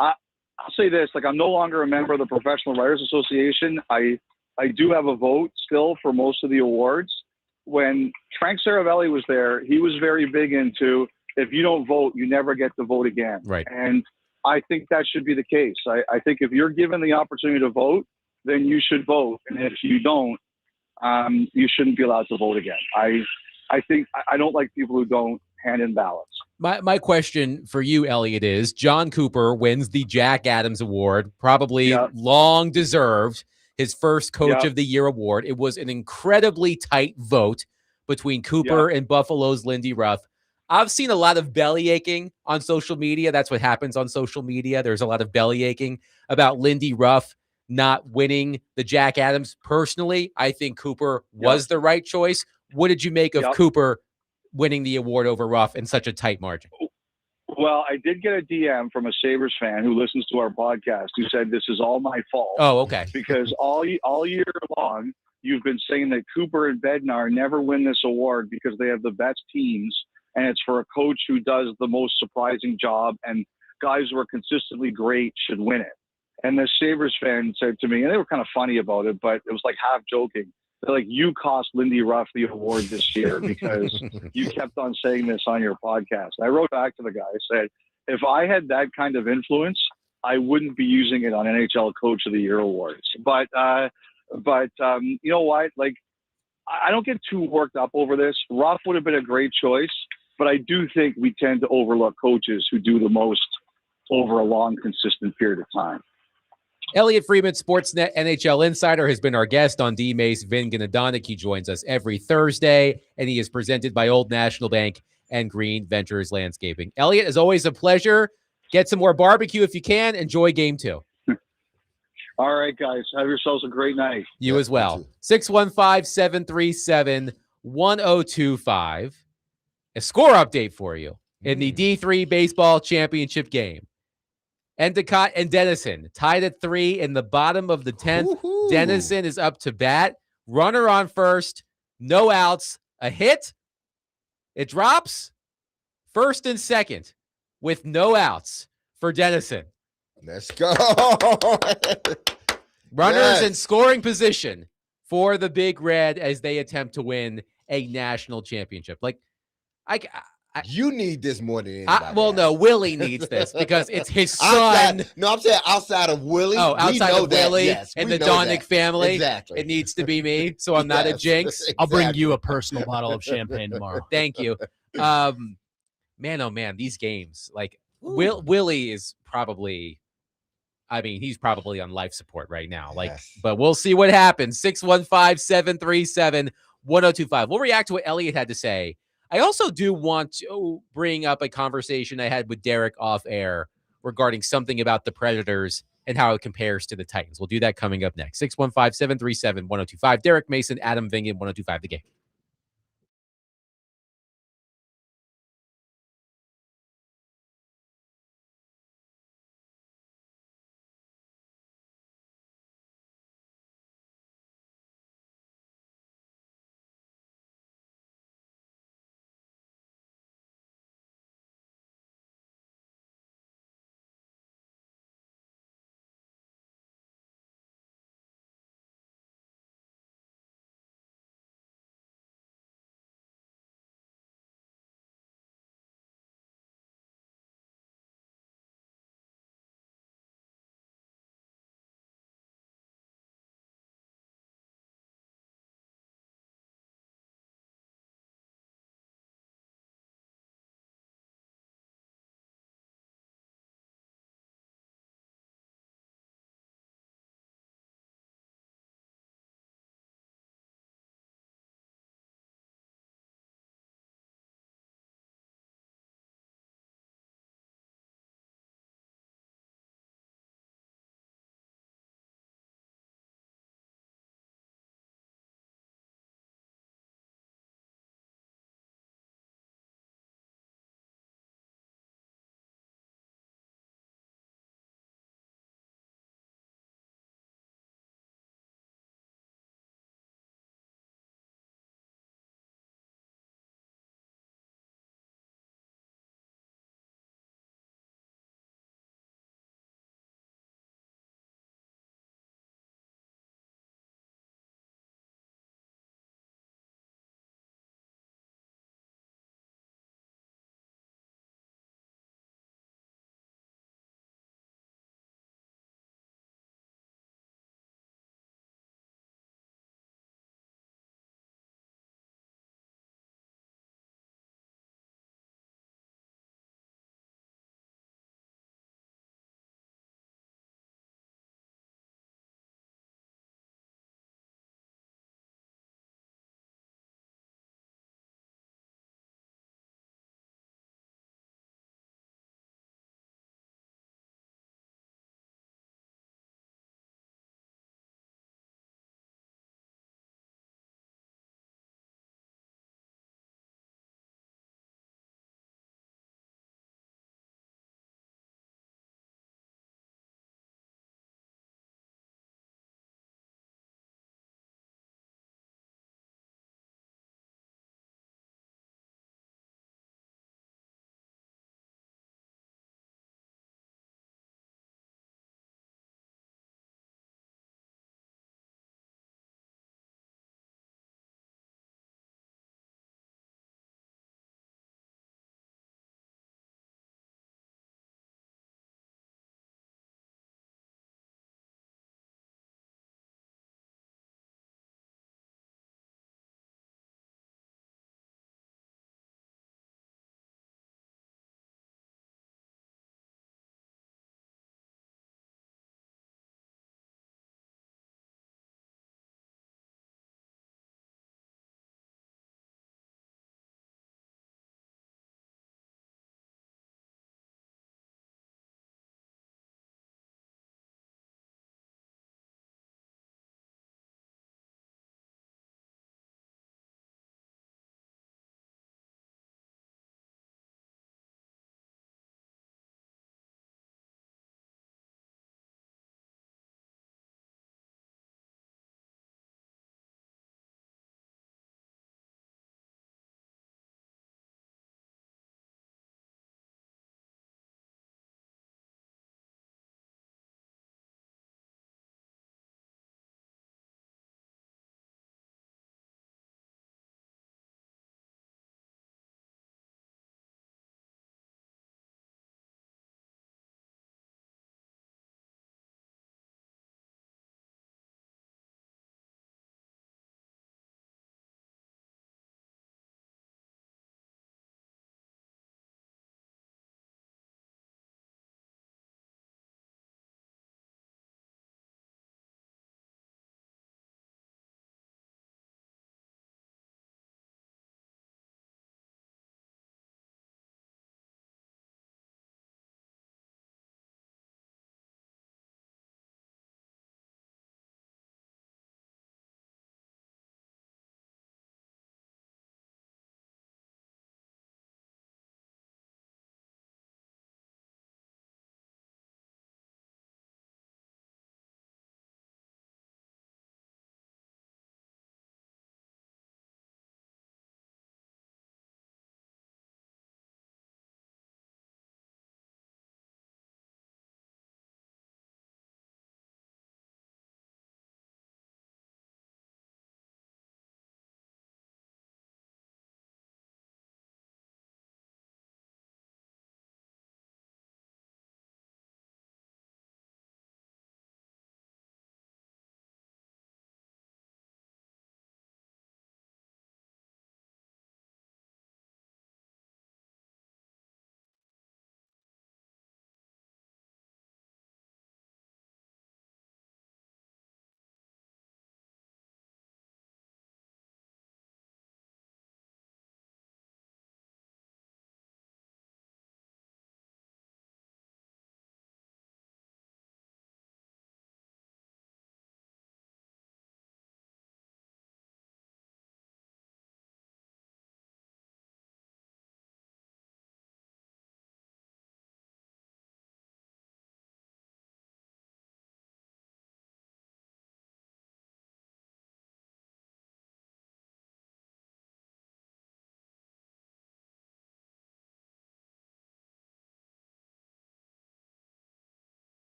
I'll say this: like, I'm no longer a member of the Professional Writers Association. I do have a vote still for most of the awards. When Frank Saravelli was there, he was very big into, if you don't vote, you never get to vote again. Right. And I think that should be the case. I think if you're given the opportunity to vote, then you should vote. And if you don't, you shouldn't be allowed to vote again. I think I don't like people who don't hand in ballots. My question for you, Elliott, is John Cooper wins the Jack Adams Award, probably long deserved, his first Coach of the Year award. It was an incredibly tight vote between Cooper and Buffalo's Lindy Ruff. I've seen a lot of belly aching on social media. That's what happens on social media. There's a lot of belly aching about Lindy Ruff not winning the Jack Adams. Personally, I think Cooper was the right choice. What did you make of Cooper winning the award over Ruff in such a tight margin? Well, I did get a DM from a Sabres fan who listens to our podcast who said this is all my fault. Oh, okay. Because all year long, you've been saying that Cooper and Bednar never win this award because they have the best teams, and it's for a coach who does the most surprising job, and guys who are consistently great should win it. And the Sabres fan said to me, and they were kind of funny about it, but it was like half joking. They're like, you cost Lindy Ruff the award this year because you kept on saying this on your podcast. I wrote back to the guy, said, if I had that kind of influence, I wouldn't be using it on NHL Coach of the Year awards. But you know what? Like, I don't get too worked up over this. Ruff would have been a great choice, but I do think we tend to overlook coaches who do the most over a long, consistent period of time. Elliott Friedman, Sportsnet NHL Insider, has been our guest on DMase Vin Gnadonic. He joins us every Thursday, and he is presented by Old National Bank and Green Ventures Landscaping. Elliott, as always, a pleasure. Get some more barbecue if you can. Enjoy Game 2. All right, guys. Have yourselves a great night. You as well. 615-737-1025. A score update for you in the D3 Baseball Championship game. Endicott and Denison tied at 3 in the bottom of the 10th. Woo-hoo. Denison is up to bat. Runner on first. No outs. A hit. It drops. First and second with no outs for Denison. Let's go. Runners in scoring position for the Big Red as they attempt to win a national championship. Like, You need this more than anybody. well, no, else. Willie needs this because it's his son. I'm saying outside of Willie. Oh, outside of Willie yes, and we the know Donick that. family. Exactly. It needs to be me, so I'm not a Yes, jinx. I'll bring you a exactly. personal bottle of champagne tomorrow. Thank you. Man, oh man, these games. Like Willie is probably, I mean, he's probably on life support right now. Like, Yes. but we'll see what happens. 615-737-1025. We'll react to what Elliott had to say. I also do want to bring up a conversation I had with Derek off air regarding something about the Predators and how it compares to the Titans. We'll do that coming up next. 615-737-1025. Derek Mason, Adam Vingan, 1025 The Game.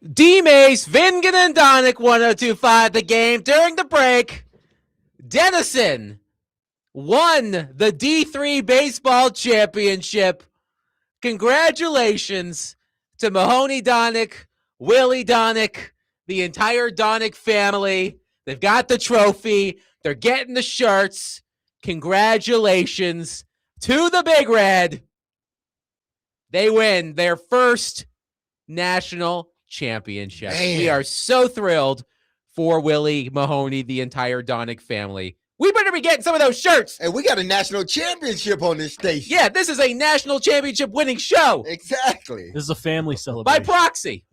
DMase, Vingan, and Donick, 102.5 the game. During the break, Tennessean won the D3 baseball championship. Congratulations to Mahoney Donick, Willy Donick, the entire Donick family. They've got the trophy. They're getting the shirts. Congratulations to the Big Red. They win their first national championship. Man. We are so thrilled for Willy, Mahoney, the entire Donick family. We better be getting some of those shirts. And we got a national championship on this station. Yeah, this is a national championship winning show Exactly. This is a family by celebration. proxy.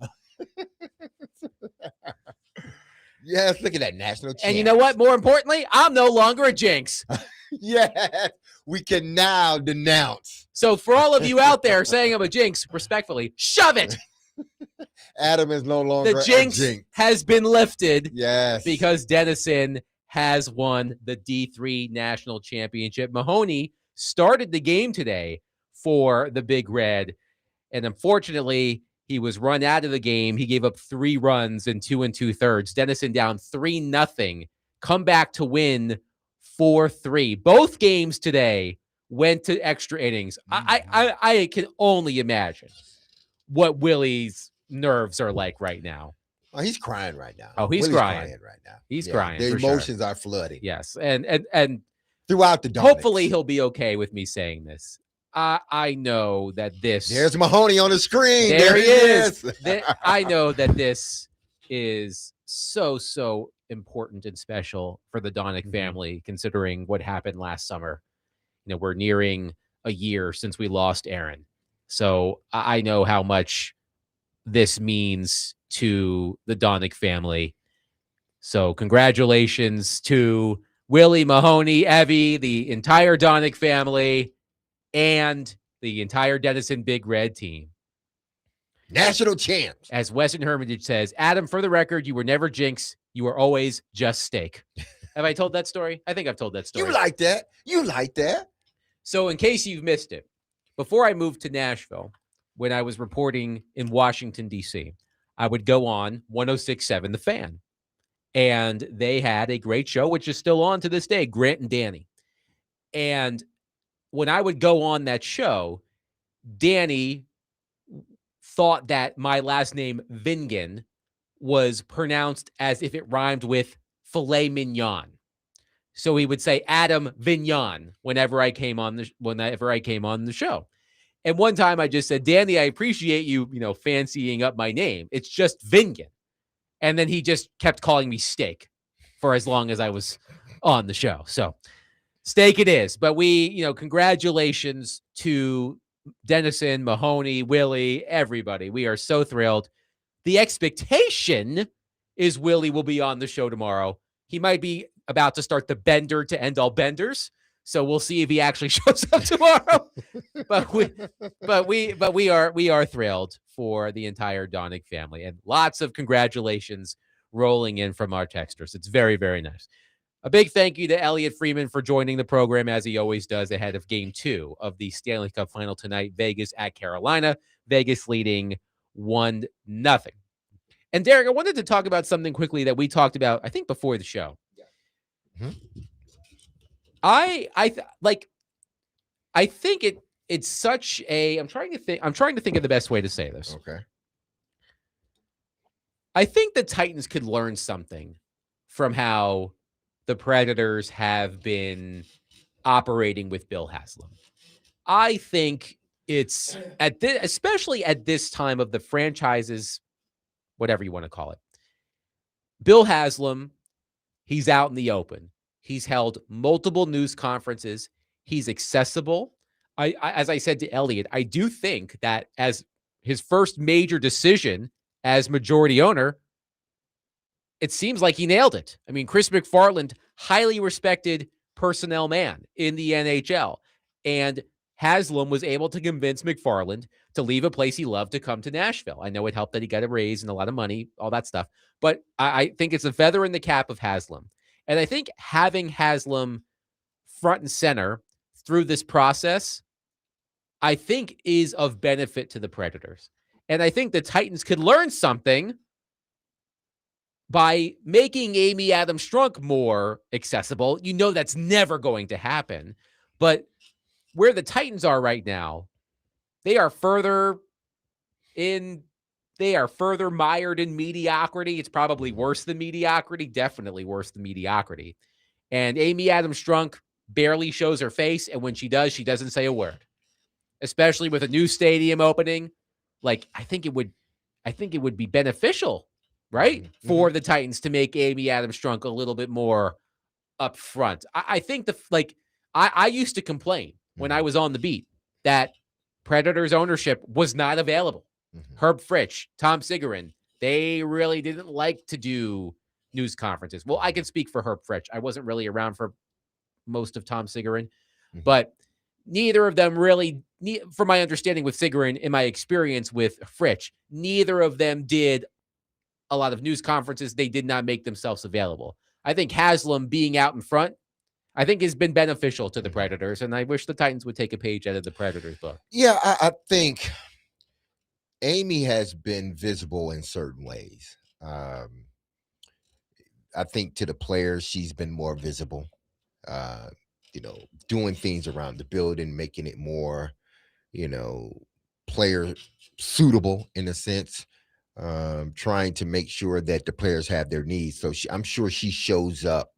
Yes, look at that national championship. And you know what? More importantly, I'm no longer a jinx. Yes, we can now denounce. So for all of you out there saying I'm a jinx, respectfully, shove it. Adam is no longer The jinx a jinx. has been lifted Yes. because Tennessean has won the D3 national championship. Mahoney started the game today for the Big Red, and unfortunately, he was run out of the game. He gave up 3 runs in 2 2/3. Tennessean down 3-0. Come back to win 4-3. Both games today went to extra innings. I can only imagine what Willy's nerves are like right now. Oh, he's crying right now. Oh, he's Willie's crying. right now. He's crying, The for sure. emotions are flooding. Yes, and Throughout the Donics. hopefully he'll be okay with me saying this. I know that this. There's Mahoney on the screen. There he is. is. I know that this is so important and special for the Donick family, considering what happened last summer. You know, we're nearing a year since we lost Aaron, so I know how much this means to the Donick family. So congratulations to Willy, Mahoney, Evie, the entire Donick family, and the entire Tennessean Big Red team. National champs. As Weston Hermitage says, Adam, for the record, you were never jinx. You were always just steak. Have I told that story? I think I've told that story. You like that. You like that. So in case you've missed it, before I moved to Nashville, when I was reporting in Washington, D.C., I would go on 106.7 The Fan. And they had a great show, which is still on to this day, Grant and Danny. And when I would go on that show, Danny thought that my last name, Vingan, was pronounced as if it rhymed with filet mignon. So he would say Adam Vignon whenever I came on the show. And one time I just said, Danny, I appreciate you, fancying up my name. It's just Vingan. And then he just kept calling me Steak for as long as I was on the show. So Steak it is. But we, congratulations to Tennessean, Mahoney, Willy, everybody. We are so thrilled. The expectation is Willy will be on the show tomorrow. He might be about to start the bender to end all benders. So we'll see if he actually shows up tomorrow. but we are thrilled for the entire Donick family, and lots of congratulations rolling in from our texters. It's very, very nice. A big thank you to Elliott Friedman for joining the program, as he always does, ahead of Game 2 of the Stanley Cup Final tonight. Vegas at Carolina. Vegas leading 1-0. And Derek, I wanted to talk about something quickly that we talked about, I think, before the show. Mm-hmm. I think it's such a. I'm trying to think of the best way to say this. Okay. I think the Titans could learn something from how the Predators have been operating with Bill Haslam. I think it's especially at this time of the franchise's, whatever you want to call it. Bill Haslam, he's out in the open. He's held multiple news conferences. He's accessible. As I said to Elliott, I do think that as his first major decision as majority owner, it seems like he nailed it. I mean, Chris MacFarland, highly respected personnel man in the NHL. And Haslam was able to convince MacFarland to leave a place he loved to come to Nashville. I know it helped that he got a raise and a lot of money, all that stuff. But I think it's a feather in the cap of Haslam. And I think having Haslam front and center through this process, I think is of benefit to the Predators. And I think the Titans could learn something by making Amy Adams Strunk more accessible. You know that's never going to happen. But where the Titans are right now, they are further mired in mediocrity. It's probably worse than mediocrity, definitely worse than mediocrity. And Amy Adams Strunk barely shows her face, and when she does, she doesn't say a word. Especially with a new stadium opening, like I think it would be beneficial, right, for the Titans to make Amy Adams Strunk a little bit more upfront. I think I used to complain when I was on the beat that Predators ownership was not available. Herb Fritch, Tom Sigerin, they really didn't like to do news conferences. Well, I can speak for Herb Fritch. I wasn't really around for most of Tom Sigerin, but neither of them really, from my understanding with Sigerin and my experience with Fritch, neither of them did a lot of news conferences. They did not make themselves available. I think Haslam being out in front, I think has been beneficial to the Predators, and I wish the Titans would take a page out of the Predators' book. Yeah, I think Amy has been visible in certain ways. I think to the players, she's been more visible. Doing things around the building, making it more, player suitable in a sense, trying to make sure that the players have their needs. So I'm sure she shows up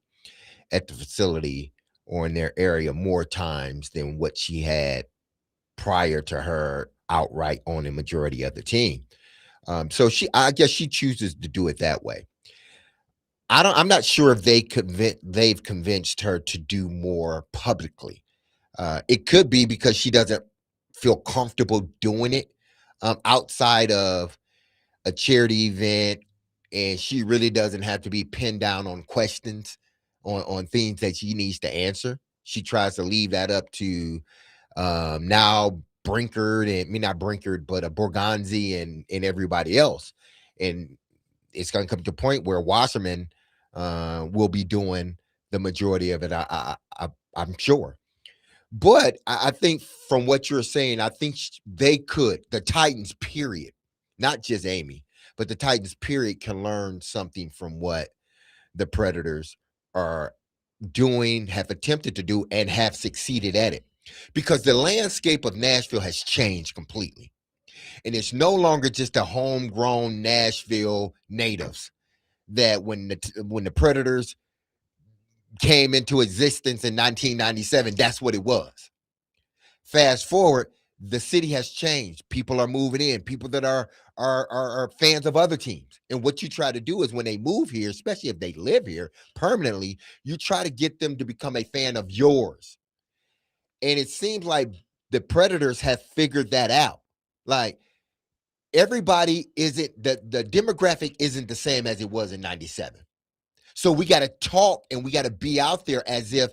at the facility or in their area more times than what she had prior to her outright on the majority of the team. So I guess she chooses to do it that way. I'm not sure if they've convinced her to do more publicly. It could be because she doesn't feel comfortable doing it outside of a charity event, and she really doesn't have to be pinned down on questions on things that she needs to answer. She tries to leave that up to now Brinkard, and not Brinkard, but Borgonzi and everybody else. And it's going to come to a point where Wasserman will be doing the majority of it, I'm sure. But I think from what you're saying, I think the Titans, period, not just Amy, but the Titans, period, can learn something from what the Predators are doing, have attempted to do, and have succeeded at it. Because the landscape of Nashville has changed completely. And it's no longer just a homegrown Nashville natives that when the Predators came into existence in 1997, that's what it was. Fast forward, the city has changed. People are moving in, people that are fans of other teams. And what you try to do is when they move here, especially if they live here permanently, you try to get them to become a fan of yours. And it seems like the Predators have figured that out. Like, everybody isn't, the demographic isn't the same as it was in 97. So we got to talk and we got to be out there as if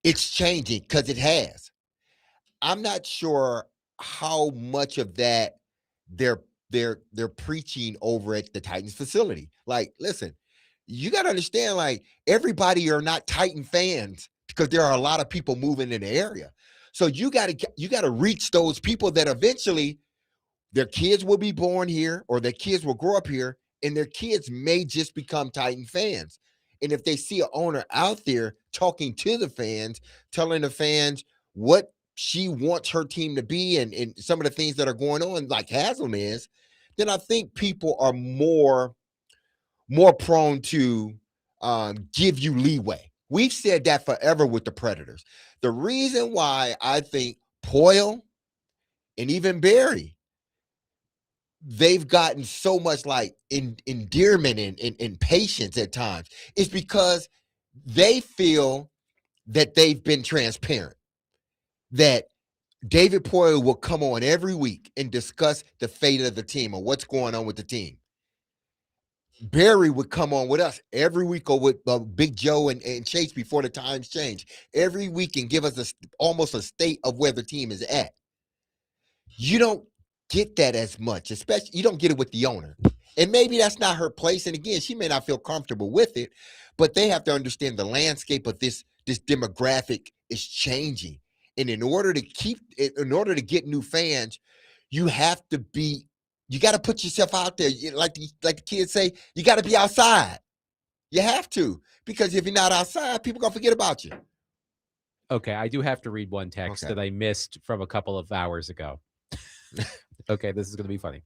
it's changing, because it has. I'm not sure how much of that they're preaching over at the Titans facility. Like, listen, you got to understand, like, everybody are not Titan fans because there are a lot of people moving in the area. So you got to reach those people that eventually their kids will be born here, or their kids will grow up here, and their kids may just become Titan fans. And if they see an owner out there talking to the fans, telling the fans what she wants her team to be, and some of the things that are going on, like Haslam is, then I think people are more prone to give you leeway. We've said that forever with the Predators. The reason why I think Poyle and even Barry, they've gotten so much like endearment and patience at times, is because they feel that they've been transparent, that David Poyle will come on every week and discuss the fate of the team or what's going on with the team. Barry would come on with us every week, or with Big Joe and Chase before the times change, every week, and give us almost a state of where the team is at. You don't get that as much, especially you don't get it with the owner. And maybe that's not her place. And again, she may not feel comfortable with it, but they have to understand the landscape of this demographic is changing. And in order to get new fans, you have to be You got to put yourself out there. Like the kids say, you got to be outside. You have to, because if you're not outside, people gonna forget about you. Okay, I do have to read one text Okay. that I missed from a couple of hours ago. Okay, this is going to be funny.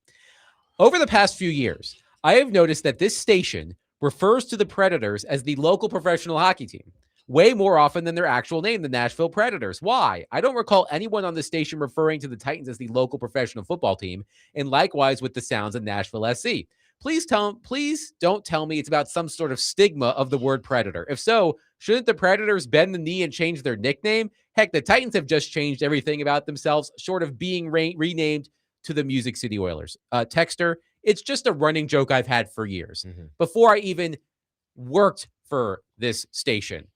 Over the past few years, I have noticed that this station refers to the Predators as the local professional hockey team way more often than their actual name, the Nashville Predators. Why? I don't recall anyone on the station referring to the Titans as the local professional football team, and likewise with the Sounds of Nashville SC. Please don't tell me it's about some sort of stigma of the word Predator. If so, shouldn't the Predators bend the knee and change their nickname? Heck, the Titans have just changed everything about themselves, short of being renamed to the Music City Oilers. Texter, it's just a running joke I've had for years. Before I even worked for this station,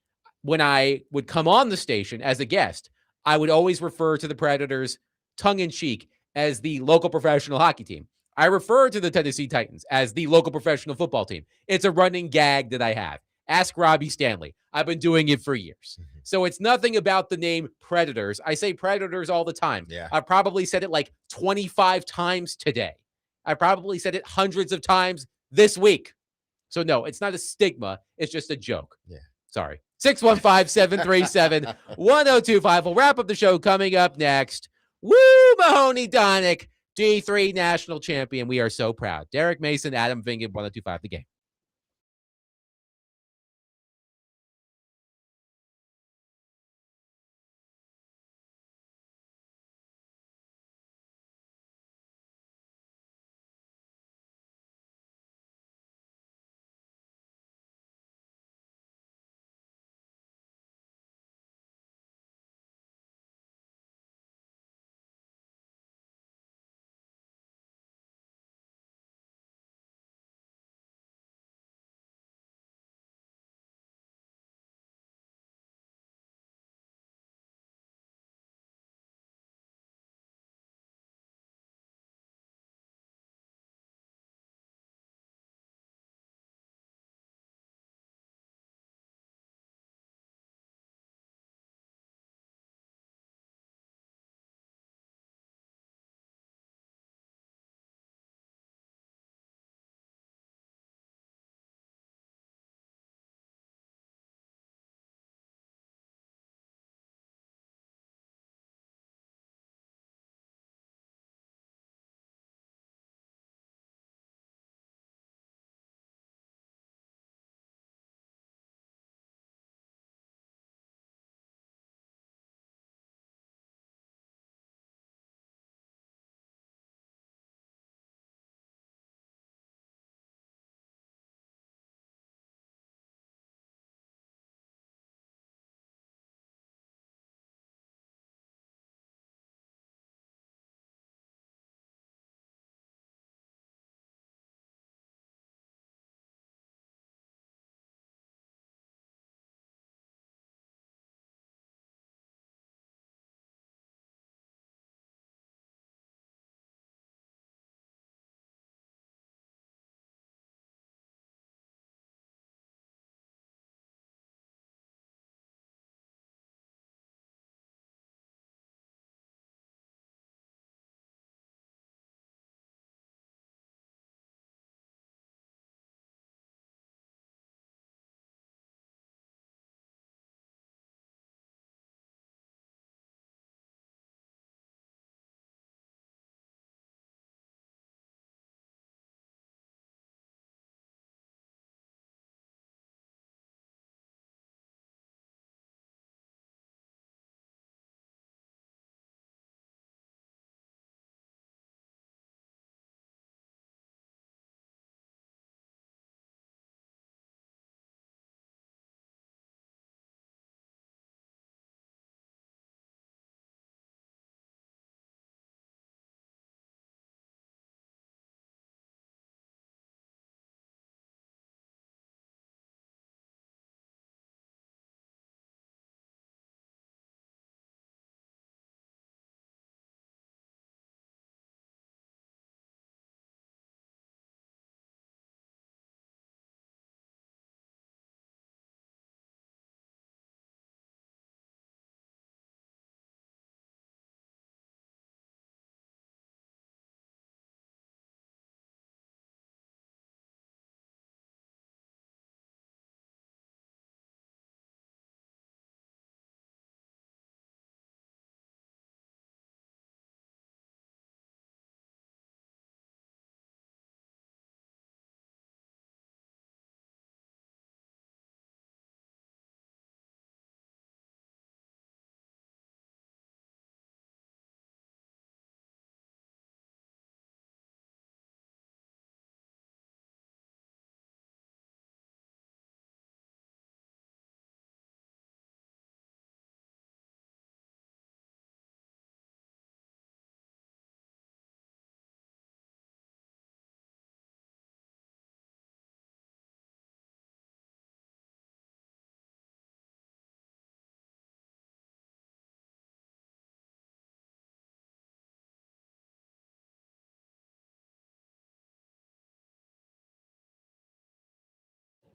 when I would come on the station as a guest, I would always refer to the Predators tongue-in-cheek as the local professional hockey team. I refer to the Tennessee Titans as the local professional football team. It's a running gag that I have. Ask Robbie Stanley. I've been doing it for years. So it's nothing about the name Predators. I say Predators all the time. Yeah. I've probably said it like 25 times today. I probably said it hundreds of times this week. So no, it's not a stigma. It's just a joke. Yeah. Sorry. 615-737-1025. We'll wrap up the show coming up next. Woo, Mahoney Donick, D3 national champion. We are so proud. Derek Mason, Adam Vingan, 1025 The Game.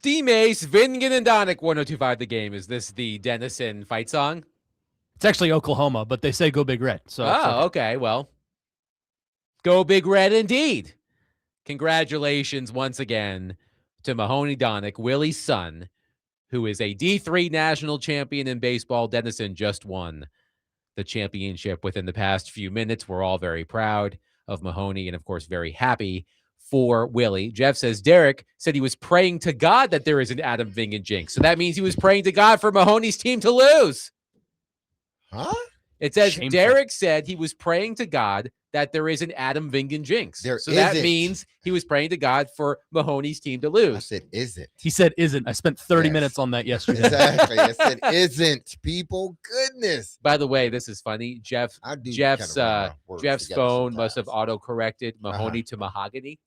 DMase, Vingen and Donick, 1025 The Game. Is this the Tennessean fight song? It's actually Oklahoma, but they say go Big Red. So it's okay. Well, go Big Red indeed. Congratulations once again to Mahoney Donick, Willy's son, who is a D3 national champion in baseball. Tennessean just won the championship within the past few minutes. We're all very proud of Mahoney and, of course, very happy for Willy. Jeff says Derek said he was praying to God that there is an Adam Vingen jinx. So that means he was praying to God for Mahoney's team to lose. Huh? It says Shameful. Derek said he was praying to God that there is an Adam Vingen jinx. There so that isn't. means he was praying to God for Mahoney's team to I lose. said, isn't. He said isn't. I spent 30 Yes. minutes on that yesterday. Exactly. I said, isn't. People, goodness. By the way, this is funny. Jeff's Jeff's phone must have auto-corrected Mahoney to Mahogany.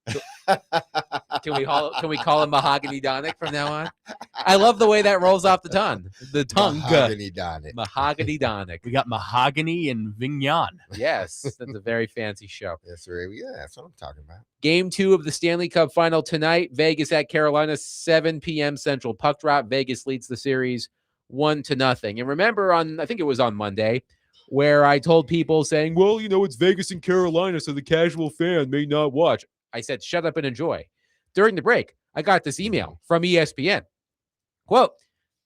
Can we call him Mahogany Donick from now on? I love the way that rolls off the tongue. The tongue. Mahogany Donick. Mahogany Donick. We got Mahogany and Vignon. Yes, that's a very fancy show. That's right. Yeah, that's what I'm talking about. Game 2 of the Stanley Cup Final tonight. Vegas at Carolina, 7 p.m. Central. Puck drop. Vegas leads the series 1-0. And remember I think it was on Monday, where I told people saying, well, it's Vegas and Carolina, so the casual fan may not watch. I said, shut up and enjoy. During the break, I got this email from ESPN. Quote,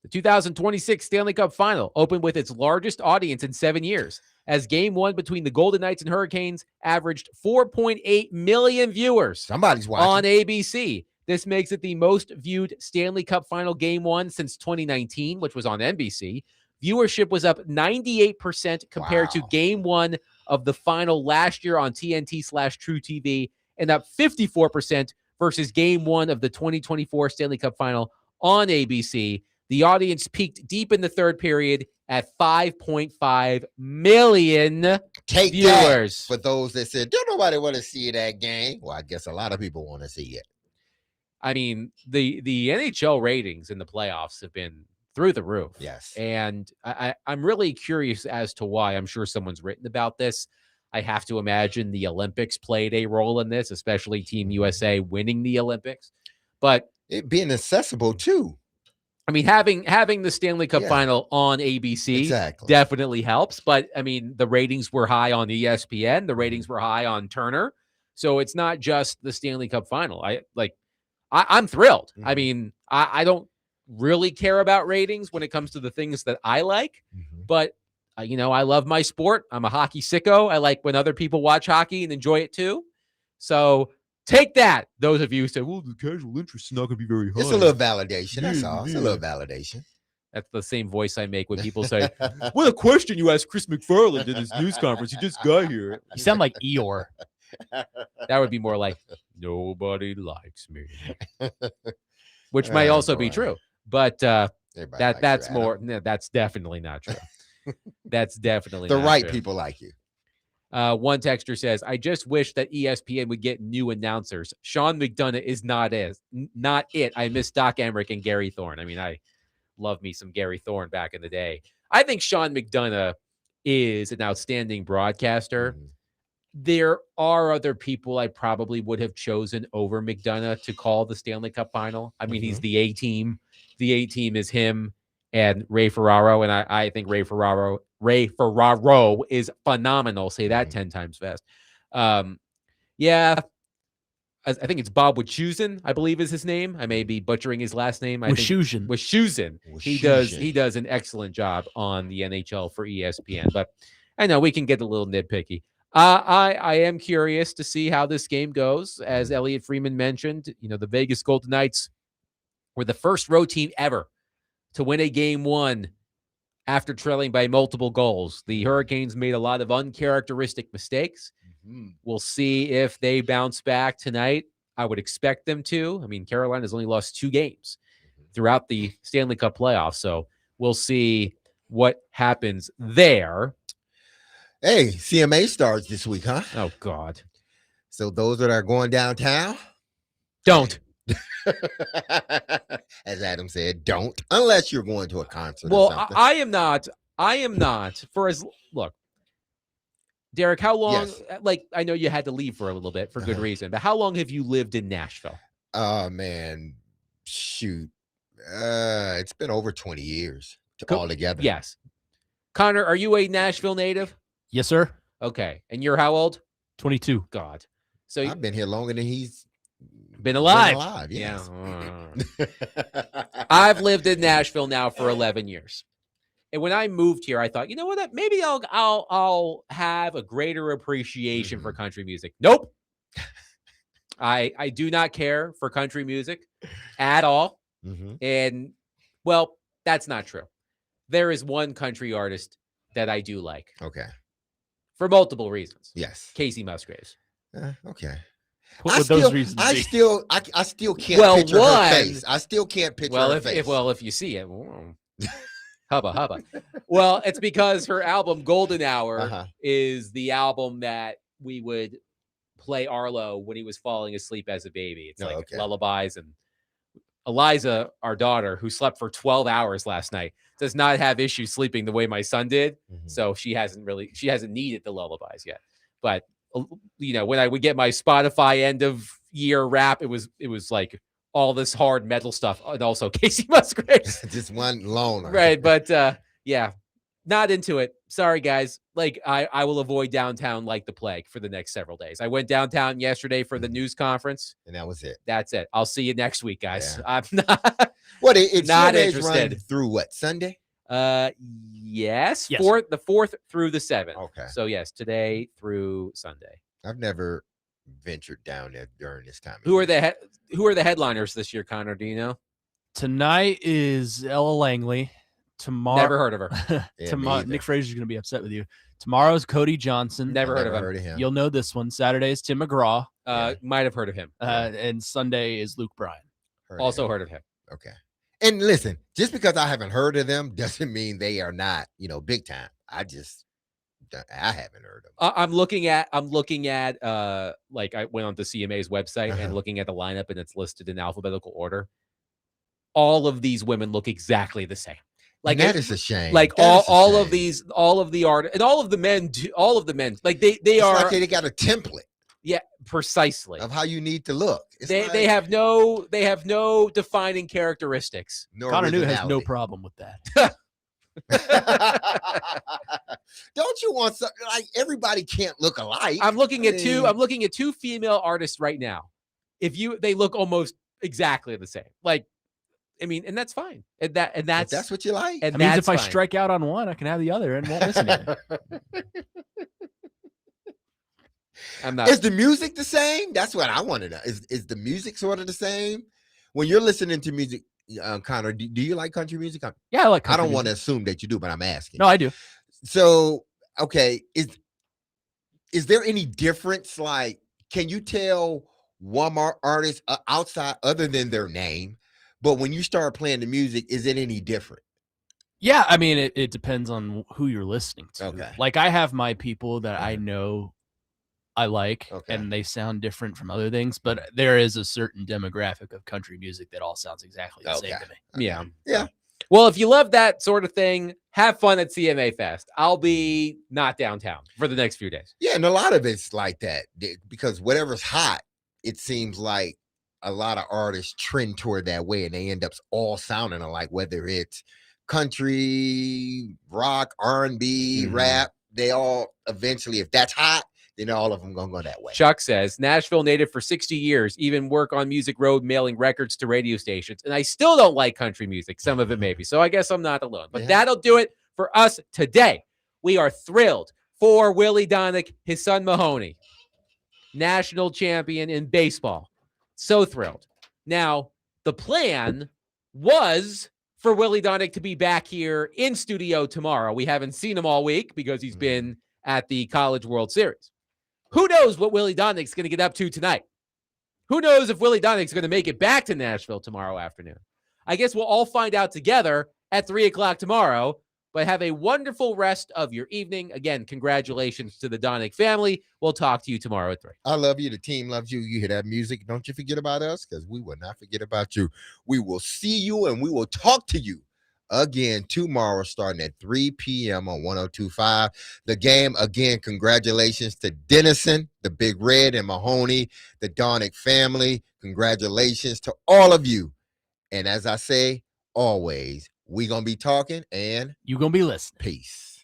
the 2026 Stanley Cup Final opened with its largest audience in 7 years, as Game 1 between the Golden Knights and Hurricanes averaged 4.8 million viewers Somebody's watching. on ABC. This makes it the most viewed Stanley Cup Final Game 1 since 2019, which was on NBC. Viewership was up 98% compared to Wow. Game 1 of the final last year on TNT/True TV, and up 54% versus Game 1 of the 2024 Stanley Cup Final on ABC. The audience peaked deep in the third period at 5.5 million Take viewers. that for those that said, don't nobody want to see that game. Well, I guess a lot of people want to see it. I mean, the NHL ratings in the playoffs have been through the roof. Yes. And I'm really curious as to why. I'm sure someone's written about this. I have to imagine the Olympics played a role in this, especially Team USA winning the Olympics. But It being accessible too. I mean, having the Stanley Cup Yeah. Final on ABC Exactly. definitely helps. But I mean, the ratings were high on ESPN. The ratings were high on Turner. So it's not just the Stanley Cup Final. I'm thrilled. I Mhm. mean, I don't really care about ratings when it comes to the things that I like, but I love my sport. I'm a hockey sicko. I like when other people watch hockey and enjoy it too. So take that. Those of you who say, well, the casual interest is not going to be very high. It's a little validation. That's Yeah, all. It's yeah. a little validation. That's the same voice I make when people say, what a question you asked Chris MacFarland in his news conference. He just got here. You sound like Eeyore. That would be more like, nobody likes me, which might also be boy. true. But Everybody likes that's you, more. Adam. No, that's definitely not true. That's definitely The not right true. people like you. One texter says, I just wish that ESPN would get new announcers. Sean McDonough is not it. I miss Doc Emmerich and Gary Thorne. I mean, I love me some Gary Thorne back in the day. I think Sean McDonough is an outstanding broadcaster. Mhm. There are other people I probably would have chosen over McDonough to call the Stanley Cup Final. I mean, he's the A team. The A team is him and Ray Ferraro, and I think Ray Ferraro is phenomenal. Say that 10 times fast. Yeah, I think it's Bob Wischusen, I believe is his name. I may be butchering his last name. Wischusen. Wischusen. He does an excellent job on the NHL for ESPN. But I know we can get a little nitpicky. I am curious to see how this game goes. As Elliott Friedman mentioned, the Vegas Golden Knights were the first road team ever to win a Game 1 after trailing by multiple goals. The Hurricanes made a lot of uncharacteristic mistakes. We'll see if they bounce back tonight. I would expect them to. I mean, Carolina's only lost 2 games throughout the Stanley Cup playoffs, so we'll see what happens there. Hey, CMA starts this week, huh? Oh, God. So those that are going downtown, Don't. as Adam said, don't, unless you're going to a concert. Well, or something. I am not. Look, Derek, how long? Yes. I know you had to leave for a little bit for good reason, but how long have you lived in Nashville? Oh man, shoot, It's been over 20 years altogether. Yes. Connor, are you a Nashville native? Yes, sir. Okay. And you're how old? 22. God. So I've been here longer than he's been alive. Yes. Yeah. I've lived in Nashville now for 11 years. And when I moved here, I thought, you know what? Maybe I'll have a greater appreciation for country music. Nope. I do not care for country music at all. And well, that's not true. There is one country artist that I do like. Okay. For multiple reasons. Yes. Casey Musgraves. Okay. What would those reasons be? I still can't picture her face. I still can't picture her face. If you see it, hubba. Well, it's because her album Golden Hour is the album that we would play Arlo when he was falling asleep as a baby. It's lullabies. And Eliza, our daughter, who slept for 12 hours last night, does not have issues sleeping the way my son did. So she hasn't needed the lullabies yet. But when I would get my Spotify end of year wrap, it was like all this hard metal stuff and also Casey Musgraves. Just one loner. Right. But yeah, not into it. Sorry, guys. Like I will avoid downtown like the plague for the next several days. I went downtown yesterday for the news conference. And that was it. That's it. I'll see you next week, guys. Yeah. I'm not it's not CMA's interested. Run through what, Sunday? Yes. Yes. The 4th through the 7th. Okay. So yes, today through Sunday. I've never ventured down there during this time. Who are the headliners this year, Connor? Do you know? Tonight is Ella Langley. Tomorrow, Never heard of her. Tomorrow, Nick Fraser's going to be upset with you. Tomorrow's Cody Johnson. Never heard of him. You'll know this one. Saturday is Tim McGraw. Might have heard of him. And Sunday is Luke Bryan. Heard of him. Okay. And listen, just because I haven't heard of them doesn't mean they are not, big time. I haven't heard of them. I'm looking at like I went on to CMA's website and looking at the lineup, and it's listed in alphabetical order. All of these women look exactly the same. Like that is a shame. Like all of the art and all of the men, like they are like they got a template. Yeah, precisely. Of how you need to look. They have no defining characteristics. Connor Newt has no problem with that. Don't you want something like everybody can't look alike? I'm looking at two female artists right now. They look almost exactly the same. Like, I mean, and that's fine. And that's what you like. And that means if I strike out on one, I can have the other and won't miss anything. Is the music the same? That's what I want to know. Is the music sort of the same? When you're listening to music, Connor, do you like country music? Yeah, I like country I don't music. want to assume that you do, but I'm asking. No, I do. So, okay, is there any difference? Like, can you tell one more artist outside other than their name? But when you start playing the music, is it any different? Yeah, I mean, it depends on who you're listening to. Okay. Like, I have my people that I know I like, and they sound different from other things, but there is a certain demographic of country music that all sounds exactly the same to me. Yeah. Yeah. Well, if you love that sort of thing, have fun at CMA Fest. I'll be not downtown for the next few days. Yeah, and a lot of it's like that because whatever's hot, it seems like a lot of artists trend toward that way, and they end up all sounding alike, whether it's country, rock, R&B, rap. They all eventually, if that's hot, then all of them gonna go that way. Chuck says, Nashville native for 60 years, even work on Music Road, mailing records to radio stations. And I still don't like country music. Some of it maybe. So I guess I'm not alone. But that'll do it for us today. We are thrilled for Willy Donick, his son Mahoney, national champion in baseball. So thrilled. Now, the plan was for Willy Donick to be back here in studio tomorrow. We haven't seen him all week because he's been at the College World Series. Who knows what Willy Donick's going to get up to tonight? Who knows if Willy Donick's going to make it back to Nashville tomorrow afternoon? I guess we'll all find out together at 3 o'clock tomorrow, but have a wonderful rest of your evening. Again, congratulations to the Donick family. We'll talk to you tomorrow at 3. I love you. The team loves you. You hear that music. Don't you forget about us, because we will not forget about you. We will see you and we will talk to you again tomorrow starting at 3 p.m. on 102.5. The game, again, congratulations to Tennessean, the Big Red, and Mahoney, the Donick family. Congratulations to all of you. And as I say, always, we gonna be talking and You gonna be listening. peace.